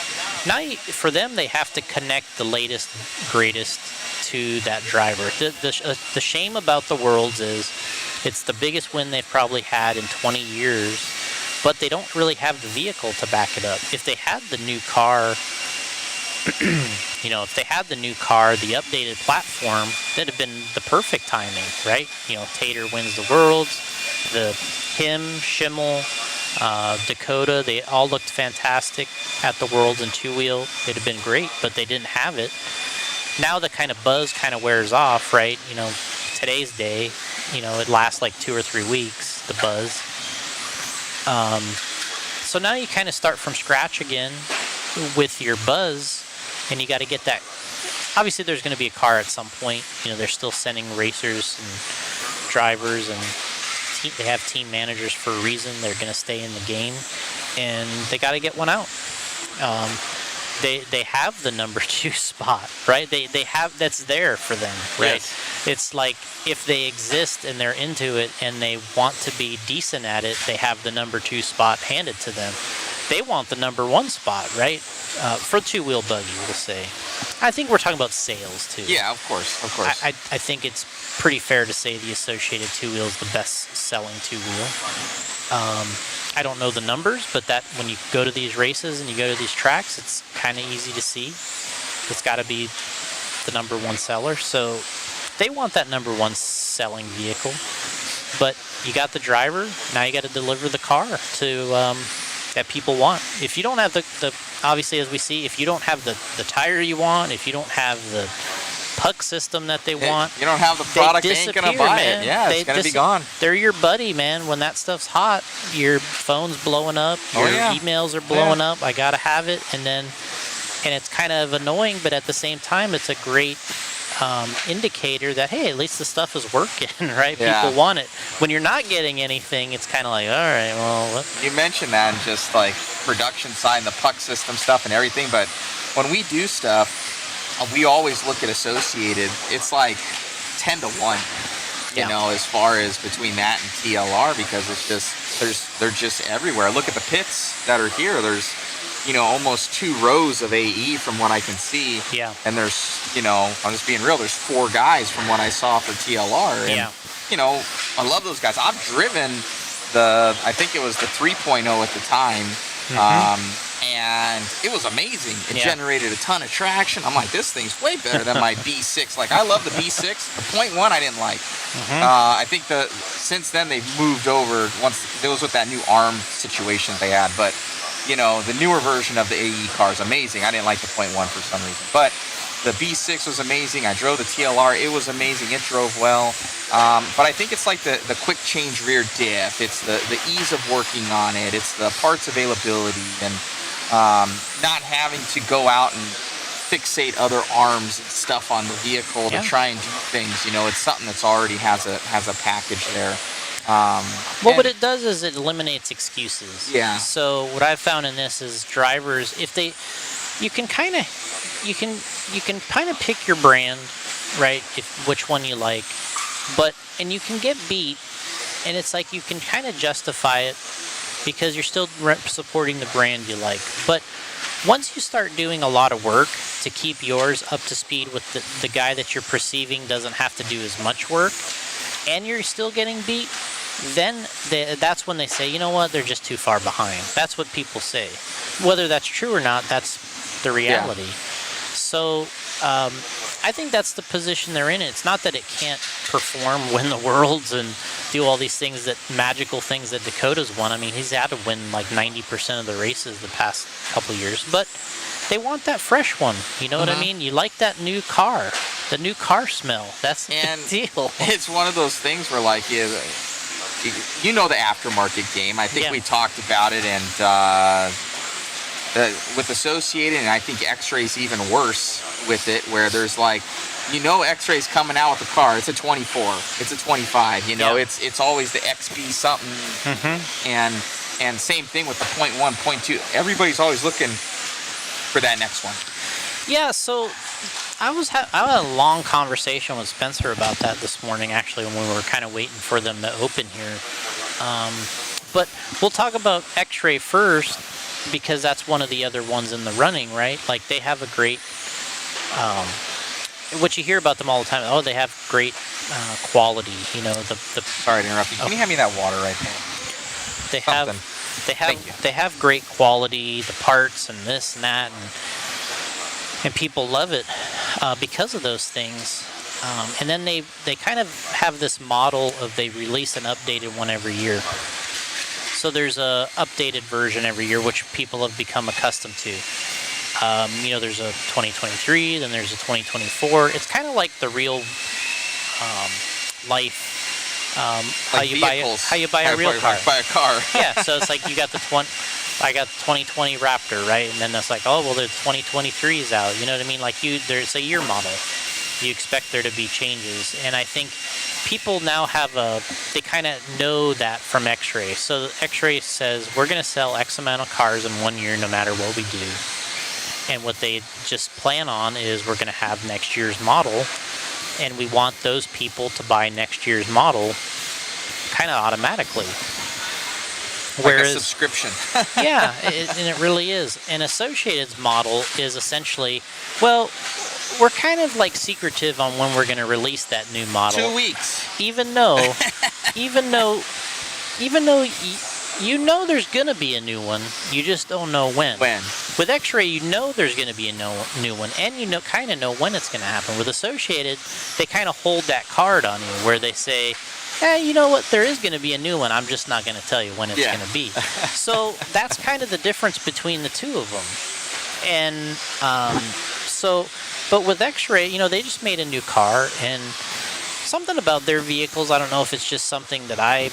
Now, for them, they have to connect the latest, greatest to that driver. The shame about the Worlds is it's the biggest win they've probably had in 20 years, but they don't really have the vehicle to back it up. If they had the new car, the updated platform, that'd have been the perfect timing, right? Tater wins the Worlds, Schimmel, Dakota, they all looked fantastic at the Worlds in 2-wheel. It'd have been great, but they didn't have it. Now the kind of buzz kind of wears off, right? Today's day, it lasts like 2 or 3 weeks, the buzz. So now you kind of start from scratch again with your buzz, and you got to get that. Obviously, there's going to be a car at some point. They're still sending racers and drivers, and they have team managers for a reason. They're going to stay in the game, and they got to get one out. They have the number 2 spot, right? They have, that's there for them, right? Yes. It's like if they exist and they're into it and they want to be decent at it, they have the number 2 spot handed to them. They want the number 1 spot, right? For 2-wheel buggy, we'll say. I think we're talking about sales too. Yeah, of course. I think it's pretty fair to say the Associated 2-wheel is the best-selling 2-wheel. I don't know the numbers, but that when you go to these races and you go to these tracks, it's kind of easy to see. It's got to be the number 1 seller. So they want that number 1 selling vehicle. But you got the driver, now you got to deliver the car to that people want. If you don't have the obviously, as we see, if you don't have the tire you want, if you don't have the puck system that they want, you don't have the product, they ain't gonna buy it. Yeah, it's gonna be gone. They're your buddy, man. When that stuff's hot, your phone's blowing up, your emails are blowing up. I gotta have it, and it's kind of annoying, but at the same time, it's a great indicator that, hey, at least the stuff is working, right? Yeah. People want it. When you're not getting anything, it's kind of like, all right, well, what? You mentioned that, and just like production side and the puck system stuff and everything, but when we do stuff, we always look at Associated. It's like 10 to 1, you Yeah. know, as far as between that and TLR, because it's just, they're just everywhere. Look at the pits that are here. There's, you know, almost 2 rows of AE from what I can see. Yeah. And there's, you know, I'm just being real, there's 4 guys from what I saw for TLR. And, Yeah. you know, I love those guys. I've driven I think it was the 3.0 at the time. And it was amazing. It Yeah. generated a ton of traction. I'm like, this thing's way better than my B6. Like, I love the B6. The .1 I didn't like. I think since then they've moved over. Once it was with that new ARM situation they had, but you know, the newer version of the AE car is amazing. I didn't like the .1 for some reason, but the B6 was amazing. I drove the TLR. It was amazing. It drove well. But I think it's like the quick change rear diff. It's the ease of working on it. It's the parts availability, and not having to go out and fixate other arms and stuff on the vehicle to try and do things. You know, it's something that's already has a package there. Well, what it does is it eliminates excuses. Yeah. So what I've found in this is drivers, you can kind of pick your brand, right? Which one you like, and you can get beat, and it's like you can kind of justify it because you're still supporting the brand you like. But once you start doing a lot of work to keep yours up to speed with the guy that you're perceiving doesn't have to do as much work, and you're still getting beat, then that's when they say, you know what, they're just too far behind. That's what people say. Whether that's true or not, that's the reality. Yeah. So I think that's the position they're in. It's not that it can't perform, win the worlds, and do all these things, magical things that Dakota's won. I mean, he's had to win like 90% of the races the past couple years, but they want that fresh one. You know what I mean? You like that new car, the new car smell. That's the deal. It's one of those things where, like, you know, the aftermarket game. I think we talked about it, and with Associated, and I think X-Ray's even worse with it, where there's like, you know, X-Ray's coming out with a car. It's a 24. It's a 25. You know, it's always the XB something. And same thing with the .1, .2. Everybody's always looking for that next one. Yeah. So I had a long conversation with Spencer about that this morning, actually, when we were kind of waiting for them to open here. But we'll talk about X-Ray first, because that's one of the other ones in the running, right? Like, they have a great, what you hear about them all the time, they have great quality, you know, Sorry to interrupt you. Can you hand me that water right there? They have great quality, the parts and this and that, and people love it because of those things. And then they kind of have this model of they release an updated one every year. So there's a updated version every year, which people have become accustomed to. You know, there's a 2023, then there's a 2024. It's kind of like the real life. Like how you buy a real car. Buy a car. Yeah, so it's like I got the 2020 Raptor, right? And then it's like, oh, well, the 2023 is out. You know what I mean? Like, there's a year model. You expect there to be changes, and I think people now they kind of know that from X-Ray. So X-Ray says, we're going to sell X amount of cars in 1 year no matter what we do. And what they just plan on is we're going to have next year's model, and we want those people to buy next year's model kind of automatically. Like a subscription. Yeah, and it really is. And Associated's model is essentially, well, we're kind of like secretive on when we're going to release that new model. 2 weeks. Even though you know there's going to be a new one, you just don't know when. With X-Ray, you know there's going to be a new one, and you kind of know when it's going to happen. With Associated, they kind of hold that card on you, where they say, hey, you know what, there is going to be a new one, I'm just not going to tell you when it's going to be. So that's kind of the difference between the two of them. And but with X-Ray, you know, they just made a new car, and something about their vehicles, I don't know if it's just something that I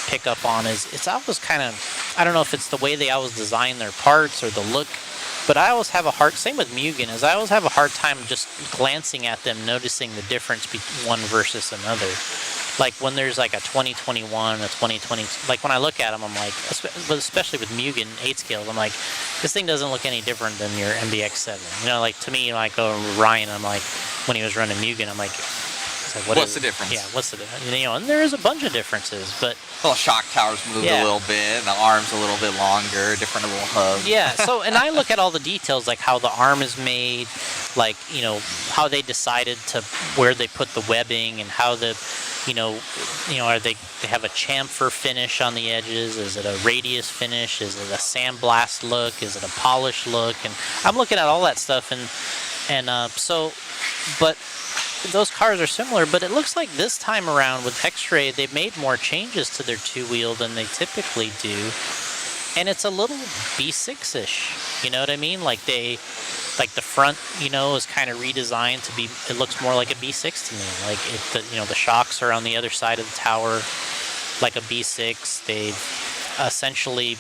pick up on, is it's always kind of, I don't know if it's the way they always design their parts or the look But I always have a hard, same with Mugen, is I always have a hard time just glancing at them, noticing the difference between one versus another. Like when there's like a 2021, a 2020, like when I look at them, I'm like, especially with Mugen 8 scales, I'm like, this thing doesn't look any different than your MBX7. You know, like to me, like Ryan, I'm like, when he was running Mugen, I'm like, what's the difference? Yeah, what's the difference? You know, and there is a bunch of differences, but well, shock towers moved a little bit, and the arm's a little bit longer, different little hub. Yeah. So, and I look at all the details, like how the arm is made, like you know how they decided to where they put the webbing, and how the, you know, are they have a chamfer finish on the edges? Is it a radius finish? Is it a sandblast look? Is it a polished look? And I'm looking at all that stuff, and so, but. Those cars are similar, but it looks like this time around with X-Ray, they've made more changes to their two-wheel than they typically do, and it's a little B6-ish. You know what I mean? Like the front, you know, is kind of redesigned to be. It looks more like a B6 to me. Like you know, the shocks are on the other side of the tower, like a B6. They've essentially.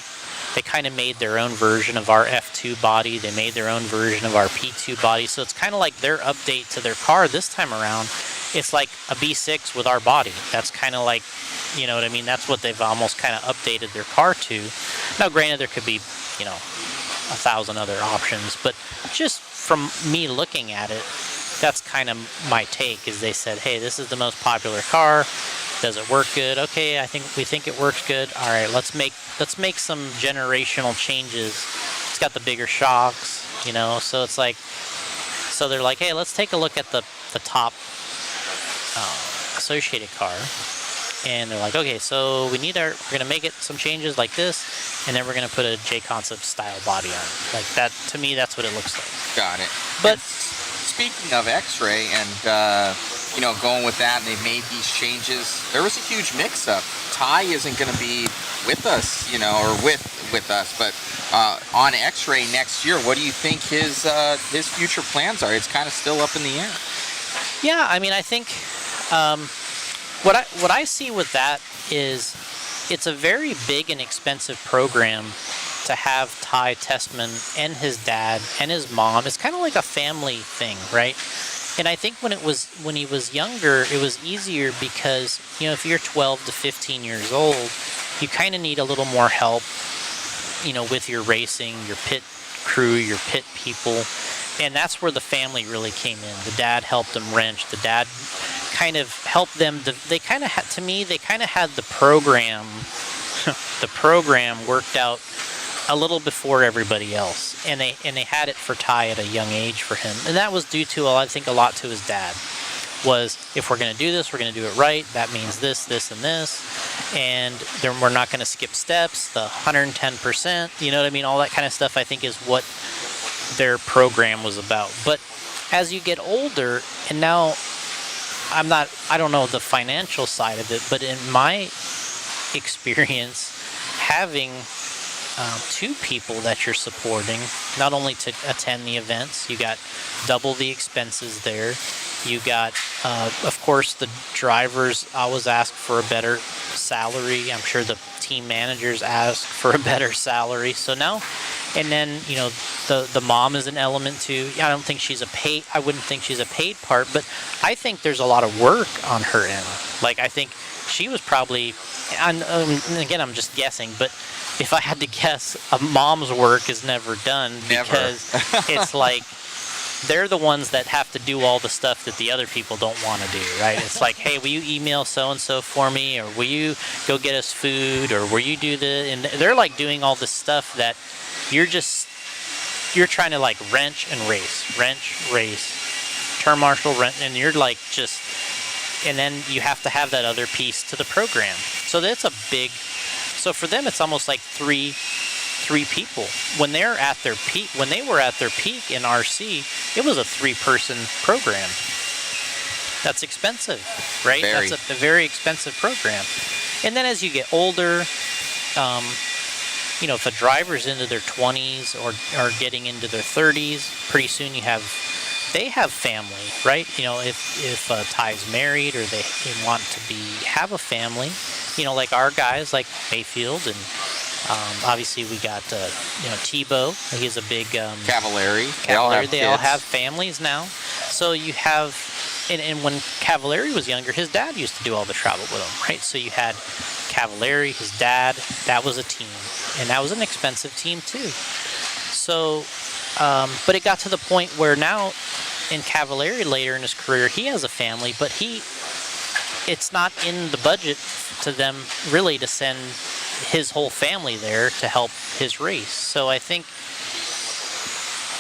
They kind of made their own version of our F2 body. They made their own version of our P2 body. So it's kind of like their update to their car this time around. It's like a B6 with our body. That's kind of like, you know what I mean? That's what they've almost kind of updated their car to. Now, granted, there could be, you know, 1,000 other options. But just from me looking at it, that's kind of my take, is they said, hey, this is the most popular car. Does it work good? Okay, we think it works good. All right, let's make some generational changes. It's got the bigger shocks, you know. So it's like, so they're like, hey, let's take a look at the top associated car, and they're like, okay, so we're gonna make it some changes like this, and then we're gonna put a JConcepts style body on it. Like that, to me, that's what it looks like. Got it. But and speaking of X-Ray and you know, going with that, and they made these changes, there was a huge mix-up. Ty isn't going to be with us, you know, or with us, but on X-Ray next year, what do you think his future plans are? It's kind of still up in the air. Yeah, I mean, I think what I see with that is it's a very big and expensive program to have Ty Tessman and his dad and his mom. It's kind of like a family thing, right? And I think when he was younger, it was easier because, you know, if you're 12 to 15 years old, you kind of need a little more help, you know, with your racing, your pit crew, your pit people. And that's where the family really came in. The dad helped them wrench. The dad kind of helped them. They kind of had, to me, they kind of had the program worked out a little before everybody else, and they had it for Ty at a young age for him, and that was due to, I think, a lot to his dad. Was, if we're going to do this, we're going to do it right. That means this, this, and this, and then we're not going to skip steps. The 110%, you know what I mean? All that kind of stuff, I think, is what their program was about. But as you get older, and now I don't know the financial side of it, but in my experience, having two people that you're supporting, not only to attend the events, you got double the expenses there. You got, of course, the drivers always ask for a better salary. I'm sure the team managers ask for a better salary. So now, and then, you know, the mom is an element too. I wouldn't think she's a paid part, but I think there's a lot of work on her end. Like, I think she was probably, and again, I'm just guessing, but if I had to guess, a mom's work is never done, because it's like they're the ones that have to do all the stuff that the other people don't want to do, right? It's like, hey, will you email so-and-so for me, or will you go get us food, or will you do this? And they're like doing all this stuff that you're trying to like wrench, race, turn marshal, wrench, and you're like just, and then you have to have that other piece to the program. So that's a big, so for them it's almost like three people. When they were at their peak in RC, it was a 3-person program. That's expensive, right? Very. That's a very expensive program. And then as you get older, you know, if a driver's into their 20s or getting into their 30s, pretty soon they have family, right? You know, if Ty's married, or they want to have a family, you know, like our guys, like Mayfield and Obviously, we got Tebow. He's a big Cavallari. Cavallari. They all kids. have families now. So you have, and when Cavallari was younger, his dad used to do all the travel with him, right? So you had Cavallari, his dad. That was a team, and that was an expensive team too. So, but it got to the point where now, in Cavallari later in his career, he has a family, but it's not in the budget to them really to send his whole family there to help his race. So I think,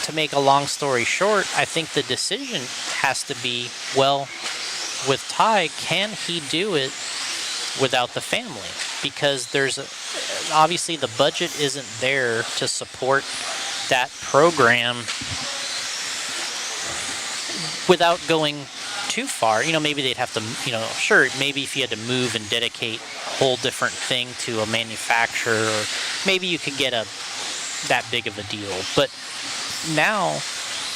to make a long story short, I think the decision has to be, well, with Ty, can he do it without the family? Because obviously the budget isn't there to support that program without going too far. Maybe they'd have to, sure, maybe if you had to move and dedicate a whole different thing to a manufacturer, or maybe you could get that big of a deal. But now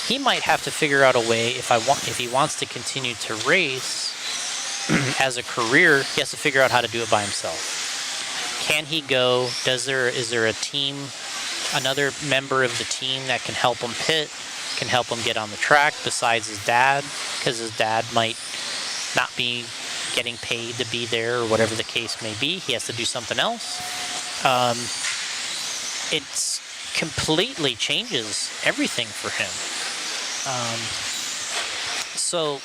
he might have to figure out a way, if he wants to continue to race as a career, he has to figure out how to do it by himself. Can he go? Is there a team, another member of the team that can help him pit, can help him get on the track besides his dad? Because his dad might not be getting paid to be there, or whatever the case may be. He has to do something else. It's completely changes everything for him. So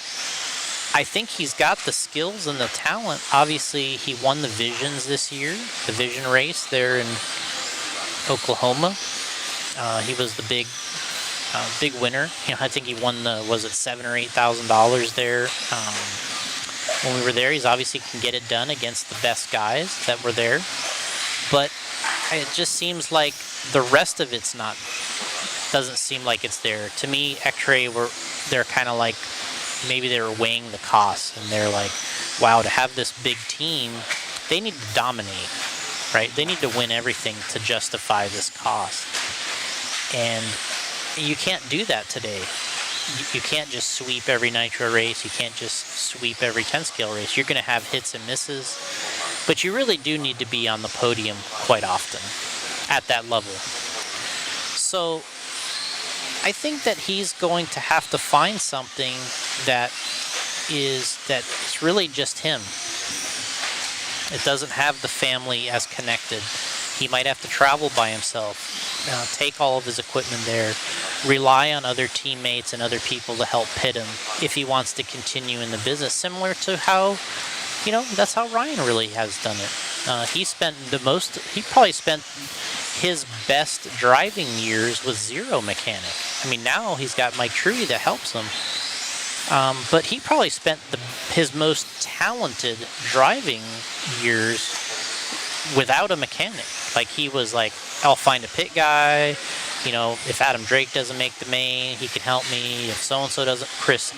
I think he's got the skills and the talent. Obviously, he won the Visions this year, the Vision race there in Oklahoma. He was the big winner. I think he won was it $7,000 or $8,000 there when we were there. He's obviously can get it done against the best guys that were there, but it just seems like the rest of it's doesn't seem like it's there. To me, X-Ray they're kind of like, maybe they were weighing the costs, and they're like, wow, to have this big team, they need to dominate, right? They need to win everything to justify this cost. And you can't do that today. You can't just sweep every nitro race. You can't just sweep every 10-scale race. You're going to have hits and misses, but you really do need to be on the podium quite often at that level. So I think that he's going to have to find something that's really just him. It doesn't have the family as connected. He might have to travel by himself, take all of his equipment there, rely on other teammates and other people to help pit him if he wants to continue in the business, similar to how, that's how Ryan really has done it. He probably spent his best driving years with zero mechanic. I mean, now he's got Mike Trudy that helps him. But he probably spent his most talented driving years without a mechanic. Like, he was like, I'll find a pit guy. If Adam Drake doesn't make the main, he can help me. If so-and-so doesn't,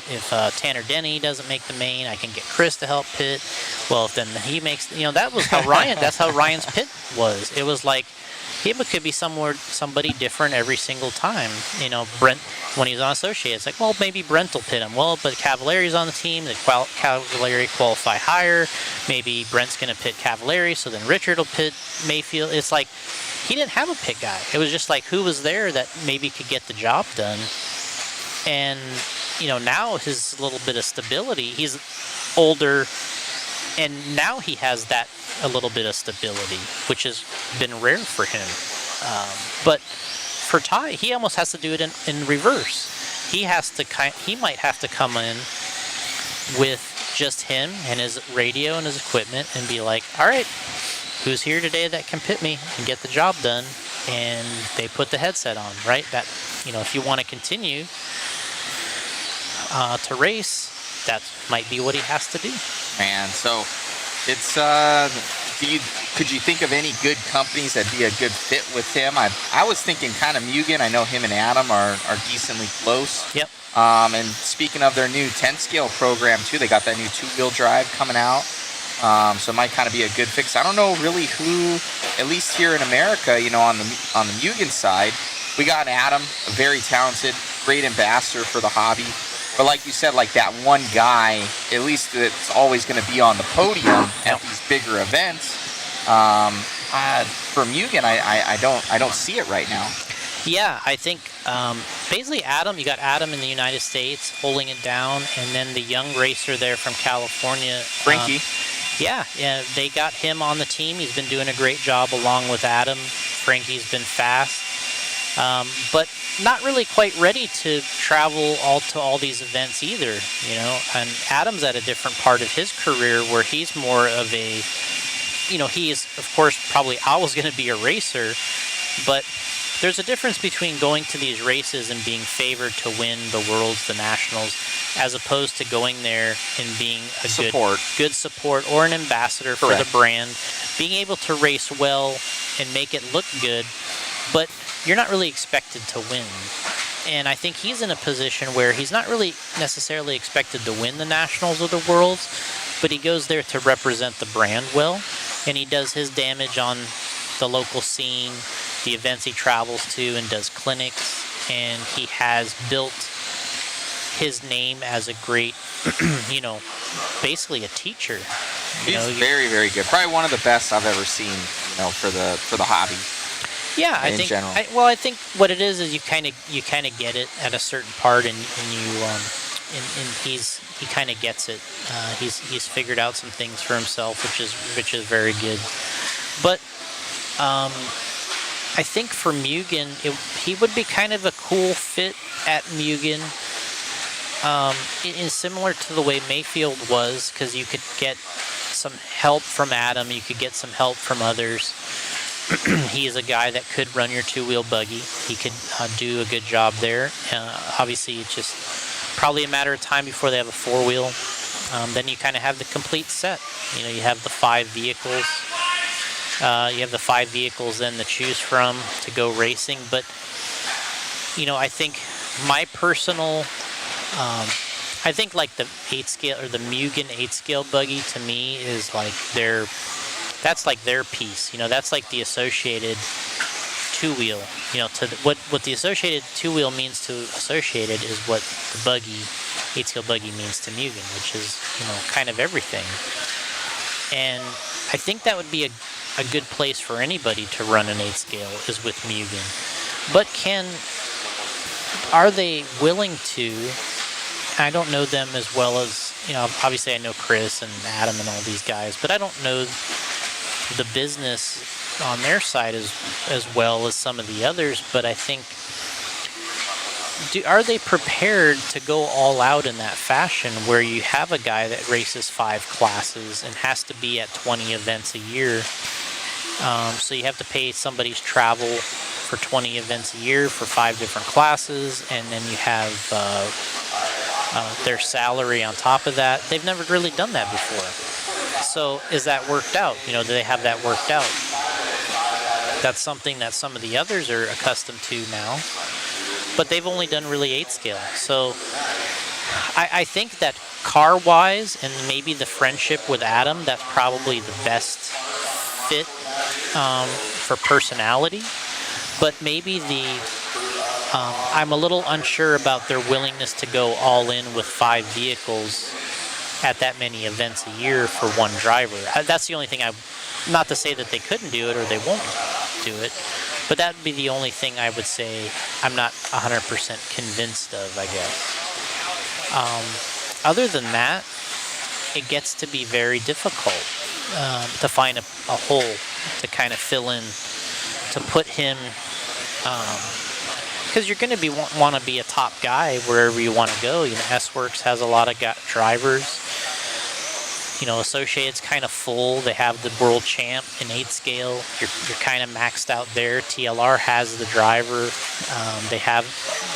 if Tanner Denny doesn't make the main, I can get Chris to help pit. Well, if then he makes, that was how that's how Ryan's pit was. It was like, he could be somebody different every single time. Brent, when he's on Associated, it's like, well, maybe Brent will pit him. Well, but Cavallari's on the team. The Cavallari qualify higher. Maybe Brent's going to pit Cavallari, so then Richard will pit Mayfield. It's like, he didn't have a pit guy. It was just like, who was there that maybe could get the job done. And, now his little bit of stability, he's older, and now he has that a little bit of stability, which has been rare for him. But for Ty, he almost has to do it in reverse. He might have to come in with just him and his radio and his equipment and be like, all right, who's here today that can pit me and get the job done? And they put the headset on, right? That, if you want to continue to race, that might be what he has to do. Man, so it's could you think of any good companies that'd be a good fit with him? I was thinking kind of Mugen. I know him and Adam are decently close. Yep. And speaking of their new 10-scale program too, they got that new 2-wheel drive coming out. So it might kind of be a good fix. I don't know really who, at least here in America, on the Mugen side, we got Adam, a very talented, great ambassador for the hobby. But like you said, like that one guy, at least that's always going to be on the podium at these bigger events. For Mugen, I don't see it right now. Yeah, I think basically you got Adam in the United States holding it down, and then the young racer there from California, Frankie. Yeah, they got him on the team. He's been doing a great job along with Adam. Frankie's been fast, but not really quite ready to travel to all these events either. And Adam's at a different part of his career where he's more of a, he is of course probably always going to be a racer, but there's a difference between going to these races and being favored to win the Worlds, the Nationals, as opposed to going there and being a good support or an ambassador for the brand, being able to race well and make it look good, but you're not really expected to win. And I think he's in a position where he's not really necessarily expected to win the Nationals or the Worlds, but he goes there to represent the brand well, and he does his damage on the local scene, the events he travels to and does clinics, and he has built his name as a great, basically a teacher. He's very, very good. Probably one of the best I've ever seen, for the hobby. Yeah, I think. General. I think what it is you kind of get it at a certain part, and he kind of gets it. He's figured out some things for himself, which is very good. But I think for Mugen, he would be kind of a cool fit at Mugen. It is similar to the way Mayfield was, because you could get some help from Adam, you could get some help from others. He is a guy that could run your two-wheel buggy. He could do a good job there. Obviously, it's just probably a matter of time before they have a four-wheel. Then you kind of have the complete set. You have the 5 vehicles. You have the 5 vehicles then to choose from to go racing. But, I think my personal, I think like the 8-scale or the Mugen 8-scale buggy to me is like that's like their piece. That's like the associated two-wheel. What the associated two-wheel means to Associated is what the buggy, 8-scale buggy means to Mugen, which is, kind of everything. And I think that would be a good place for anybody to run an 8-scale is with Mugen. But are they willing to? I don't know them as well as, obviously I know Chris and Adam and all these guys, but I don't know the business on their side as well as some of the others. But I think, are they prepared to go all out in that fashion where you have a guy that races 5 classes and has to be at 20 events a year? So you have to pay somebody's travel for 20 events a year for 5 different classes, and then you have their salary on top of that. They've never really done that before. So is that worked out? Do they have that worked out? That's something that some of the others are accustomed to now, but they've only done really 8-scale. So I think that car-wise and maybe the friendship with Adam, that's probably the best fit for personality. But maybe I'm a little unsure about their willingness to go all in with 5 vehicles at that many events a year for one driver. That's the only thing not to say that they couldn't do it or they won't do it, but that would be the only thing I would say I'm not 100% convinced of, I guess. Other than that, it gets to be very difficult to find a hole to kind of fill in, to put him, because you're going to want to be a top guy wherever you want to go. S-Works has a lot of drivers. Associated's kind of full. They have the world champ in 8-scale. You're kind of maxed out there. TLR has the driver. They have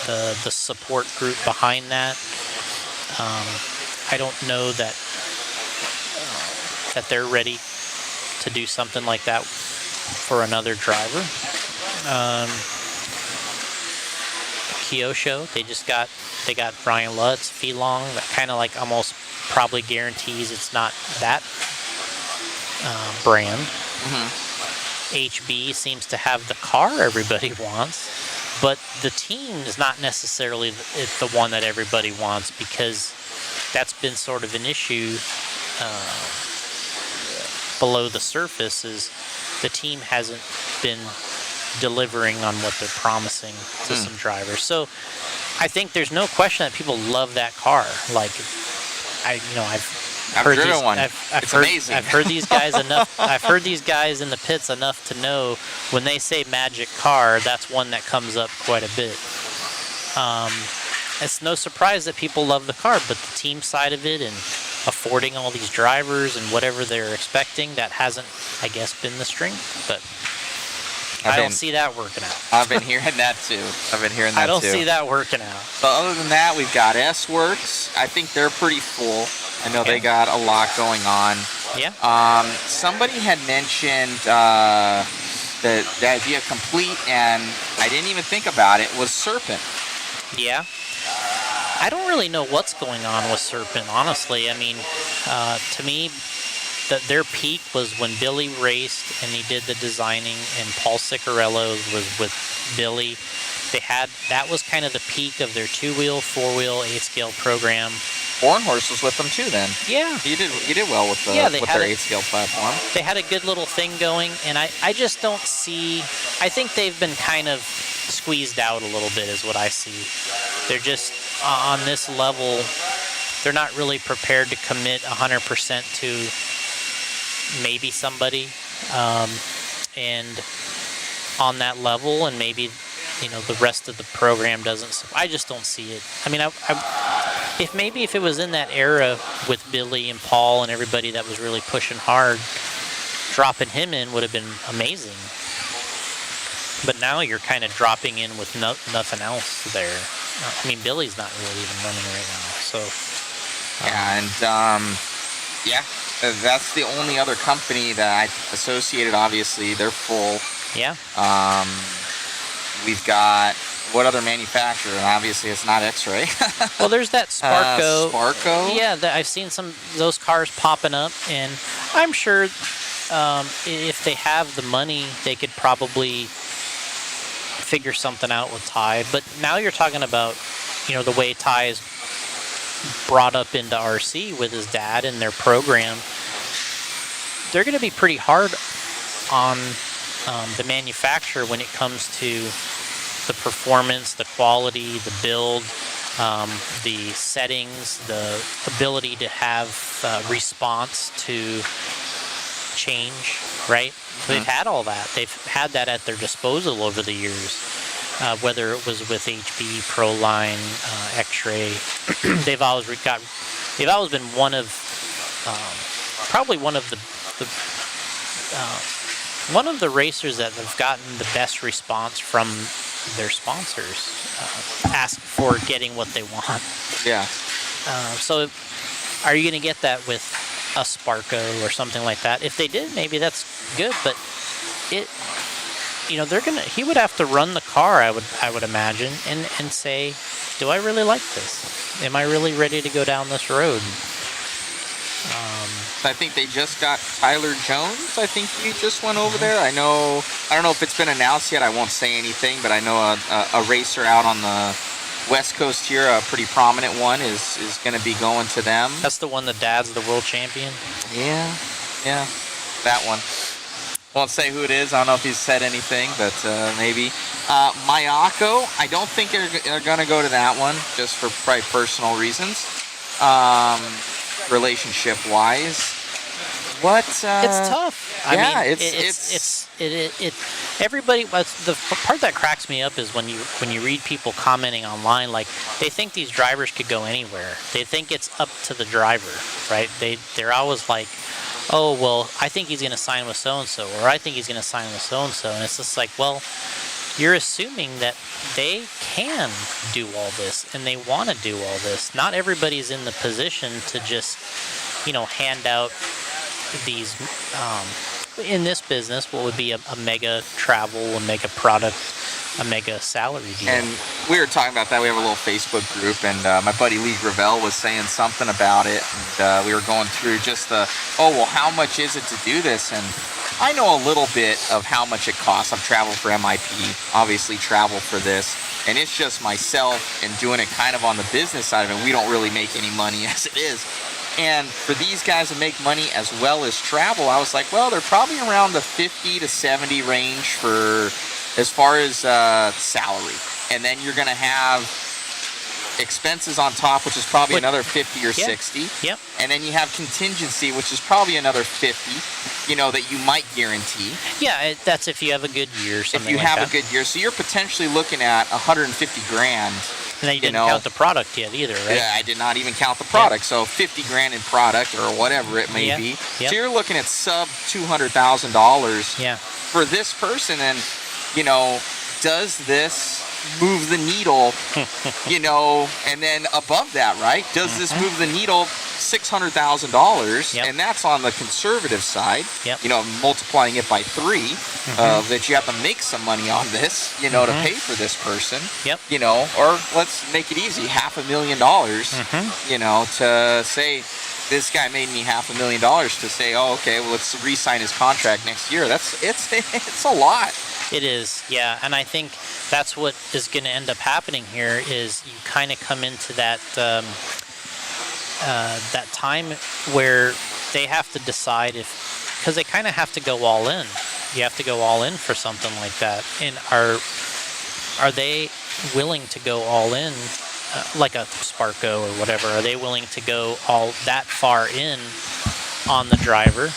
the support group behind that. I don't know that they're ready to do something like that for another driver. Kyosho, they got Brian Lutz, Felong, that kind of like almost probably guarantees it's not that brand. Mm-hmm. HB seems to have the car everybody wants, but the team is not necessarily the one that everybody wants, because that's been sort of an issue below the surface. Is the team hasn't been delivering on what they're promising to some drivers. So I think there's no question that people love that car. Like, I've heard driven these, one. It's amazing. I've heard these guys enough. I've heard these guys in the pits enough to know when they say magic car, that's one that comes up quite a bit. It's no surprise that people love the car, but the team side of it and affording all these drivers and whatever they're expecting, that hasn't, I guess, been the strength. But I don't see that working out. I've been hearing that too. I don't see that working out. So other than that, we've got S-Works. I think they're pretty full. I know they got a lot going on. Yeah. Somebody had mentioned the idea of complete, and I didn't even think about it, was Serpent. Yeah. I don't really know what's going on with Serpent, honestly. I mean, to me, their peak was when Billy raced and he did the designing, and Paul Ciccarello was with Billy. That was kind of the peak of their 2-wheel, 4-wheel, 8-scale program. Hornhorse was with them too then. Yeah. He did well with their 8-scale platform. They had a good little thing going, and I just don't see... I think they've been kind of squeezed out a little bit is what I see. They're just, on this level, they're not really prepared to commit 100% to maybe somebody. And on that level, and maybe... the rest of the program doesn't. I just don't see it. I mean, if it was in that era with Billy and Paul and everybody that was really pushing hard, dropping him in would have been amazing. But now you're kind of dropping in with nothing else there. I mean, Billy's not really even running right now. So that's the only other company that I associated. Obviously, they're full. Yeah. We've got, what other manufacturer? And obviously, it's not X-Ray. Well, there's that Sparco. Sparco? Yeah, I've seen those cars popping up, and I'm sure if they have the money, they could probably figure something out with Ty. But now you're talking about, the way Ty is brought up into RC with his dad and their program. They're going to be pretty hard on the manufacturer when it comes to the performance, the quality, the build, the settings, the ability to have response to change, right? So they've had all that. They've had that at their disposal over the years, whether it was with HB, Proline, X-Ray. They've always been one of probably one of the racers that have gotten the best response from their sponsors, ask for getting what they want. Yeah. So are you going to get that with a Sparco or something like that? If they did, maybe that's good, but he would have to run the car, I would imagine, and say, do I really like this? Am I really ready to go down this road? I think they just got Tyler Jones. I think he just went over there. I don't know if it's been announced yet. I won't say anything, but I know a racer out on the West Coast here, a pretty prominent one, is going to be going to them. That's the one the dad's the world champion? Yeah, that one. Won't say who it is. I don't know if he's said anything, but maybe. Mayako, I don't think they're going to go to that one, just for probably personal reasons. Relationship-wise, it's tough. I mean, everybody. The part that cracks me up is when you read people commenting online, like they think these drivers could go anywhere. They think it's up to the driver, right? They're always like, oh well, I think he's going to sign with so and so, or I think he's going to sign with so and so, and it's just like, well, you're assuming that they can do all this and they want to do all this. Not everybody's in the position to just, hand out these, in this business, what would be a mega travel, a mega product, a mega salary deal. And we were talking about that. We have a little Facebook group, and my buddy Lee Gravel was saying something about it. And we were going through just how much is it to do this? And I know a little bit of how much it costs. I've traveled for MIP, obviously traveled for this, and it's just myself and doing it kind of on the business side of it. We don't really make any money as it is. And for these guys to make money as well as travel, I was like, well, they're probably around the 50 to 70 range for as far as salary. And then you're going to have expenses on top, which is probably another 50 or 60. Yep. And then you have contingency, which is probably another 50, that you might guarantee. Yeah, that's if you have a good year or something If you like have that. a good year. So you're potentially looking at 150 grand. And then you didn't count the product yet either, right? Yeah, I did not even count the product. So 50 grand in product or whatever it may be. Yep. So you're looking at sub $200,000 Yeah. for this person. And, does this move the needle, and then above that, right? Does this move the needle $600,000? Yep. And that's on the conservative side. Yep. Multiplying it by 3, that you have to make some money on this, to pay for this person. Yep. Or let's make it easy, $500,000. To say this guy made me $500,000 to say, oh, okay, well, let's re-sign his contract next year. It's a lot. It is, yeah, and I think that's what is going to end up happening here is you kind of come into that that time where they have to decide because they kind of have to go all in. You have to go all in for something like that, and are they willing to go all in, like a Sparko or whatever? Are they willing to go all that far in on the driver?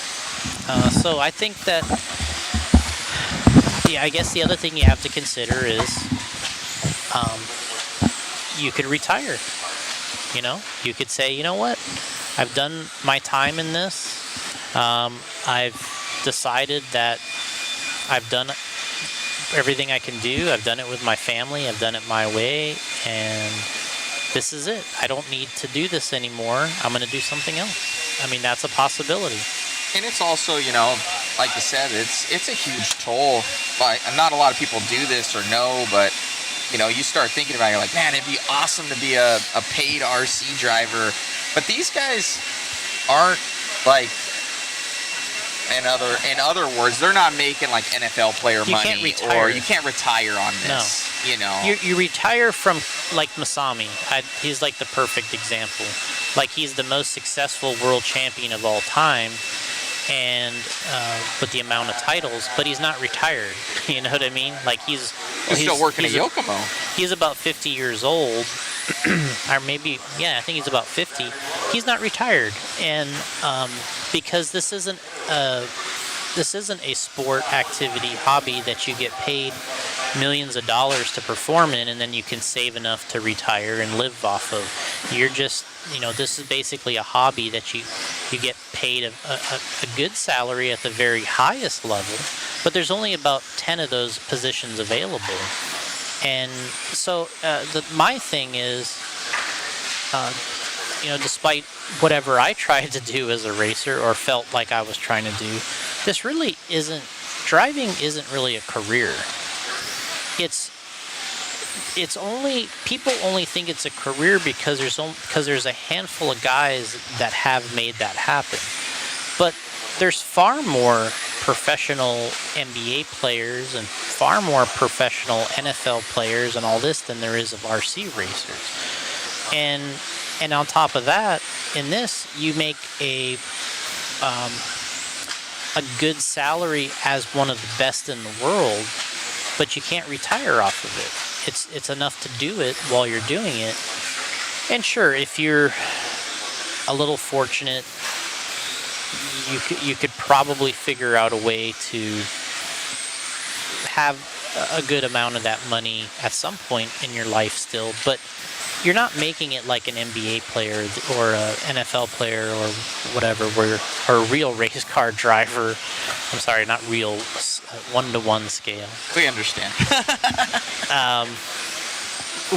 So I think that. Yeah, I guess the other thing you have to consider is you could retire. You could say, you know what, I've done my time in this. I've decided that I've done everything I can do. I've done it with my family. I've done it my way. And this is it. I don't need to do this anymore. I'm going to do something else. I mean, that's a possibility. And it's also, like you said, it's a huge toll. Not a lot of people do this or know, but you start thinking about it, you're like, man, it'd be awesome to be a paid RC driver. But these guys aren't like, in other words, they're not making like NFL player money, can't retire. or you can't retire on this. No. You retire from like Masami. He's like the perfect example. Like he's the most successful world champion of all time. And with the amount of titles, but he's not retired. You know what I mean? Like he's still working at Yokomo. He's about 50 years old, or maybe I think he's about 50. He's not retired, and because this isn't a sport activity hobby that you get paid millions of dollars to perform in, and then you can save enough to retire and live off of. You're just this is basically a hobby that you get paid a good salary at the very highest level, but there's only about 10 of those positions available. And so my thing is, despite whatever I tried to do as a racer or felt like I was trying to do, driving isn't really a career. People only think it's a career because there's a handful of guys that have made that happen. But there's far more professional NBA players and far more professional NFL players and all this than there is of RC racers. And on top of that, in this, you make a good salary as one of the best in the world, but you can't retire off of it. It's enough to do it while you're doing it. And sure, if you're a little fortunate, you could probably figure out a way to have a good amount of that money at some point in your life still, but you're not making it like an NBA player or an NFL player or whatever, or a real race car driver. I'm sorry, not real, one-to-one scale. We understand.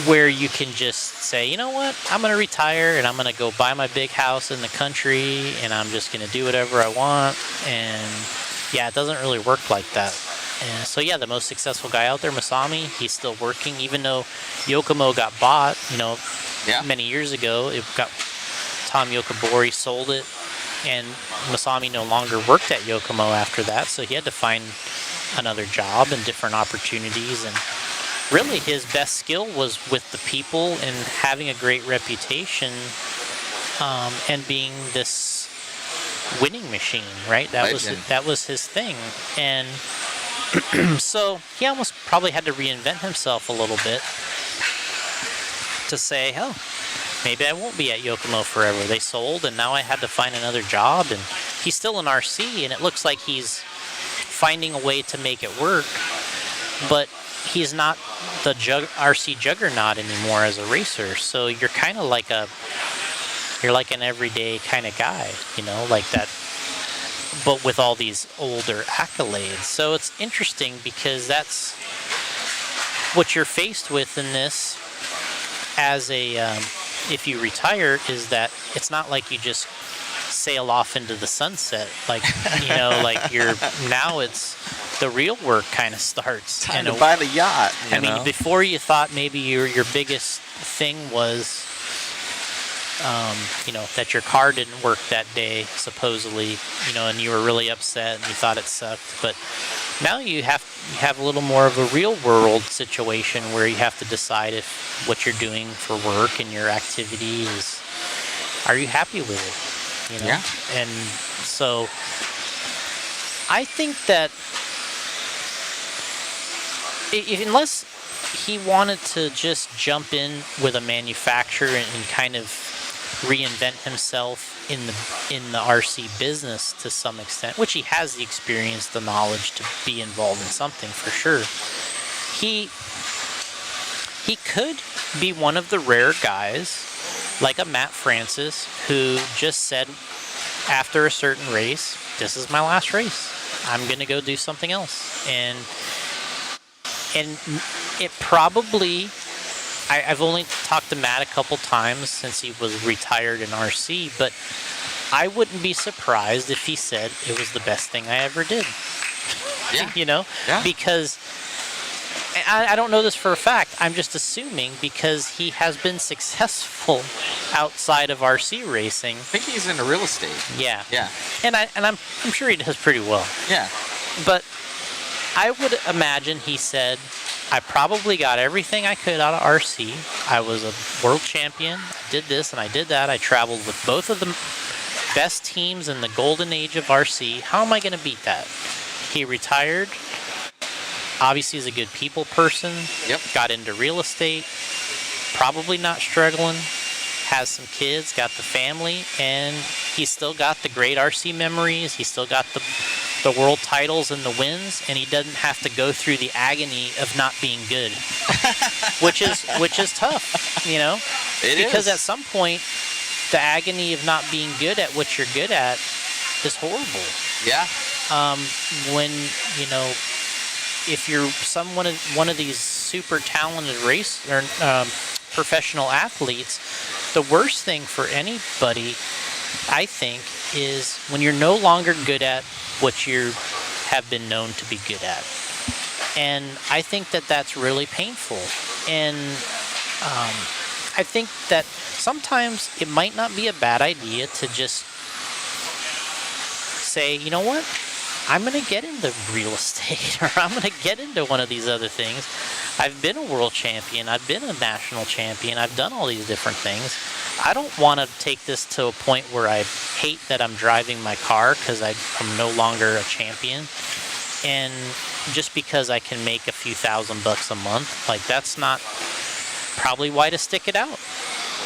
Where you can just say, you know what, I'm going to retire and I'm going to go buy my big house in the country and I'm just going to do whatever I want. And it doesn't really work like that. And so the most successful guy out there, Masami, he's still working, even though Yokomo got bought, many years ago. It got Tom Yokobori sold it, and Masami no longer worked at Yokomo after that, so he had to find another job and different opportunities. And really, his best skill was with the people and having a great reputation and being this winning machine, right? That was his thing, and so he almost probably had to reinvent himself a little bit to say, oh, maybe I won't be at Yokomo forever. They sold, and now I had to find another job. And he's still in RC, and it looks like he's finding a way to make it work. But he's not the RC juggernaut anymore as a racer. So you're kind of like you're like an everyday kind of guy, you know, like that, but with all these older accolades. So it's interesting because that's what you're faced with in this as a, if you retire, is that it's not like you just sail off into the sunset. Like, you know, like now it's the real work kind of starts. Time to buy the yacht. I mean, before you thought maybe your biggest thing was, you know, that your car didn't work that day, supposedly, you know, and you were really upset and you thought it sucked. But now you have a little more of a real world situation where you have to decide if what you're doing for work and your activity is, are you happy with it? You know? Yeah. And so I think that unless he wanted to just jump in with a manufacturer and kind of reinvent himself in the RC business to some extent, which he has the experience, the knowledge to be involved in something for sure. He could be one of the rare guys, like a Matt Francis, who just said after a certain race, "This is my last race. I'm gonna go do something else." And it probably, I've only talked to Matt a couple times since he was retired in RC, but I wouldn't be surprised if he said it was the best thing I ever did. Yeah. You know? Yeah. Because I don't know this for a fact. I'm just assuming because he has been successful outside of RC racing. I think he's into real estate. Yeah. Yeah. And I'm sure he does pretty well. Yeah. But I would imagine he said, I probably got everything I could out of RC. I was a world champion. I did this and I did that. I traveled with both of the best teams in the golden age of RC. How am I going to beat that? He retired. Obviously, he's a good people person. Yep. Got into real estate. Probably not struggling. Has some kids. Got the family. And he's still got the great RC memories. He's still got the world titles and the wins, and he doesn't have to go through the agony of not being good, which is tough, you know. Because at some point, the agony of not being good at what you're good at is horrible. Yeah. When, you know, if you're one of these super talented professional athletes, the worst thing for anybody, I think, is when you're no longer good at what you have been known to be good at. And I think that that's really painful. And I think that sometimes it might not be a bad idea to just say, you know what, I'm going to get into real estate, or I'm going to get into one of these other things. I've been a world champion. I've been a national champion. I've done all these different things. I don't want to take this to a point where I hate that I'm driving my car because I'm no longer a champion. And just because I can make a few $1,000 a month, like that's not probably why to stick it out.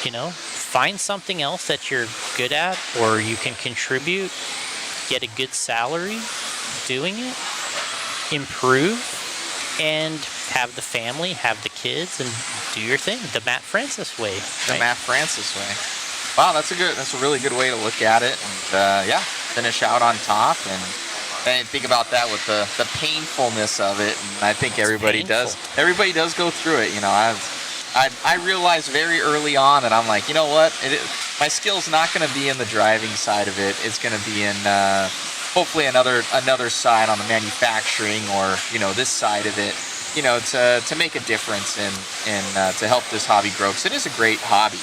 You know, find something else that you're good at or you can contribute, get a good salary doing it, improve, and have the family, have the kids, and do your thing. The Matt Francis way. The Matt Francis way. Wow, that's a really good way to look at it. And yeah, finish out on top and think about that with the painfulness of it. And I think everybody does go through it. You know, I realized very early on that I'm like, you know what, my skill's not going to be in the driving side of it. It's going to be in hopefully another side on the manufacturing or, you know, this side of it, you know, to make a difference and to help this hobby grow. Because it is a great hobby,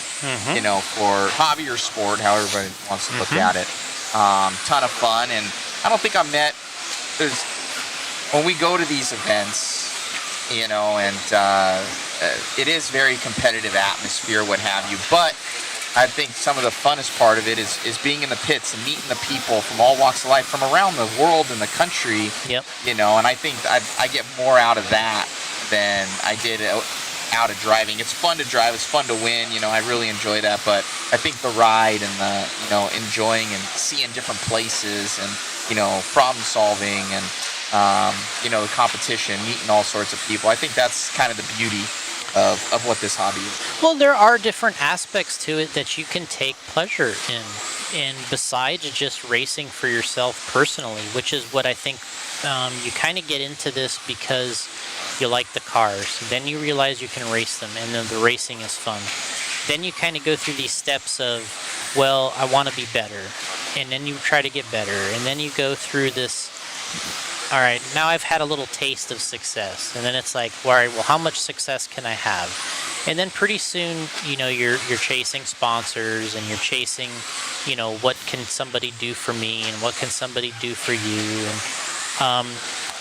you know, for hobby or sport, however everybody wants to look at it. Ton of fun. And I don't think when we go to these events, you know, and it is very competitive atmosphere, what have you, but I think some of the funnest part of it is being in the pits and meeting the people from all walks of life from around the world and the country. Yep. You know, and I think I get more out of that than I did out of driving. It's fun to drive. It's fun to win. You know, I really enjoy that. But I think the ride and the, you know, enjoying and seeing different places and, you know, problem solving and, you know, the competition, meeting all sorts of people. I think that's kind of the beauty of what this hobby is. Well, there are different aspects to it that you can take pleasure in. And besides just racing for yourself personally, which is what I think you kind of get into this because you like the cars. Then you realize you can race them, and then the racing is fun. Then you kind of go through these steps of, well, I want to be better. And then you try to get better. And then you go through this, all right, now I've had a little taste of success. And then it's like, all right, well, how much success can I have? And then pretty soon, you know, you're chasing sponsors and you're chasing, you know, what can somebody do for me and what can somebody do for you. And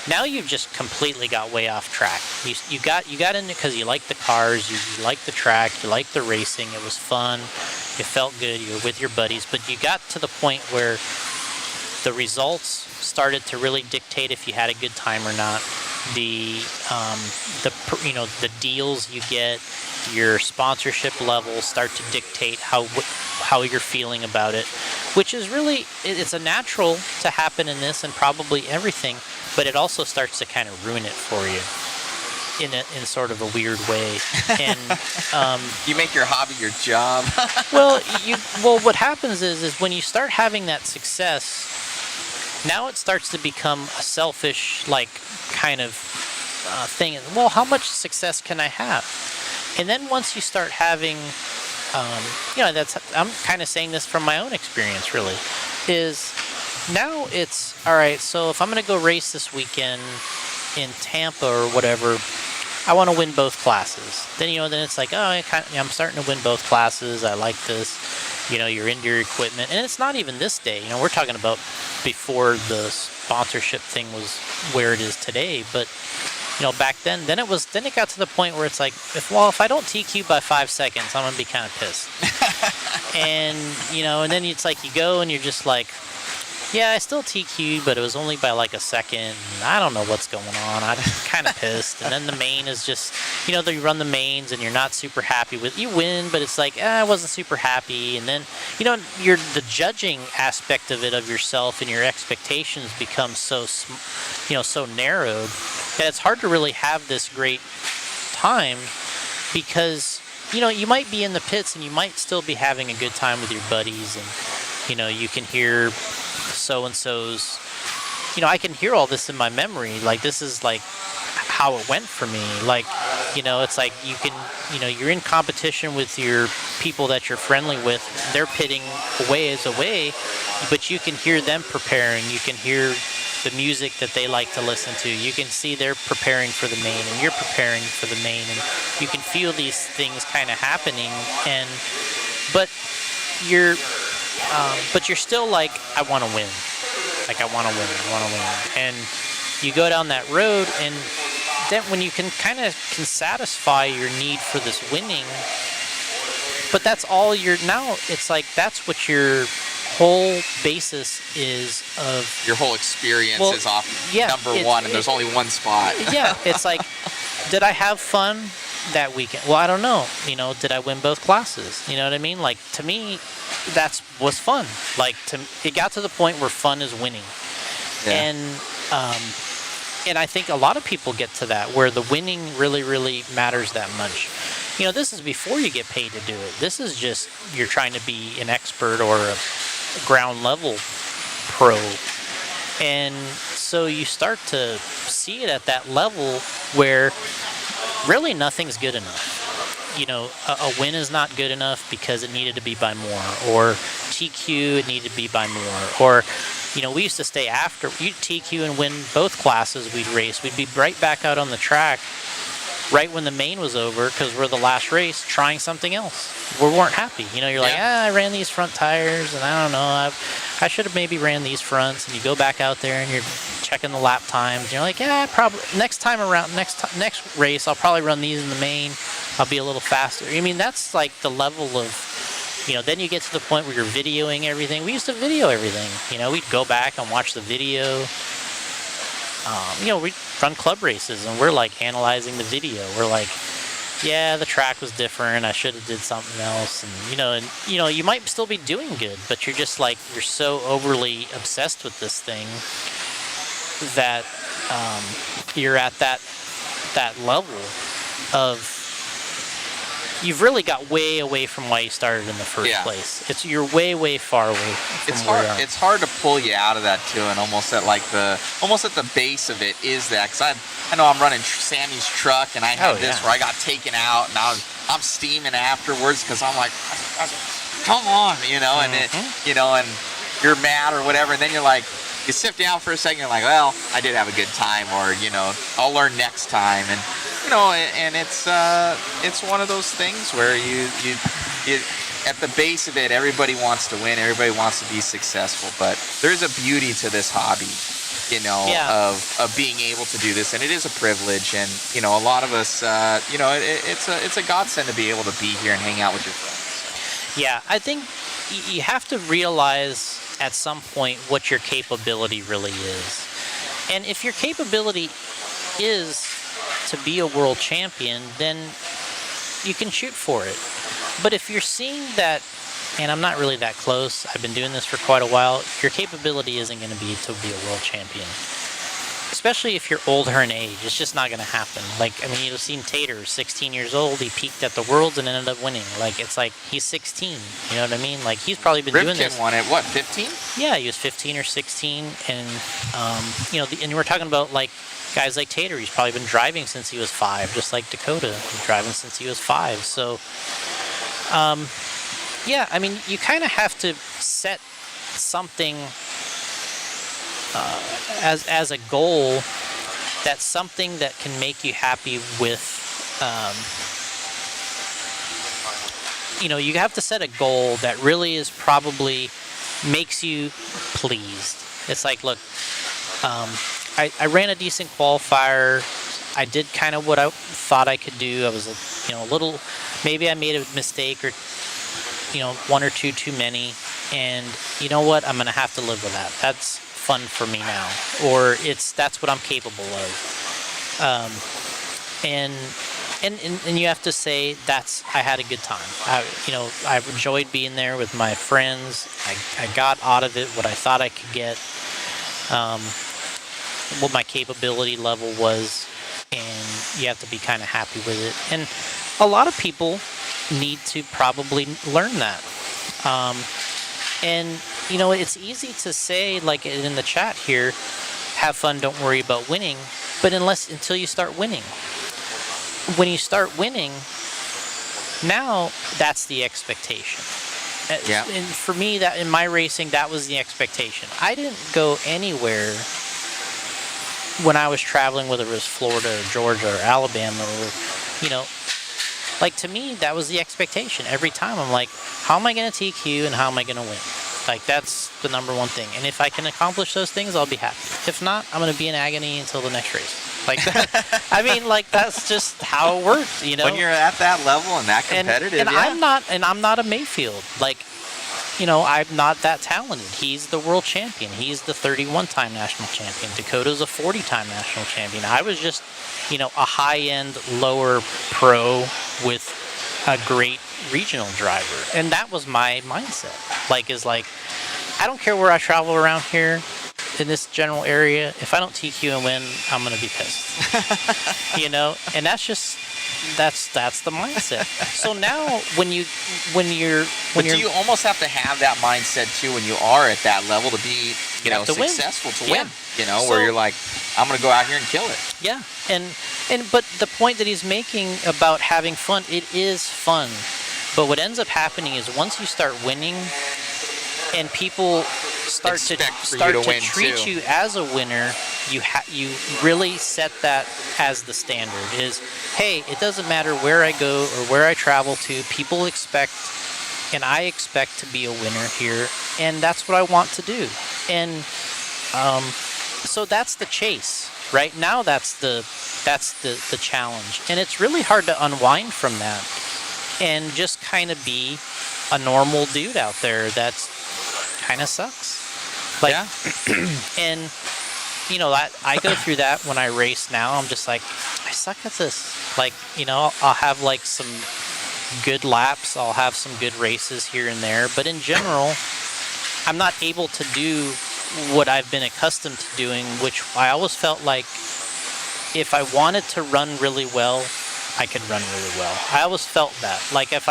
now you've just completely got way off track. You got in it because you like the cars, you like the track, you like the racing. It was fun. It felt good. You were with your buddies, but you got to the point where the results started to really dictate if you had a good time or not. The you know, the deals you get, your sponsorship levels start to dictate how you're feeling about it, which is really, it's a natural to happen in this and probably everything, but it also starts to kind of ruin it for you in sort of a weird way. And you make your hobby your job. well, what happens is when you start having that success, now it starts to become a selfish, like, kind of thing. Well, how much success can I have? And then once you start having, you know, I'm kind of saying this from my own experience, really, is now it's, all right, so if I'm going to go race this weekend in Tampa or whatever, I want to win both classes. Then, you know, then it's like, oh, I'm starting to win both classes. I like this. You know, you're into your equipment. And it's not even this day. You know, we're talking about before the sponsorship thing was where it is today. But, you know, back then it got to the point where it's like, if I don't TQ by 5 seconds, I'm going to be kind of pissed. And, you know, and then it's like you go and you're just like, yeah, I still TQ'd, but it was only by like a second. I don't know what's going on. I'm kind of pissed. And then the main is just, you know, you run the mains and you're not super happy with. You win, but it's like, I wasn't super happy. And then, you know, the judging aspect of it, of yourself and your expectations becomes so, you know, so narrowed that it's hard to really have this great time because, you know, you might be in the pits and you might still be having a good time with your buddies, and, you know, you can hear so-and-so's, you know, I can hear all this in my memory. Like, this is like how it went for me. Like, you know, it's like you can, you know, you're in competition with your people that you're friendly with. They're pitting away, but you can hear them preparing. You can hear the music that they like to listen to. You can see they're preparing for the main and you're preparing for the main, and you can feel these things kind of happening. And but you're still like, I want to win. Like, I want to win. And you go down that road, and then when you can satisfy your need for this winning, but that's all now it's like, that's what your whole basis is of your whole experience is off number one, and there's only one spot. Yeah, it's like, did I have fun that weekend? Well, I don't know. You know, did I win both classes? You know what I mean? Like, to me, was fun. Like, it got to the point where fun is winning. Yeah. And I think a lot of people get to that, where the winning really, really matters that much. You know, this is before you get paid to do it. This is just, you're trying to be an expert or a ground level pro. And so you start to see it at that level where really nothing's good enough. You know, a win is not good enough because it needed to be by more, or TQ, it needed to be by more, or, you know, we used to stay after you TQ and win both classes. We'd race. We'd be right back out on the track right when the main was over, because we're the last race, trying something else. We weren't happy. You know, you're like, I ran these front tires, and I don't know, I should have maybe ran these fronts. And you go back out there and you're checking the lap times. And you're like, probably next time around, next race, I'll probably run these in the main. I'll be a little faster. I mean, that's like the level of Then you get to the point where you're videoing everything. We used to video everything. We'd go back and watch the video. We run club races and we're like analyzing the video. We're like, yeah, the track was different. I should have did something else. And you might still be doing good, but you're just like, you're so overly obsessed with this thing that you're at that level of, you've really got way away from why you started in the first place. You're way far away from where you are. It's hard to pull you out of that too, and almost at the base of it is that, because I know I'm running Sammy's truck, and I had where I got taken out, and I'm steaming afterwards because I'm like, come on, and and you're mad or whatever, and then you're like, you sit down for a second, you're like, well, I did have a good time, or I'll learn next time, and and it's one of those things where you at the base of it, everybody wants to win, everybody wants to be successful, but there's a beauty to this hobby, of being able to do this, and it is a privilege, and a lot of us, it's a godsend to be able to be here and hang out with your friends. Yeah, I think you have to realize at some point what your capability really is, and if your capability is to be a world champion, then you can shoot for it. But if you're seeing that, and I'm not really that close, I've been doing this for quite a while, your capability isn't going to be a world champion. Especially if you're older in age, it's just not going to happen. You've seen Tater, 16 years old, he peaked at the Worlds and ended up winning. It's like he's 16, you know what I mean? He's probably been doing this. Ripken won at what, 15? Yeah, he was 15 or 16, and and we're talking about guys like Tater. He's probably been driving since he was 5, just like Dakota. He's driving since he was 5. So, you kind of have to set something as a goal. That's something that can make you happy with. You have to set a goal that really is probably makes you pleased. It's like, look, I ran a decent qualifier. I did kind of what I thought I could do. I was, a little, maybe I made a mistake or, one or two too many. And you know what? I'm going to have to live with that. That's fun for me now. Or that's what I'm capable of. And you have to say I had a good time. I enjoyed being there with my friends. I got out of it what I thought I could get. What my capability level was, and you have to be kind of happy with it. And a lot of people need to probably learn that. It's easy to say, like in the chat here, have fun, don't worry about winning, but until you start winning. When you start winning, now that's the expectation. Yeah. And for me, that in my racing, that was the expectation. I didn't go anywhere when I was traveling, whether it was Florida or Georgia or Alabama, or to me, that was the expectation. Every time I'm like, how am I going to TQ and how am I going to win? That's the number one thing. And if I can accomplish those things, I'll be happy. If not, I'm going to be in agony until the next race. That's just how it works, When you're at that level and that competitive, and I'm not a Mayfield. I'm not that talented. He's the world champion. He's the 31-time national champion. Dakota's a 40-time national champion. I was just, a high-end, lower pro with a great regional driver. And that was my mindset. I don't care where I travel around here in this general area. If I don't TQ and win, I'm going to be pissed. And that's the mindset. So now when you're you almost have to have that mindset too when you are at that level to be successful to win. Where you're like, I'm going to go out here and kill it. Yeah. But the point that he's making about having fun, it is fun. But what ends up happening is once you start winning and people start to treat you as a winner, you really set that as the standard. Is, hey, it doesn't matter where I go or where I travel to, people expect, and I expect to be a winner here, and that's what I want to do. And so that's the chase. Right now, that's the challenge, and it's really hard to unwind from that and just kind of be a normal dude out there that's kind of sucks. Like, Yeah. and I go through that when I race now. I'm just like, I suck at this. Like, I'll have like some good laps. I'll have some good races here and there. But in general, I'm not able to do what I've been accustomed to doing, which I always felt like if I wanted to run really well, I could run really well. I always felt that. Like, if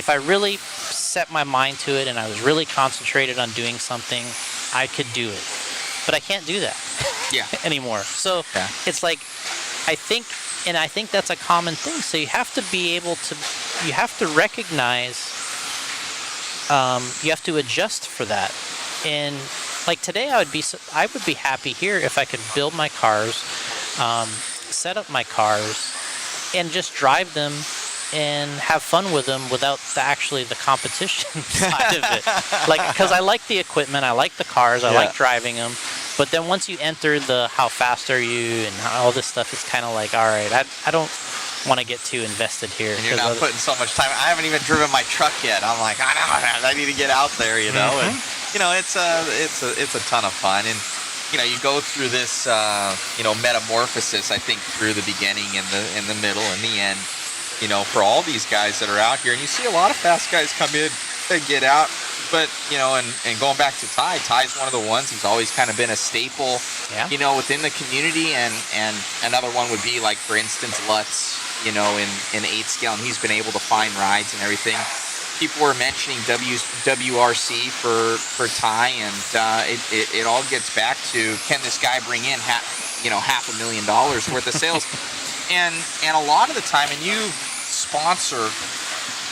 I really set my mind to it and I was really concentrated on doing something, I could do it. But I can't do that anymore. So Yeah. it's like, I think that's a common thing. So you have to be able to, you have to recognize, you have to adjust for that. And like today, I would be happy here if I could build my cars, set up my cars, and just drive them and have fun with them without the competition side of it. Like, because I like the equipment, I like the cars, I like driving them. But then once you enter the how fast are you and all this stuff, it's kind of like, all right, I don't want to get too invested here. And you're not putting so much time. I haven't even driven my truck yet. I'm like, I need to get out there, And it's a ton of fun. And you go through this metamorphosis. I think through the beginning and the middle and the end. For all these guys that are out here, and you see a lot of fast guys come in and get out. But, and going back to Ty's one of the ones. He's always kind of been a staple, within the community. And another one would be like, for instance, Lutz, in 8 scale, and he's been able to find rides and everything. People were mentioning WRC for Ty, and it all gets back to, can this guy bring in $500,000 worth of sales? and a lot of the time, and you sponsor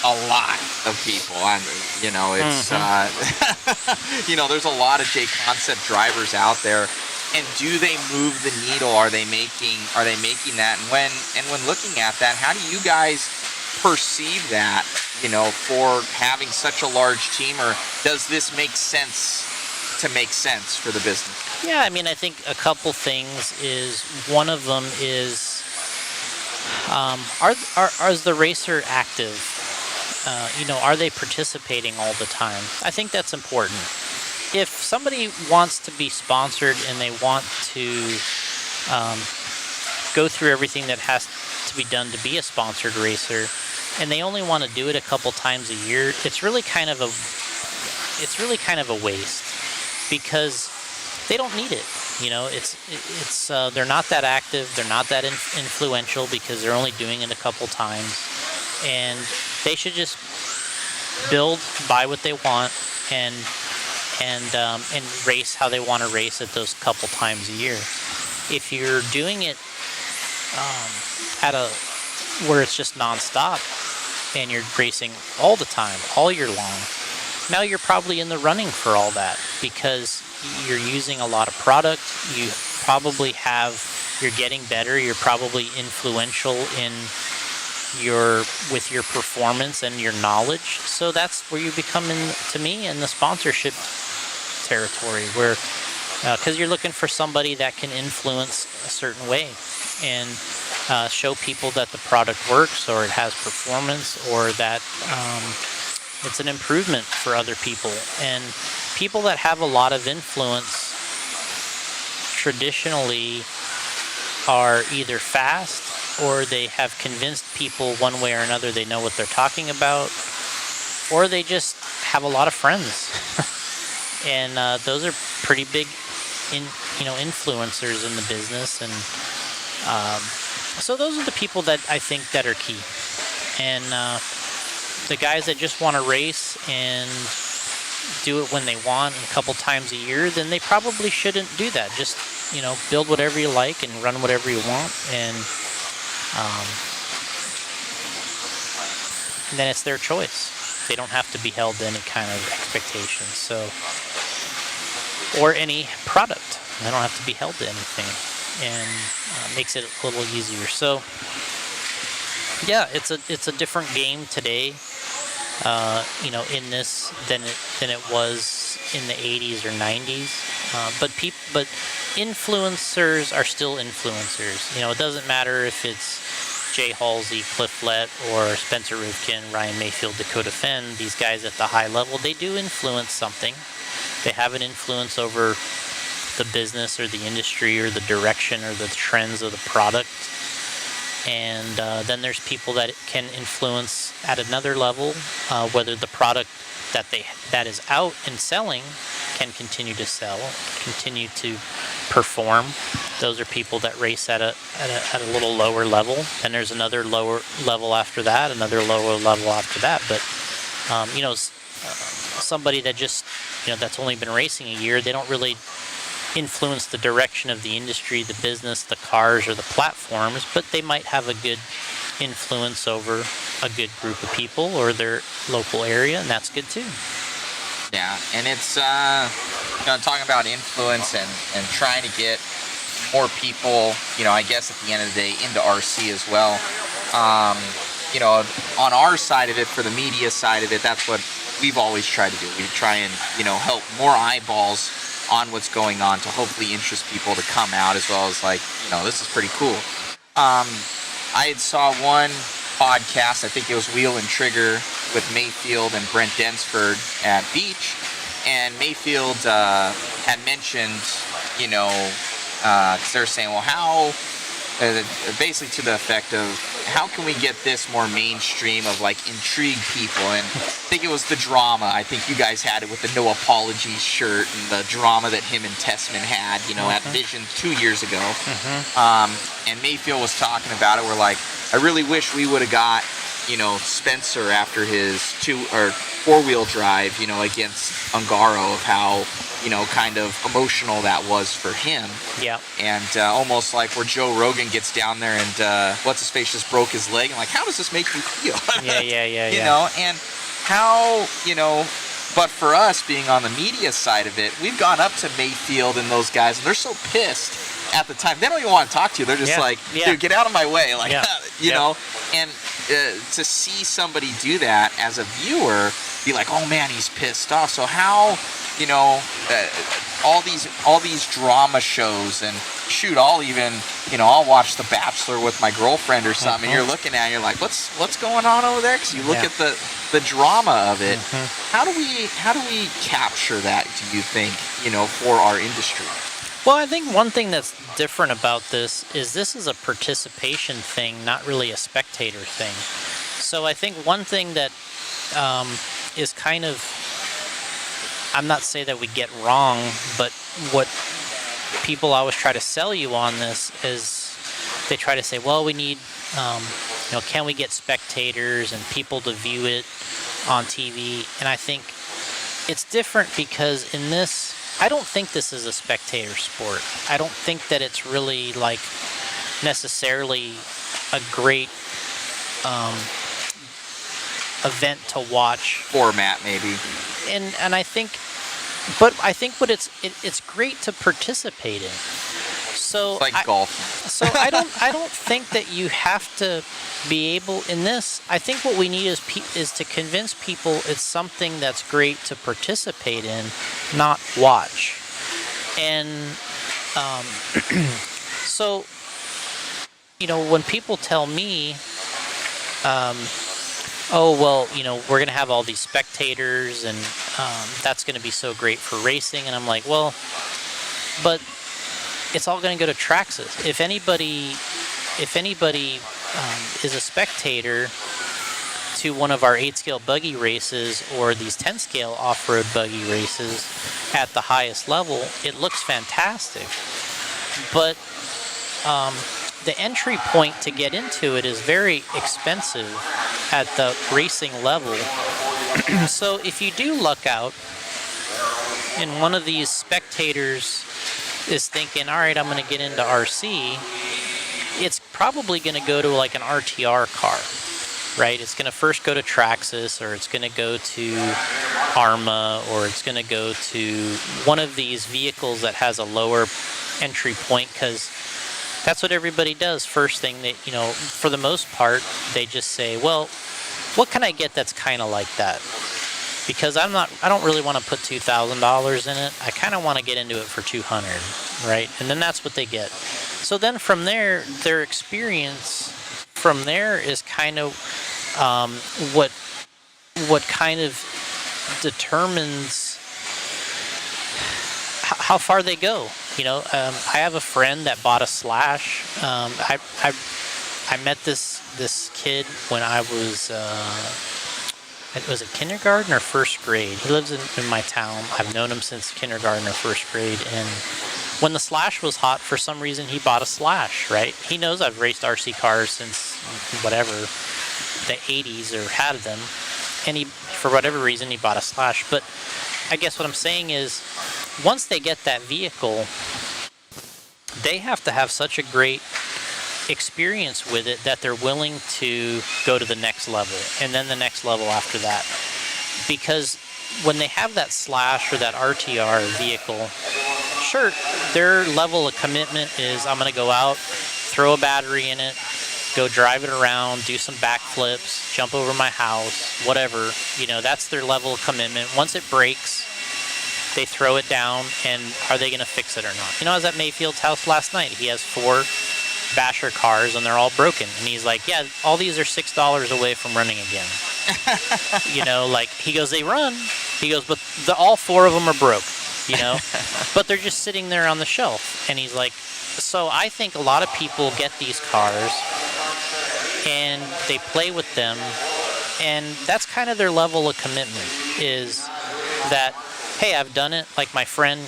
a lot of people. It's there's a lot of JConcept drivers out there, and do they move the needle? Are they making that? And when looking at that, how do you guys perceive that? For having such a large team, or does this make sense for the business? Yeah, I mean, I think a couple things is, one of them is, is the racer active? Are they participating all the time? I think that's important. If somebody wants to be sponsored and they want to go through everything that has to be done to be a sponsored racer, and they only want to do it a couple times a year, it's really kind of a waste, because they don't need it. They're not that active, they're not that influential, because they're only doing it a couple times, and they should just buy what they want and race how they want to race at those couple times a year. If you're doing it where it's just nonstop and you're racing all the time, all year long, now you're probably in the running for all that, because you're using a lot of product. You're getting better. You're probably influential with your performance and your knowledge. So that's where you become to me, in the sponsorship territory, where because you're looking for somebody that can influence a certain way and show people that the product works, or it has performance, or that it's an improvement for other people. And people that have a lot of influence traditionally are either fast, or they have convinced people one way or another they know what they're talking about, or they just have a lot of friends. And those are pretty big influencers in the business. And so those are the people that I think that are key. And the guys that just want to race and do it when they want, a couple times a year, then they probably shouldn't do that. Just build whatever you like and run whatever you want, and then it's their choice. They don't have to be held to any kind of expectations, or any product. They don't have to be held to anything, and makes it a little easier. So yeah, it's a different game today, in this than it was in the 80s or 90s. But influencers are still influencers. It doesn't matter if it's Jay Halsey, Cliff Lett, or Spencer Rivkin, Ryan Mayfield, Dakota Fenn, these guys at the high level, they do influence something. They have an influence over the business or the industry or the direction or the trends of the product. And then there's people that can influence at another level, whether the product that is out and selling can continue to sell, continue to perform. Those are people that race at a little lower level. And there's another lower level after that, another lower level after that. But somebody that just that's only been racing a year, they don't really influence the direction of the industry, the business, the cars, or the platforms, but they might have a good influence over a good group of people or their local area, and that's good too. Yeah, and it's talking about influence and trying to get more people, I guess at the end of the day, into RC as well. On our side of it, for the media side of it, that's what we've always tried to do. We try and help more eyeballs on what's going on to hopefully interest people to come out, as well as this is pretty cool. I had saw one podcast, I think it was Wheel and Trigger, with Mayfield and Brent Densford at Beach, and Mayfield had mentioned, because they're saying, well, how, basically to the effect of, how can we get this more mainstream of intrigue people? And I think it was the drama. I think you guys had it with the No Apologies shirt and the drama that him and Tessman had, at Vision 2 years ago. And Mayfield was talking about it. We're like, I really wish we would have got, Spencer after his 4-wheel drive, against Ungaro, of how, kind of emotional that was for him. Yeah. And almost like where Joe Rogan gets down there and what's his face just broke his leg, and how does this make you feel? Yeah. And how, but for us being on the media side of it, we've gone up to Mayfield and those guys, and they're so pissed at the time. They don't even want to talk to you. They're just dude, get out of my way. And to see somebody do that as a viewer, be like, oh man, he's pissed off. So how, all these drama shows, and shoot, I'll watch The Bachelor with my girlfriend or something, and you're looking at it, you're like, what's going on over there? Because you look at the drama of it. How do we capture that, do you think, for our industry? Well, I think one thing that's different about this is a participation thing, not really a spectator thing. So I think one thing that is kind of, I'm not saying that we get wrong, but what people always try to sell you on this is they try to say, well, we need, can we get spectators and people to view it on TV? And I think it's different because in this, I don't think this is a spectator sport. I don't think that it's really necessarily a great event to watch. Format maybe. And I think what it's great to participate in. So it's like golf. So I don't think that you have to be able in this. I think what we need is to convince people it's something that's great to participate in, not watch. And so when people tell me, oh well, we're gonna have all these spectators and that's gonna be so great for racing, and I'm like, well, but it's all going to go to Traxxas. If anybody is a spectator to one of our 8-scale buggy races or these 10-scale off-road buggy races at the highest level, it looks fantastic. But the entry point to get into it is very expensive at the racing level. So if you do luck out and one of these spectators is thinking, all right, I'm going to get into RC, it's probably going to go to an RTR car, right? It's going to first go to Traxxas, or it's going to go to Arma, or it's going to go to one of these vehicles that has a lower entry point, because that's what everybody does. First thing that, for the most part, they just say, well, what can I get that's kind of like that? Because I don't really want to put $2,000 in it. I kind of want to get into it for $200, right? And then that's what they get. So then from there, their experience from there is kind of what kind of determines how far they go. I have a friend that bought a Slash. I met this kid when I was kindergarten or first grade. He lives in my town. I've known him since kindergarten or first grade. And when the Slash was hot, for some reason he bought a Slash, right? He knows I've raced RC cars since whatever, the 80s, or had them. And for whatever reason, he bought a Slash. But I guess what I'm saying is, once they get that vehicle, they have to have such a great experience with it that they're willing to go to the next level, and then the next level after that. Because when they have that Slash or that RTR vehicle, sure, their level of commitment is, I'm going to go out, throw a battery in it, go drive it around, do some backflips, jump over my house, whatever. That's their level of commitment. Once it breaks, they throw it down, and are they going to fix it or not? I was at Mayfield's house last night. He has 4 Basher cars, and they're all broken. And he's like, yeah, all these are $6 away from running again. He goes, they run. He goes, but all 4 of them are broke, but they're just sitting there on the shelf. And he's like, so I think a lot of people get these cars and they play with them, and that's kind of their level of commitment, is that, hey, I've done it. Like my friend,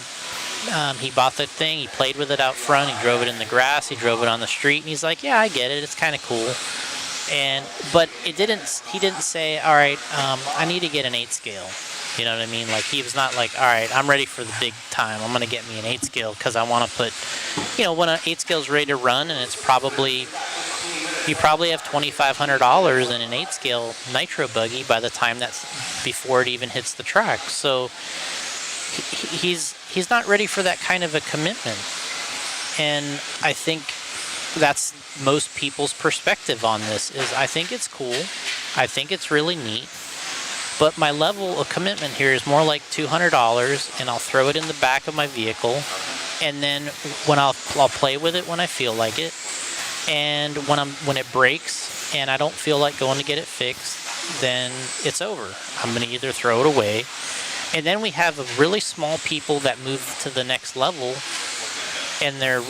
he bought the thing, he played with it out front, he drove it in the grass, he drove it on the street, and he's like, yeah, I get it, it's kind of cool. But he didn't say, all right, I need to get an 8 scale. You know what I mean? Like, he was not like, all right, I'm ready for the big time, I'm going to get me an 8 scale because I want to put, when an 8 scale is ready to run, and it's probably, you probably have $2,500 in an 8 scale nitro buggy by the time before it even hits the track. So he's not ready for that kind of a commitment. And I think that's most people's perspective on this, is I think it's cool. I think it's really neat. But my level of commitment here is more like $200, and I'll throw it in the back of my vehicle. And then when I'll play with it when I feel like it. And when it breaks and I don't feel like going to get it fixed, then it's over. I'm going to either throw it away. And then we have a really small people that move to the next level, and they're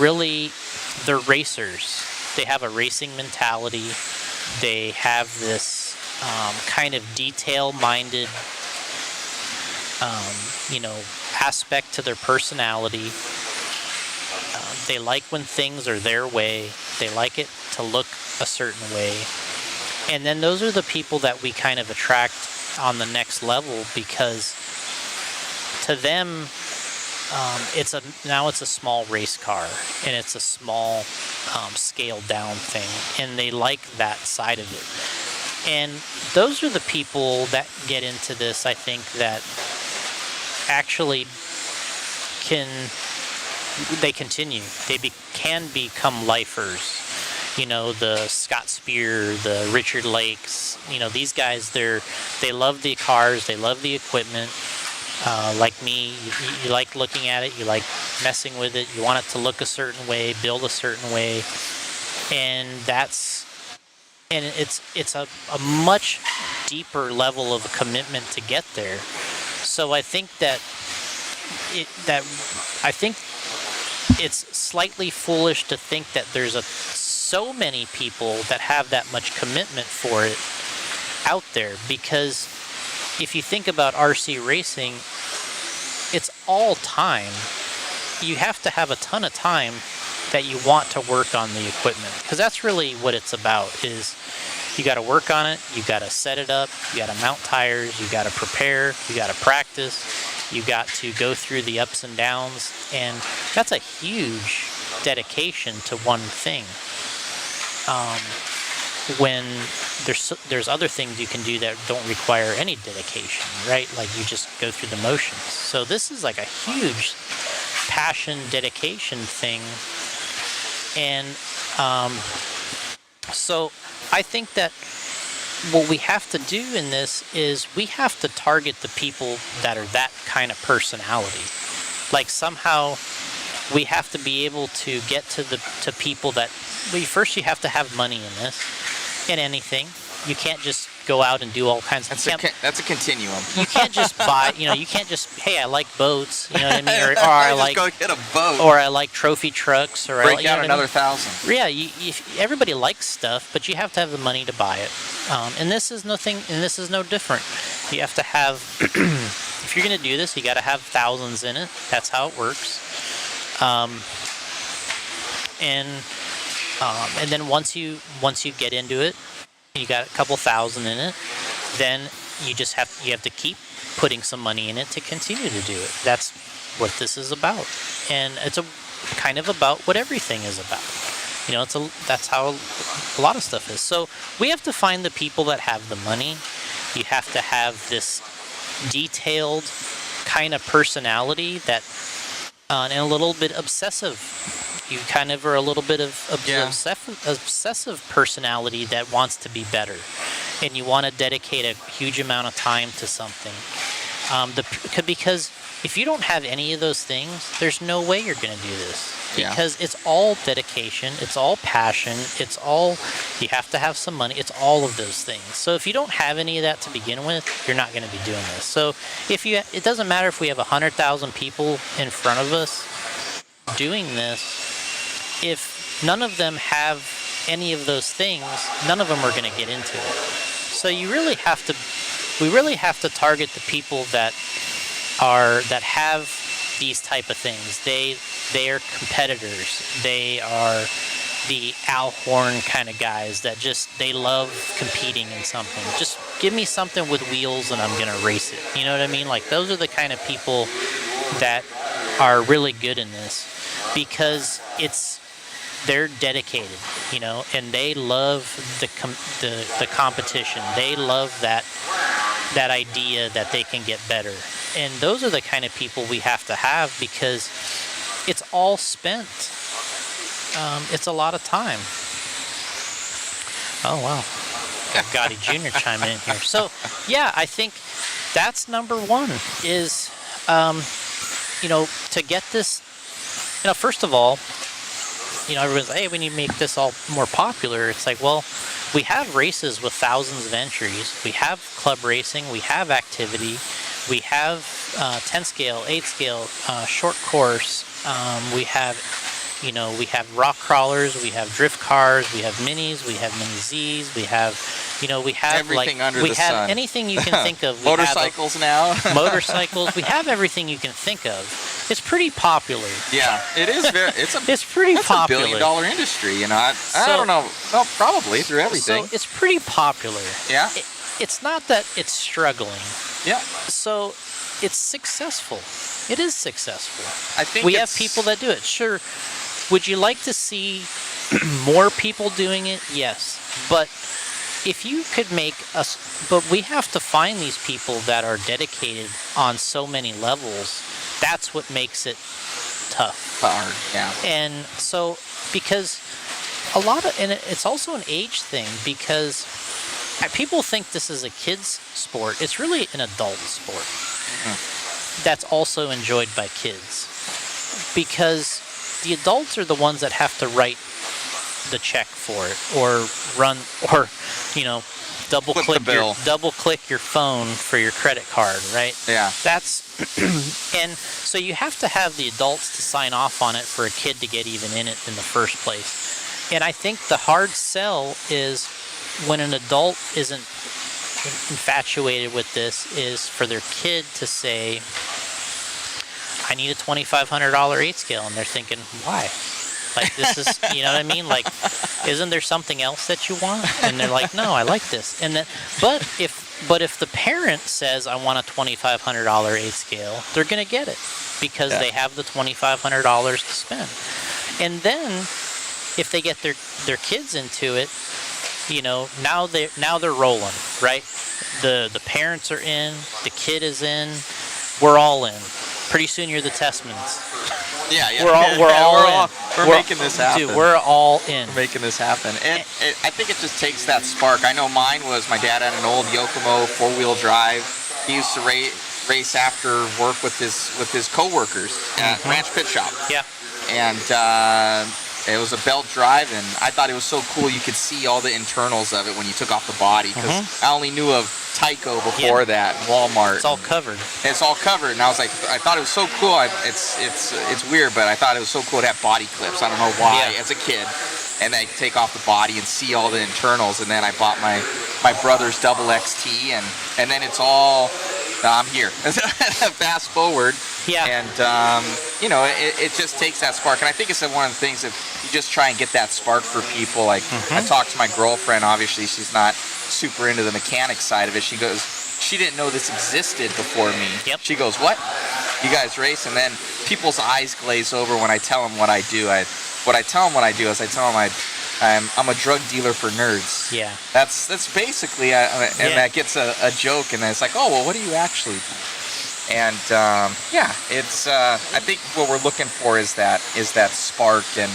racers. They have a racing mentality. They have this kind of detail-minded, aspect to their personality. They like when things are their way. They like it to look a certain way. And then those are the people that we kind of attract on the next level, because to them, it's a small race car, and it's a small scaled down thing, and they like that side of it. And those are the people that get into this, I think, that actually continue. They can become lifers. The Scott Spear, the Richard Lakes, these guys, they love the cars, they love the equipment. Like me, you like looking at it, you like messing with it, you want it to look a certain way, build a certain way, and it's a much deeper level of commitment to get there. So I think it's slightly foolish to think that there's so many people that have that much commitment for it out there, because if you think about RC racing, it's all time. You have to have a ton of time that you want to work on the equipment, because that's really what it's about. Is you got to work on it, you got to set it up, you got to mount tires, you got to prepare, you got to practice, you got to go through the ups and downs, and that's a huge dedication to one thing. When there's other things you can do that don't require any dedication, right? Like you just go through the motions. So this is like a huge passion, dedication thing. And so I think that what we have to do in this is we have to target the people that are that kind of personality. Like somehow we have to be able to get to people that first you have to have money in this, in anything. You can't just go out and do all kinds of That's a continuum. You can't just buy, you can't just, hey, I like boats, you know what I mean? Or I like, go get a boat. or I like trophy trucks, or break out another 1,000. Yeah, everybody likes stuff, but you have to have the money to buy it. And this is no different. You have to have, if you're going to do this, you got to have thousands in it. That's how it works. And then once you get into it, you got a couple thousand in it, then you have to keep putting some money in it to continue to do it. That's what this is about, and it's a kind of about what everything is about. That's how a lot of stuff is. So we have to find the people that have the money. You have to have this detailed kind of personality that, and a little bit obsessive. You kind of are a little bit of obsessive personality that wants to be better, and you want to dedicate a huge amount of time to something. Because if you don't have any of those things, there's no way you're going to do this. Because it's all dedication, it's all passion, it's all, you have to have some money, it's all of those things. So if you don't have any of that to begin with, you're not going to be doing this. So it doesn't matter if we have 100,000 people in front of us doing this. If none of them have any of those things, none of them are going to get into it. So we really have to target the people that have these type of things. They are competitors. They are the Al Horn kind of guys that they love competing in something. Just give me something with wheels and I'm going to race it. You know what I mean? Like, those are the kind of people that are really good in this, because they're dedicated, and they love the competition. They love that idea that they can get better. And those are the kind of people we have to have, because it's all spent. It's a lot of time. Oh, wow. Got Gotti Jr. chiming in here. So, yeah, I think that's number one is, to get this, first of all, everyone's like, hey, we need to make this all more popular. It's like, well, we have races with thousands of entries. We have club racing. We have activity. We have 10 scale, 8 scale, short course. We have rock crawlers. We have drift cars. We have minis. We have mini Zs. We have everything under the sun. Anything you can think of. Motorcycles now. Motorcycles. We have everything you can think of. It's pretty popular. Yeah, it is it's pretty popular. It's a $1 billion industry. I don't know. Well, probably through everything. So it's pretty popular. Yeah. It's not that it's struggling. Yeah. So it's successful. It is successful. I think we have people that do it. Sure. Would you like to see more people doing it? Yes. But if you could but we have to find these people that are dedicated on so many levels. That's what makes it tough. Hard, yeah. And so, because and it's also an age thing, because people think this is a kid's sport. It's really an adult sport that's also enjoyed by kids, because the adults are the ones that have to write the check for it, or run, or double click your phone for your credit card, right? Yeah. That's and so you have to have the adults to sign off on it for a kid to get even in it in the first place. And I think the hard sell is when an adult isn't infatuated with this, is for their kid to say, I need a $2,500 8 scale, and they're thinking, why? Like, this is, you know what I mean? Like, isn't there something else that you want? And they're like, no, I like this. And then, but if the parent says, I want a $2,500 8 scale, they're going to get it, because they have the $2,500 to spend. And then if they get their kids into it, now they're rolling, right? The parents are in, the kid is in, we're all in. Pretty soon you're the Testmans. Yeah. We're making this happen. Dude, we're all in. We're making this happen. And I think it just takes that spark. I know mine was, my dad had an old Yokomo 4-wheel drive. He used to race after work with his coworkers at Ranch Pit Shop. Yeah. And It was a belt drive, and I thought it was so cool. You could see all the internals of it when you took off the body, because I only knew of Tyco before that, Walmart. It's all covered. It's all covered, and I was like, I thought it was so cool. It's weird, but I thought it was so cool to have body clips. I don't know why, as a kid. And I take off the body and see all the internals, and then I bought my brother's double XT, and then it's all, I'm here. Fast forward. Yeah. And, you know, it just takes that spark. And I think it's one of the things, if you just try and get that spark for people, like I talked to my girlfriend, obviously she's not super into the mechanic side of it. She goes, she didn't know this existed before me. Yep. She goes, what? You guys race? And then people's eyes glaze over when I tell them what I do. What I tell them I tell them I'm a drug dealer for nerds. Yeah. That's basically, and that gets a joke, and then it's like, oh, well, what do you actually do? And it's I think what we're looking for is that spark, and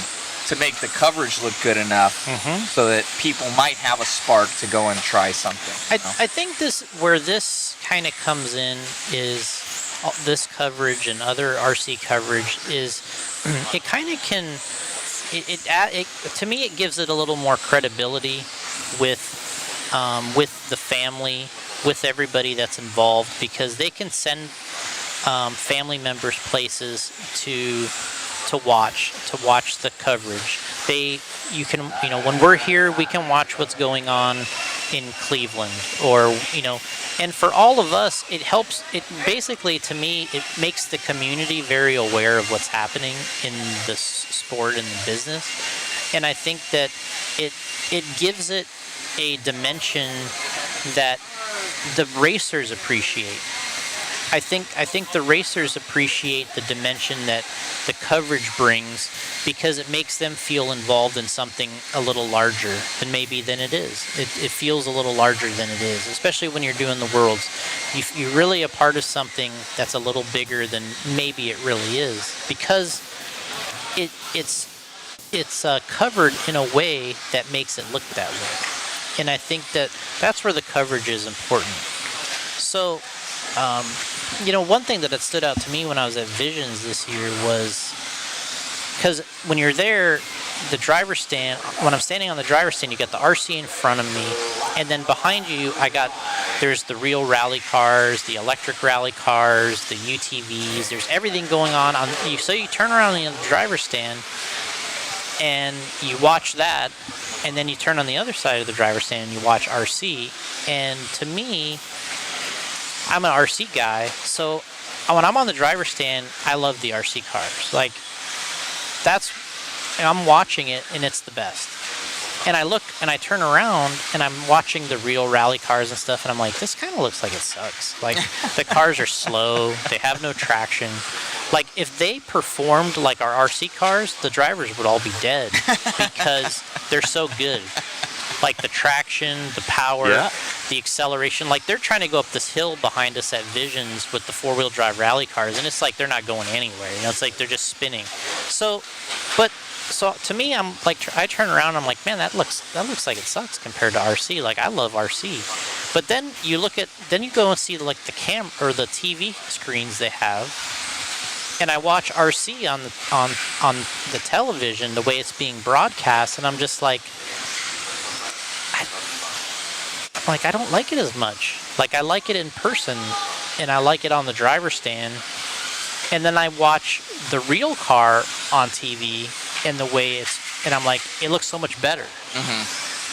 to make the coverage look good enough so that people might have a spark to go and try something. I think where this kind of comes in is this coverage and other RC coverage is it kind of can. It to me, it gives it a little more credibility with the family, with everybody that's involved, because they can send family members places to watch the coverage. When we're here, we can watch what's going on in Cleveland, or and for all of us, it helps. It basically, to me, it makes the community very aware of what's happening in the sport and the business, and I think that it gives it a dimension that the racers appreciate. I think the racers appreciate the dimension that the coverage brings, because it makes them feel involved in something a little larger than it is. It feels a little larger than it is, especially when you're doing the Worlds. You're really a part of something that's a little bigger than maybe it really is, because it's covered in a way that makes it look that way. And I think that's where the coverage is important. So, one thing that had stood out to me when I was at Visions this year was, because when you're there, the driver's stand, when I'm standing on the driver's stand, you got the RC in front of me, and then behind you, there's the real rally cars, the electric rally cars, the UTVs, there's everything going on. So you turn around on the driver's stand, and you watch that, and then you turn on the other side of the driver's stand and you watch RC, and to me, I'm an RC guy, so when I'm on the driver's stand, I love the RC cars. Like, I'm watching it, and it's the best. And I look, and I turn around, and I'm watching the real rally cars and stuff, and I'm like, this kind of looks like it sucks. Like, the cars are slow, they have no traction. Like, if they performed like our RC cars, the drivers would all be dead, because they're so good. Like, the traction, the power, the acceleration. Like, they're trying to go up this hill behind us at Visions with the four-wheel drive rally cars, and it's like they're not going anywhere. It's like they're just spinning. So to me, I'm like, I turn around, I'm like, man, that looks like it sucks compared to RC. Like, I love RC. But then you go and see like the or the TV screens they have, and I watch RC on the television, the way it's being broadcast, and I'm just like, I don't like it as much. Like, I like it in person, and I like it on the driver's stand. And then I watch the real car on TV, and the way and I'm like, it looks so much better.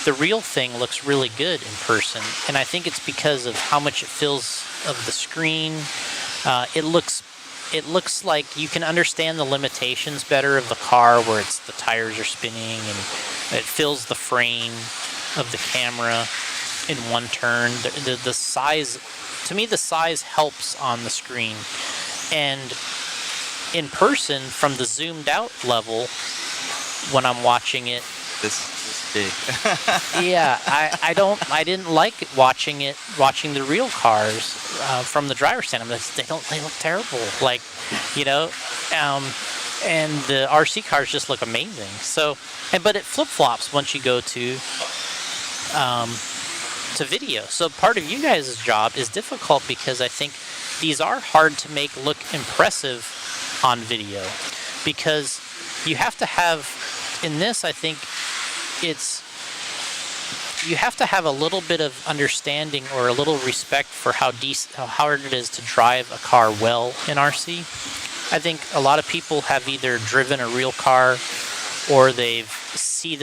The real thing looks really good in person, and I think it's because of how much it feels of the screen. It looks like you can understand the limitations better of the car, where the tires are spinning, and it fills the frame of the camera in one turn. The size, to me, the size helps on the screen, and in person, from the zoomed out level, when I'm watching it, this big. yeah, I didn't like watching the real cars from the driver's stand. They look terrible, and the RC cars just look amazing. So, but it flip flops once you go to video. So part of you guys' job is difficult, because I think these are hard to make look impressive on video, because you have to have in this, I think it's, you have to have a little bit of understanding or a little respect for how hard it is to drive a car well in RC. I think a lot of people have either driven a real car, or they've see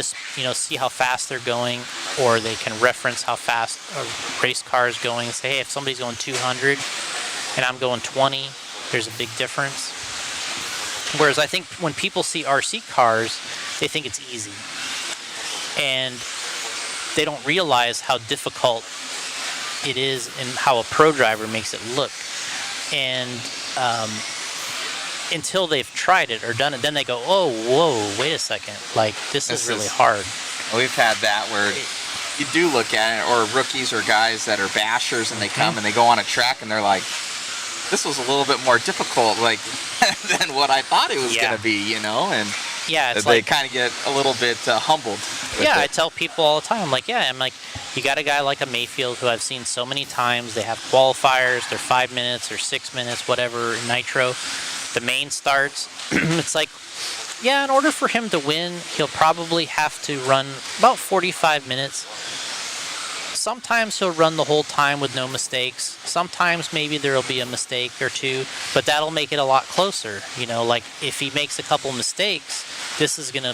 how fast they're going, or they can reference how fast a race car is going and say, hey, if somebody's going 200 and I'm going 20, there's a big difference. Whereas I think when people see RC cars, they think it's easy. And they don't realize how difficult it is and how a pro driver makes it look. And until they've tried it or done it, then they go, oh, whoa, wait a second. Like, this is really hard. We've had that where you do look at it, or rookies or guys that are bashers, and they come and they go on a track and they're like, this was a little bit more difficult, like, than what I thought it was going to be, you know? And it's they kind of get a little bit humbled. I tell people all the time, I'm like, you got a guy like a Mayfield who I've seen so many times. They have qualifiers, they're 5 minutes or 6 minutes, whatever, in nitro. The main starts. It's like, in order for him to win, he'll probably have to run about 45 minutes. Sometimes he'll run the whole time with no mistakes. Sometimes maybe there'll be a mistake or two, but that'll make it a lot closer. You know, like if he makes a couple mistakes, this is gonna,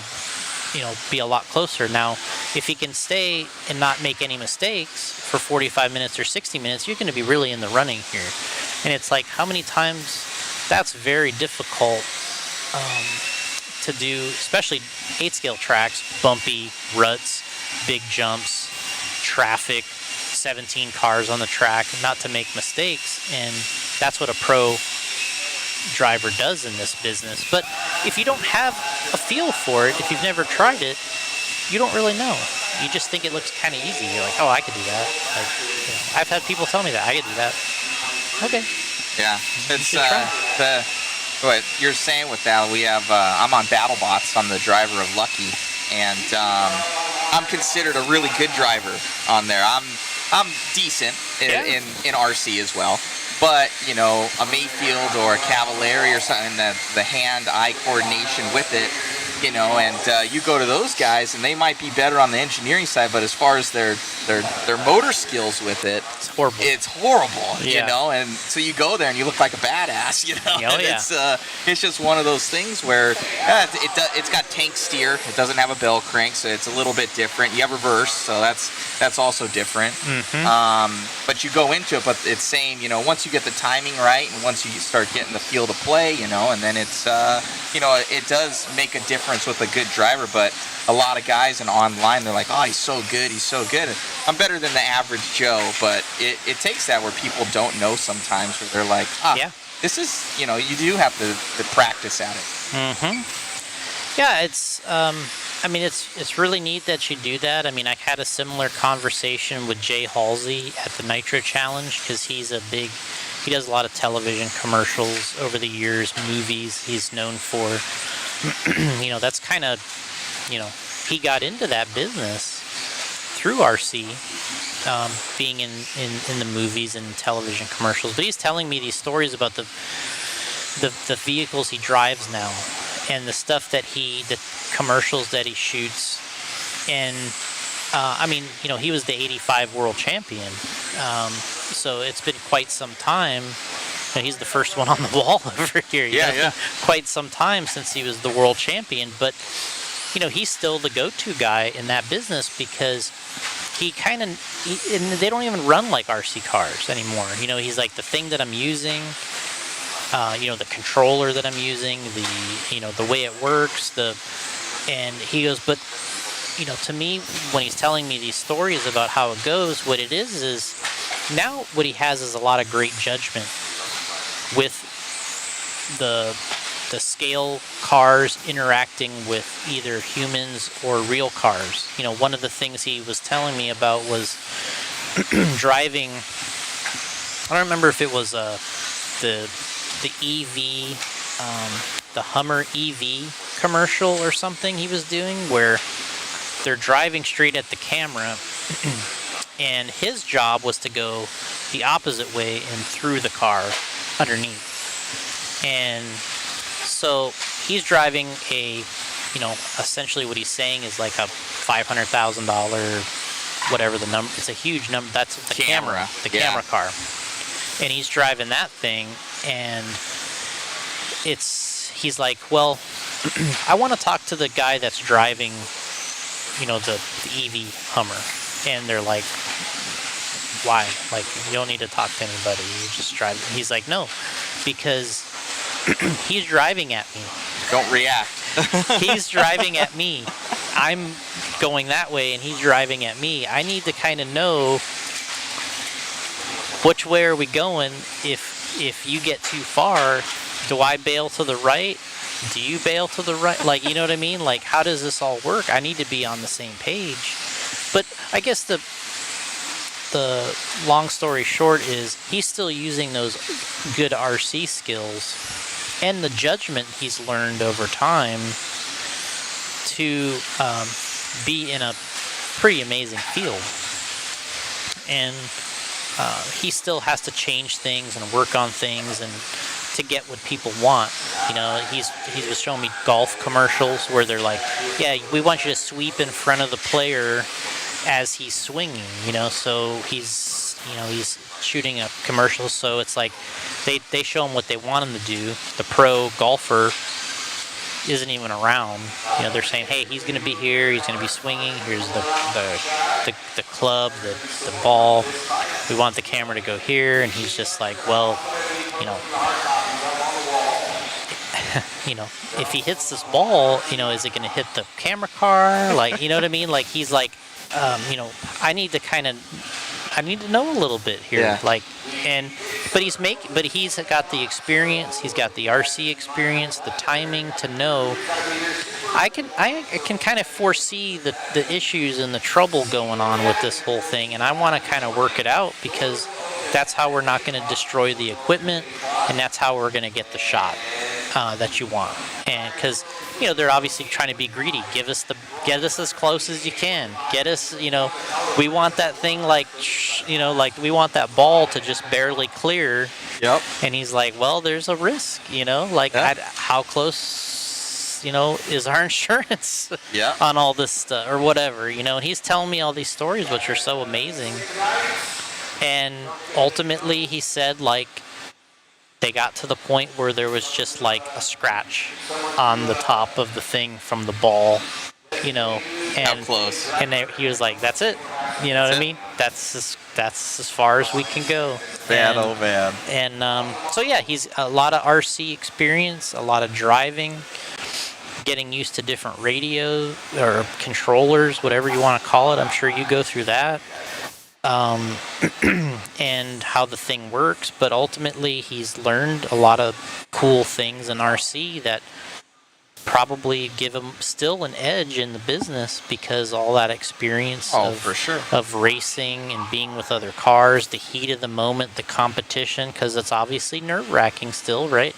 be a lot closer. Now, if he can stay and not make any mistakes for 45 minutes or 60 minutes, you're gonna be really in the running here. And it's like, how many times? That's very difficult to do, especially 8-scale tracks, bumpy, ruts, big jumps, traffic, 17 cars on the track, not to make mistakes. And that's what a pro driver does in this business. But if you don't have a feel for it, if you've never tried it, you don't really know. You just think it looks kind of easy. You're like, oh, I could do that. Like, I've had people tell me that. I could do that. Okay. Yeah, it's what you're saying with that. We have I'm on BattleBots. I'm the driver of Lucky, and I'm considered a really good driver on there. I'm decent in RC as well, but a Mayfield or a Cavalieri or something, the hand-eye coordination with it, and you go to those guys and they might be better on the engineering side, but as far as their motor skills with it, it's horrible, and so you go there and you look like a badass, it's just one of those things where it's got tank steer. It doesn't have a bell crank, so it's a little bit different. You have reverse, so that's also different. But you go into it, but it's same, once you get the timing right and once you start getting the feel to play, and then it's it does make a difference with a good driver. But a lot of guys and online, they're like, oh, he's so good. I'm better than the average Joe, but it takes that where people don't know sometimes, where they're like, this is, you do have to practice at it. Yeah, it's, it's really neat that you do that. I mean, I had a similar conversation with Jay Halsey at the Nitro Challenge, because he does a lot of television commercials over the years, movies he's known for. That's kind of, he got into that business through RC, being in the movies and television commercials. But he's telling me these stories about the vehicles he drives now, and the stuff the commercials that he shoots. And he was the '85 world champion, so it's been quite some time. He's the first one on the wall over here. Quite some time since he was the world champion, but he's still the go-to guy in that business, because and they don't even run like RC cars anymore. He's like, the thing that I'm using, the controller that I'm using, the way it works, and he goes, but to me, when he's telling me these stories about how it goes, what it is now what he has is a lot of great judgment with the scale cars interacting with either humans or real cars. One of the things he was telling me about was driving. I don't remember if it was the EV, the Hummer EV commercial or something he was doing, where they're driving straight at the camera, and his job was to go the opposite way and through the car underneath. And so he's driving a essentially what he's saying is like a $500,000, whatever the number. It's a huge number. That's the camera car, and he's driving that thing, and he's like, well, I want to talk to the guy that's driving, the EV Hummer, and they're like, why? Like, you don't need to talk to anybody. You just drive. He's like, no, because he's driving at me. Don't react. He's driving at me. I'm going that way, and he's driving at me. I need to kind of know which way are we going. If you get too far, do I bail to the right? Do you bail to the right? Like, you know what I mean? Like, how does this all work? I need to be on the same page. But I guess the long story short is he's still using those good RC skills and the judgment he's learned over time to be in a pretty amazing field. And he still has to change things and work on things and to get what people want. He was showing me golf commercials where they're like, yeah, we want you to sweep in front of the player as he's swinging, so he's shooting a commercial, so it's like they show him what they want him to do. The pro golfer isn't even around. They're saying, hey, he's going to be here, he's going to be swinging, here's the club, the ball, we want the camera to go here, and he's just like, well, if he hits this ball, is it going to hit the camera car? Like, you know what I mean? Like, he's like, I need to know a little bit here. Yeah. Like, but he's got the experience, he's got the RC experience, the timing to know. I can kind of foresee the issues and the trouble going on with this whole thing, and I want to kind of work it out because that's how we're not going to destroy the equipment, and that's how we're going to get the shot that you want. And because they're obviously trying to be greedy. Get us as close as you can. Get us, we want that thing like we want that ball to just barely clear. Yep. And he's like, well, there's a risk, how close, is our insurance on all this stuff or whatever, and he's telling me all these stories, which are so amazing. And ultimately he said, like, they got to the point where there was just like a scratch on the top of the thing from the ball, and how close? And he was like, "That's it." You know what I mean? That's as far as we can go. Man, oh man. And so yeah, he's a lot of RC experience, a lot of driving, getting used to different radio or controllers, whatever you want to call it. I'm sure you go through that. And how the thing works, but ultimately he's learned a lot of cool things in RC that probably give him still an edge in the business because all that experience of racing and being with other cars, the heat of the moment, the competition, because it's obviously nerve-wracking still, right?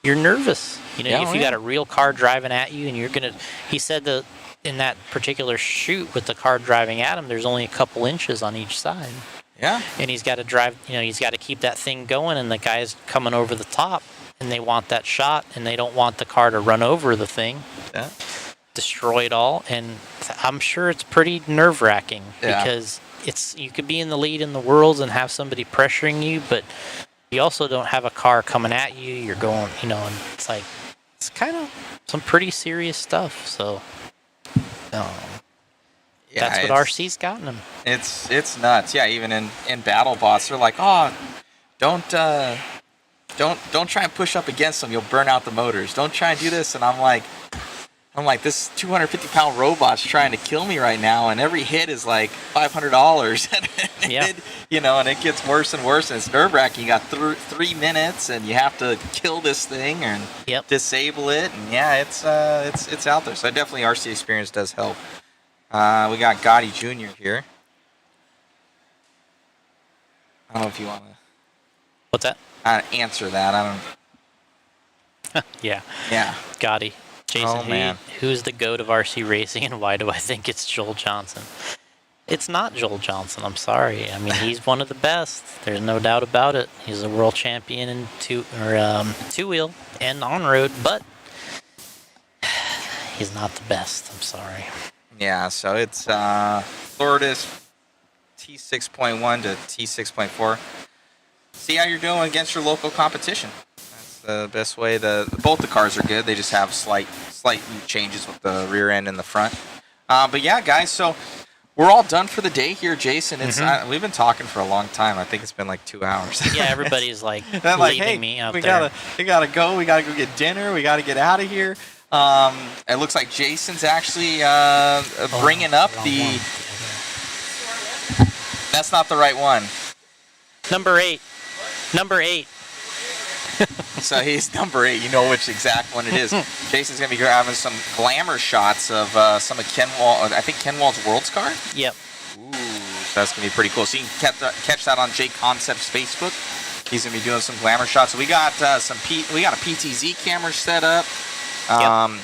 You're nervous, if you got a real car driving at you and he said that in that particular shoot with the car driving at him, there's only a couple inches on each side. Yeah. And he's got to drive, he's got to keep that thing going, and the guy's coming over the top, and they want that shot, and they don't want the car to run over the thing, destroy it all. And I'm sure it's pretty nerve-wracking because you could be in the lead in the worlds and have somebody pressuring you, but you also don't have a car coming at you. You're going, and it's like, it's kind of some pretty serious stuff. So. That's what RC's gotten him. It's nuts. Yeah, even in battle bots, they're like, oh, don't try and push up against them. You'll burn out the motors. Don't try and do this. And I'm like, this 250-pound robot's trying to kill me right now, and every hit is like $500. And it gets worse and worse, and it's nerve-wracking. You got 3 minutes, and you have to kill this thing and disable it. And it's out there. So definitely RC experience does help. We got Gotti Jr. here. I don't know if you want to. What's that? Answer that. I don't. Yeah. Gotti. Jason, who's the GOAT of RC racing, and why do I think it's Joel Johnson? It's not Joel Johnson. I'm sorry. I mean, he's one of the best. There's no doubt about it. He's a world champion in two-wheel and on-road, but He's not the best. I'm sorry. Yeah, so it's Florida's T6.1 to T6.4. See how you're doing against your local competition. That's the best way. Both the cars are good. They just have slight changes with the rear end and the front. But yeah, guys, so we're all done for the day here, Jason. It's we've been talking for a long time. I think it's been like 2 hours. Yeah, everybody's like leaving leaving me out there. We gotta go. We gotta go get dinner. We gotta get out of here. It looks like Jason's actually bringing up the. That's not the right one. Number 8. Number 8. So he's number 8. You know which exact one it is. Jason's gonna be grabbing some glamour shots of some of Ken Wall. I think Ken Wall's World's car. Yep. Ooh, so that's gonna be pretty cool. So you can catch that on JConcepts Facebook. He's gonna be doing some glamour shots. So we got we got a PTZ camera set up. Yep.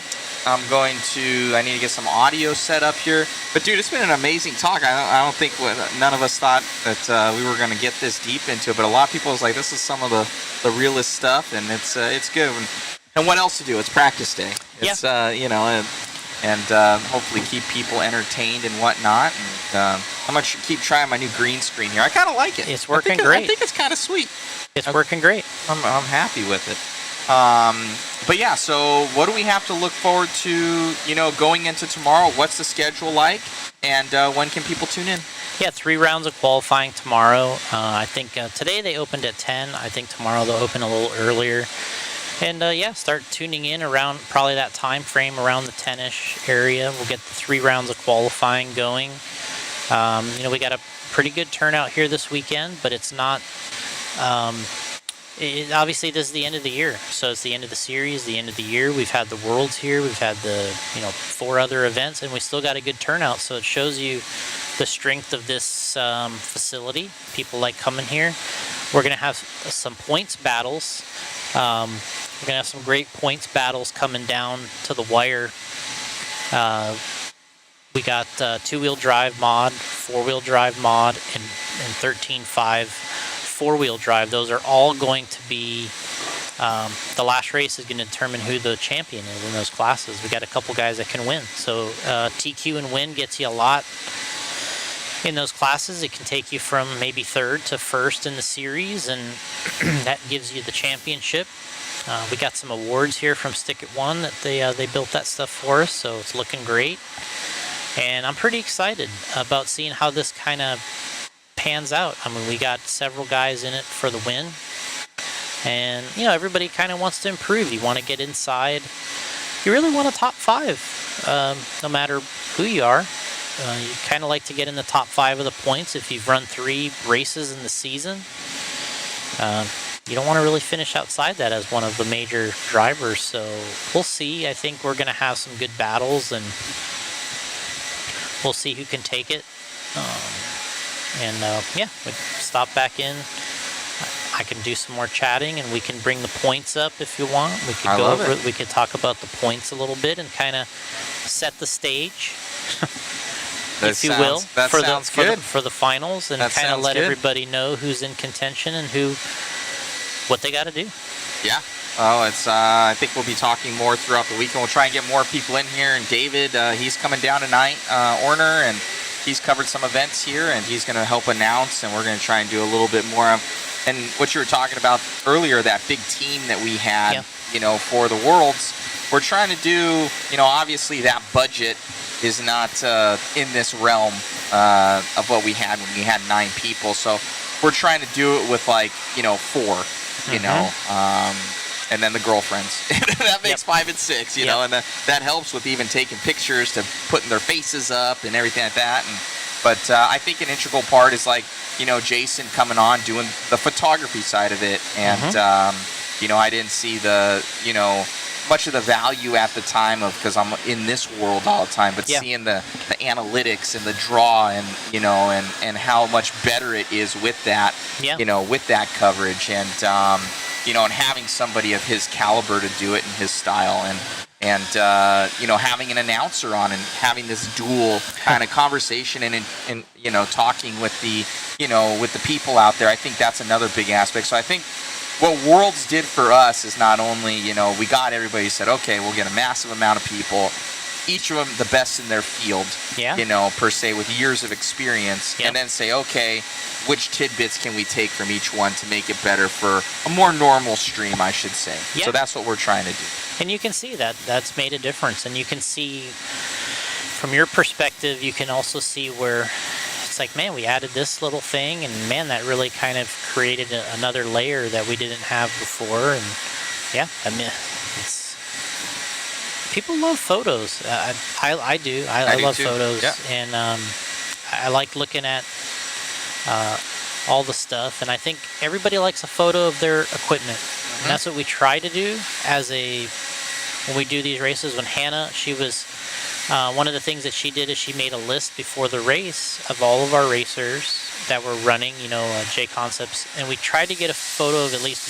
I need to get some audio set up here. But dude, it's been an amazing talk. I don't think none of us thought that we were going to get this deep into it. But a lot of people was like, this is some of the realest stuff, and it's good. And what else to do? It's practice day. It's and hopefully keep people entertained and whatnot. And I'm gonna keep trying my new green screen here. I kind of like it. It's working great. I think it's kind of sweet. It's working great. I'm happy with it. But yeah, so what do we have to look forward to, going into tomorrow? What's the schedule like? And when can people tune in? Yeah, 3 rounds of qualifying tomorrow. I think today they opened at 10. I think tomorrow they'll open a little earlier. And yeah, start tuning in around probably that time frame, around the 10-ish area. We'll get the 3 rounds of qualifying going. We got a pretty good turnout here this weekend, but it's not... obviously, this is the end of the year, so it's the end of the series, the end of the year. We've had the Worlds here, we've had the 4 other events, and we still got a good turnout. So it shows you the strength of this facility. People like coming here. We're gonna have some points battles. We're gonna have some great points battles coming down to the wire. We got 2-wheel drive mod, 4-wheel drive mod, and 13.5. 4-wheel drive. Those are all going to be the last race is going to determine who the champion is in those classes. We got a couple guys that can win, so TQ and win gets you a lot in those classes. It can take you from maybe 3rd to 1st in the series, and that gives you the championship. We got some awards here from Stick It One that they built that stuff for us, so it's looking great, and I'm pretty excited about seeing how this kind of pans out. I mean, we got several guys in it for the win, and everybody kind of wants to improve. You want to get inside. You really want a top 5, no matter who you are. You kind of like to get in the top 5 of the points if you've run 3 races in the season. You don't want to really finish outside that as one of the major drivers. So we'll see. I think we're going to have some good battles, and we'll see who can take it. Yeah, we stop back in. I can do some more chatting, and we can bring the points up if you want. We could go over it. We could talk about the points a little bit and kind of set the stage, if you will, for the finals, and kind of let everybody know who's in contention and what they got to do. Yeah. Oh, I think we'll be talking more throughout the weekend. We'll try and get more people in here. And David, he's coming down tonight, Orner, and he's covered some events here, and he's going to help announce, and we're going to try and do a little bit more of. And what you were talking about earlier, that big team that we had, for the Worlds, we're trying to do, obviously that budget is not in this realm of what we had when we had 9 people. So we're trying to do it with 4, and then the girlfriends. That makes 5 and 6, and that helps with even taking pictures to putting their faces up and everything like that. But I think an integral part is Jason coming on, doing the photography side of it. And, I didn't see the, much of the value at the time because I'm in this world all the time, but seeing the analytics and the draw and, and how much better it is with that, with that coverage and having somebody of his caliber to do it in his style and having an announcer on and having this dual kind of conversation and talking with the people out there. I think that's another big aspect. So I think what Worlds did for us is not only, we got everybody said, okay, we'll get a massive amount of people, each of them the best in their field, Yeah. you know, per se, with years of experience, Yep. and then say, okay, which tidbits can we take from each one to make it better for a more normal stream, I should say. Yeah. So that's what we're trying to do. And you can see that that's made a difference. And you can see from your perspective, you can also see where it's like, man, we added this little thing, and man, that really kind of created another layer that we didn't have before. And yeah, I mean, it's people love photos. I do. I do love too. photos, Yeah. and I like looking at all the stuff. And I think everybody likes a photo of their equipment. And that's what we try to do when we do these races. When Hannah, she was one of the things that she did is she made a list before the race of all of our racers that were running, you know, JConcepts, and we tried to get a photo of at least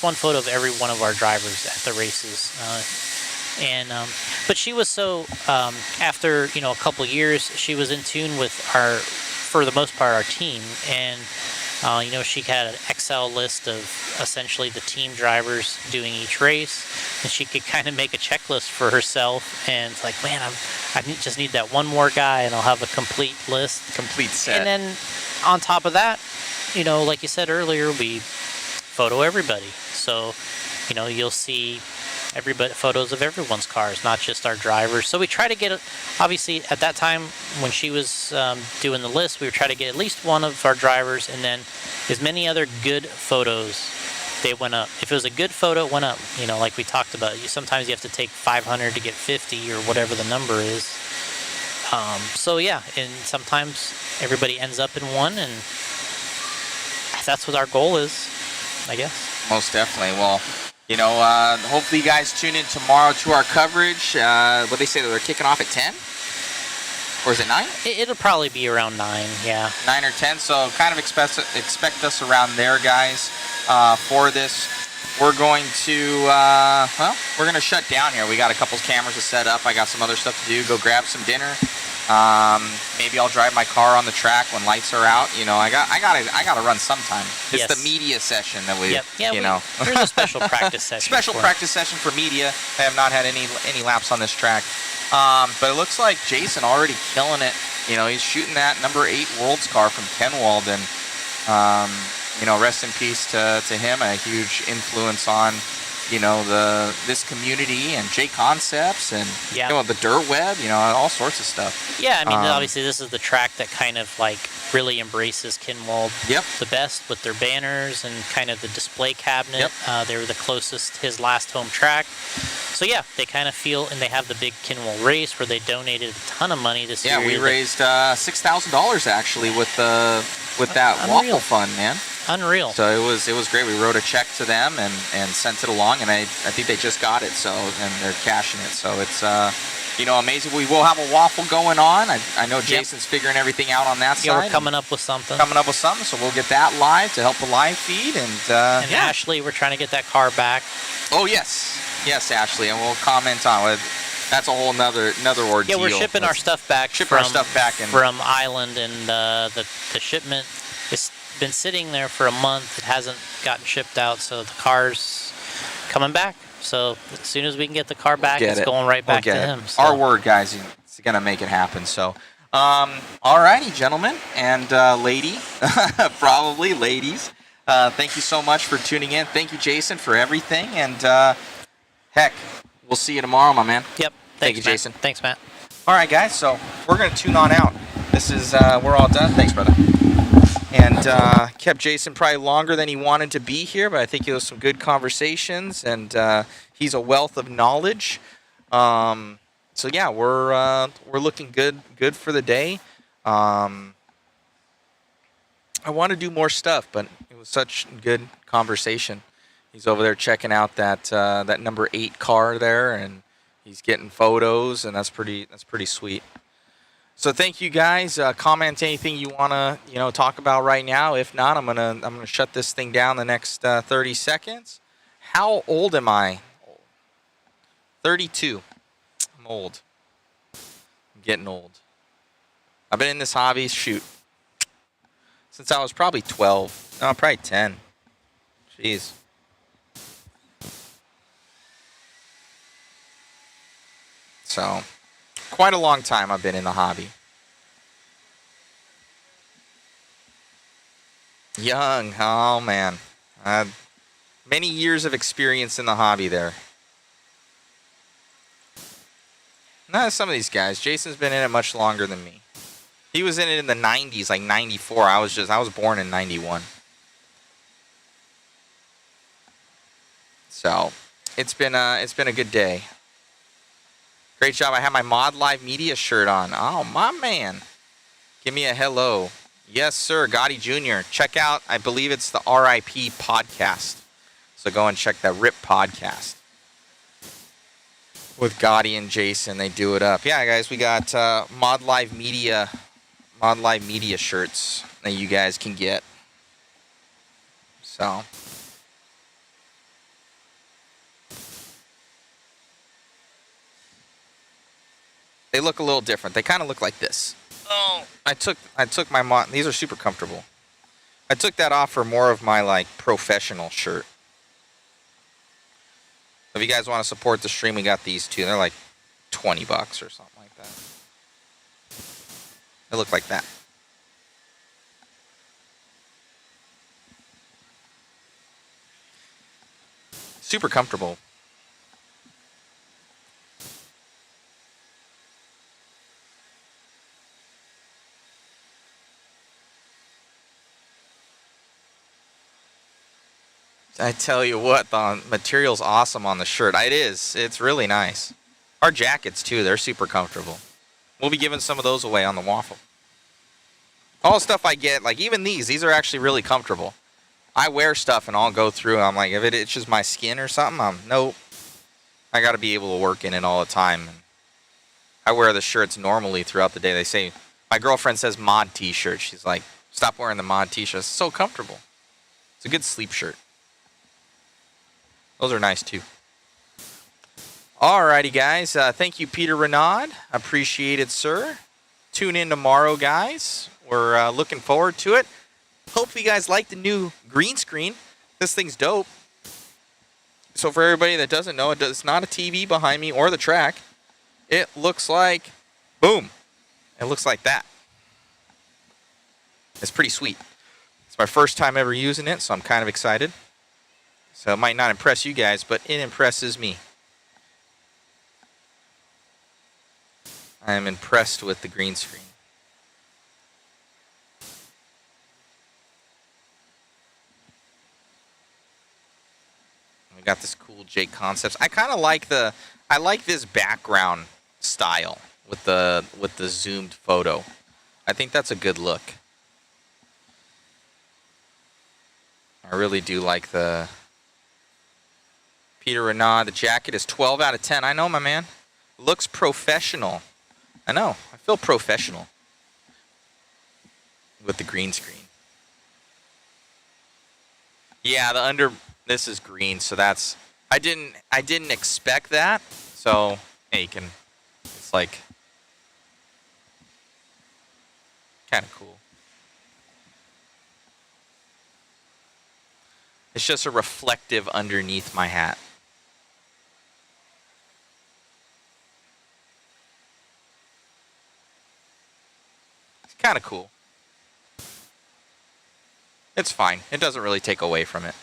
one photo of every one of our drivers at the races. But she was so after, you know, a couple years, she was in tune with for the most part, our team, and you know, she had an Excel list of essentially the team drivers doing each race, and she could kind of make a checklist for herself. And it's like, man, I just need that one more guy, and I'll have a complete list, Complete set. And then on top of that, you know, like you said earlier, we photo everybody. So, you know, you'll see photos of everyone's cars, not just our drivers. So we try to get, obviously at that time when she was doing the list, we would try to get at least one of our drivers, and then as many other good photos, they went up. If it was a good photo, it went up. You know, like we talked about, sometimes you have to take 500 to get 50 or whatever the number is. So yeah, and sometimes everybody ends up in one, and that's what our goal is, I guess. Most definitely. Well, you know, hopefully you guys tune in tomorrow to our coverage. What they say, they're kicking off at 10? Or is it 9? It'll probably be around 9, yeah. 9 or 10, so kind of expect us around there, guys, for this. We're going to, we're going to shut down here. We got a couple cameras to set up. I got some other stuff to do. Go grab some dinner. Maybe I'll drive my car on the track when lights are out. You know, I gotta run sometime. It's the media session that we, know. There's a special practice session. Special practice session for media. I have not had any laps on this track. But it looks like Jason already killing it. You know, he's shooting that number 8 Worlds car from Kenwald, and you know, rest in peace to him. A huge influence on, you know, this community and JConcepts and you know, the dirt web, you know, all sorts of stuff. Yeah, I mean, obviously this is the track that kind of like really embraces Kenwald the best with their banners and kind of the display cabinet. They were the closest his last home track. So yeah, they kind of feel, and they have the big Kenwald race where they donated a ton of money this year. Yeah, we raised $6,000 actually with that waffle fund, man. Unreal. So it was great. We wrote a check to them and sent it along, and I think they just got it, so, and they're cashing it. So it's you know, amazing. We will have a waffle going on. I know Jason's figuring everything out on that side. Yeah, we're coming up with something. So we'll get that live to help the live feed, and Ashley, we're trying to get that car back. Oh yes, Ashley, and we'll comment on it. That's a whole another ordeal. Yeah, we're shipping our stuff back. From Island, and the shipment is been sitting there for a month. It hasn't gotten shipped out, so the car's coming back. So as soon as we can get the car back, it's going right back to him. So. Our word, guys, it's gonna make it happen. So, alrighty, gentlemen and lady, probably ladies. Thank you so much for tuning in. Thank you, Jason, for everything. And heck, we'll see you tomorrow, my man. Yep. Thank you, Jason. Thanks, Matt. All right, guys. So we're gonna tune on out. This is we're all done. Thanks, brother. And kept Jason probably longer than he wanted to be here, but I think it was some good conversations, and he's a wealth of knowledge. So yeah, we're looking good for the day. I want to do more stuff, but it was such good conversation. He's over there checking out that number 8 car there, and he's getting photos, and that's pretty sweet. So thank you, guys. Comment anything you wanna talk about right now. If not, I'm gonna shut this thing down the next 30 seconds. How old am I? 32. I'm old. I'm getting old. I've been in this hobby, since I was probably 12. No, probably 10. Jeez. So, quite a long time I've been in the hobby. Young, oh man. Many years of experience in the hobby there. Not some of these guys. Jason's been in it much longer than me. He was in it in the 90s, like 94. I was born in 91. So, it's been a good day. Great job. I have my Mod Live Media shirt on. Oh, my man. Give me a hello. Yes, sir. Gotti Jr. Check out, I believe it's the RIP podcast. So go and check that RIP podcast. With Gotti and Jason, they do it up. Yeah, guys, we got Mod Live Media shirts that you guys can get. So... they look a little different. They kind of look like this. Oh, I took my mod. These are super comfortable. I took that off for more of my like professional shirt. If you guys want to support the stream, we got these too. They're like $20 or something like that. They look like that. Super comfortable. I tell you what, the material's awesome on the shirt. It is. It's really nice. Our jackets, too, they're super comfortable. We'll be giving some of those away on the waffle. All the stuff I get, like even these are actually really comfortable. I wear stuff and I'll go through and I'm like, if it itches my skin or something, nope. I got to be able to work in it all the time. And I wear the shirts normally throughout the day. They say, my girlfriend says mod t-shirt. She's like, stop wearing the mod t-shirt. It's so comfortable. It's a good sleep shirt. Those are nice too. Alrighty, guys. Thank you, Peter Renaud. Appreciate it, sir. Tune in tomorrow, guys. We're looking forward to it. Hope you guys like the new green screen. This thing's dope. So for everybody that doesn't know, it's not a TV behind me or the track. It looks like, boom. It looks like that. It's pretty sweet. It's my first time ever using it, so I'm kind of excited. So it might not impress you guys, but it impresses me. I am impressed with the green screen. We got this cool JConcepts. I kind of like I like this background style with the zoomed photo. I think that's a good look. I really do like the Peter Renaud. The jacket is 12 out of 10. I know, my man. Looks professional. I know. I feel professional with the green screen. Yeah, this is green, so that's I didn't expect that. So, hey, it's like kind of cool. It's just a reflective underneath my hat. It's kind of cool. It's fine. It doesn't really take away from it.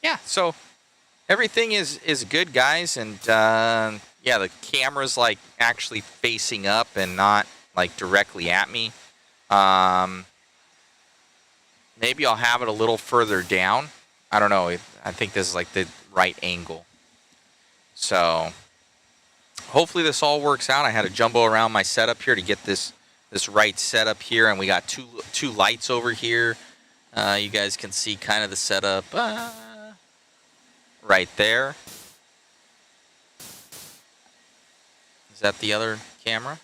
Yeah, so everything is good, guys. And yeah, the camera's like actually facing up and not like directly at me. Maybe I'll have it a little further down. I don't know. I think this is like the right angle. So hopefully this all works out. I had to jumbo around my setup here to get this right setup here, and we got two lights over here. You guys can see kind of the setup right there. Is that the other camera?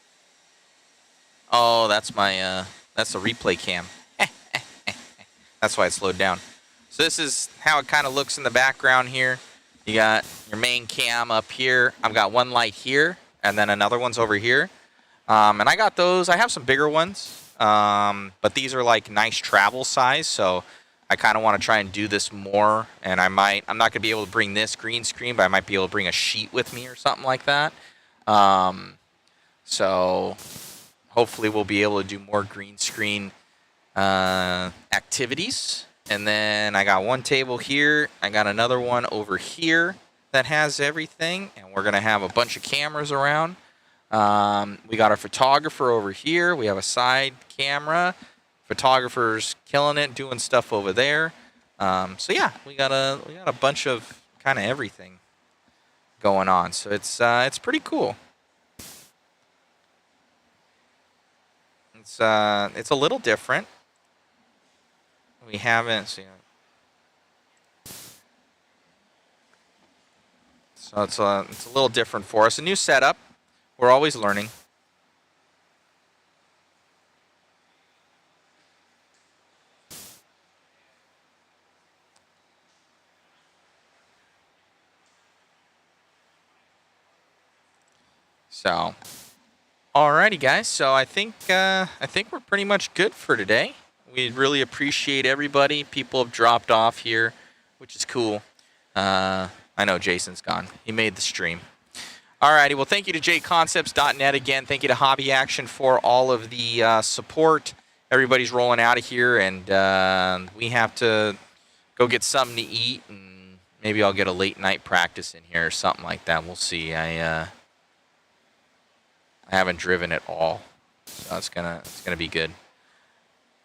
Oh, that's my that's a replay cam. That's why it slowed down. So this is how it kind of looks in the background here. You got your main cam up here. I've got one light here, and then another one's over here. And I got those. I have some bigger ones, but these are like nice travel size. So I kind of want to try and do this more, and I'm not going to be able to bring this green screen, but I might be able to bring a sheet with me or something like that. So hopefully we'll be able to do more green screen activities. And then I got one table here. I got another one over here that has everything, and we're going to have a bunch of cameras around. We got our photographer over here. We have a side camera. Photographer's killing it, doing stuff over there. So yeah, we got a bunch of kind of everything going on. So it's pretty cool. It's a little different. We haven't seen it. So it's a little different for us. A new setup. We're always learning. So, alrighty, guys. So I think we're pretty much good for today. We really appreciate everybody. People have dropped off here, which is cool. I know Jason's gone. He made the stream. Alrighty. Well, thank you to JConcepts.net again. Thank you to Hobby Action for all of the support. Everybody's rolling out of here, and we have to go get something to eat, and maybe I'll get a late night practice in here or something like that. We'll see. I haven't driven at all, so it's gonna be good.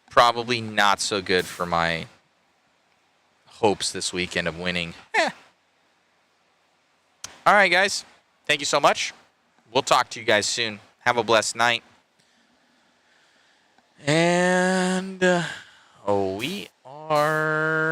Probably not so good for my hopes this weekend of winning. All right, guys. Thank you so much. We'll talk to you guys soon. Have a blessed night. And we are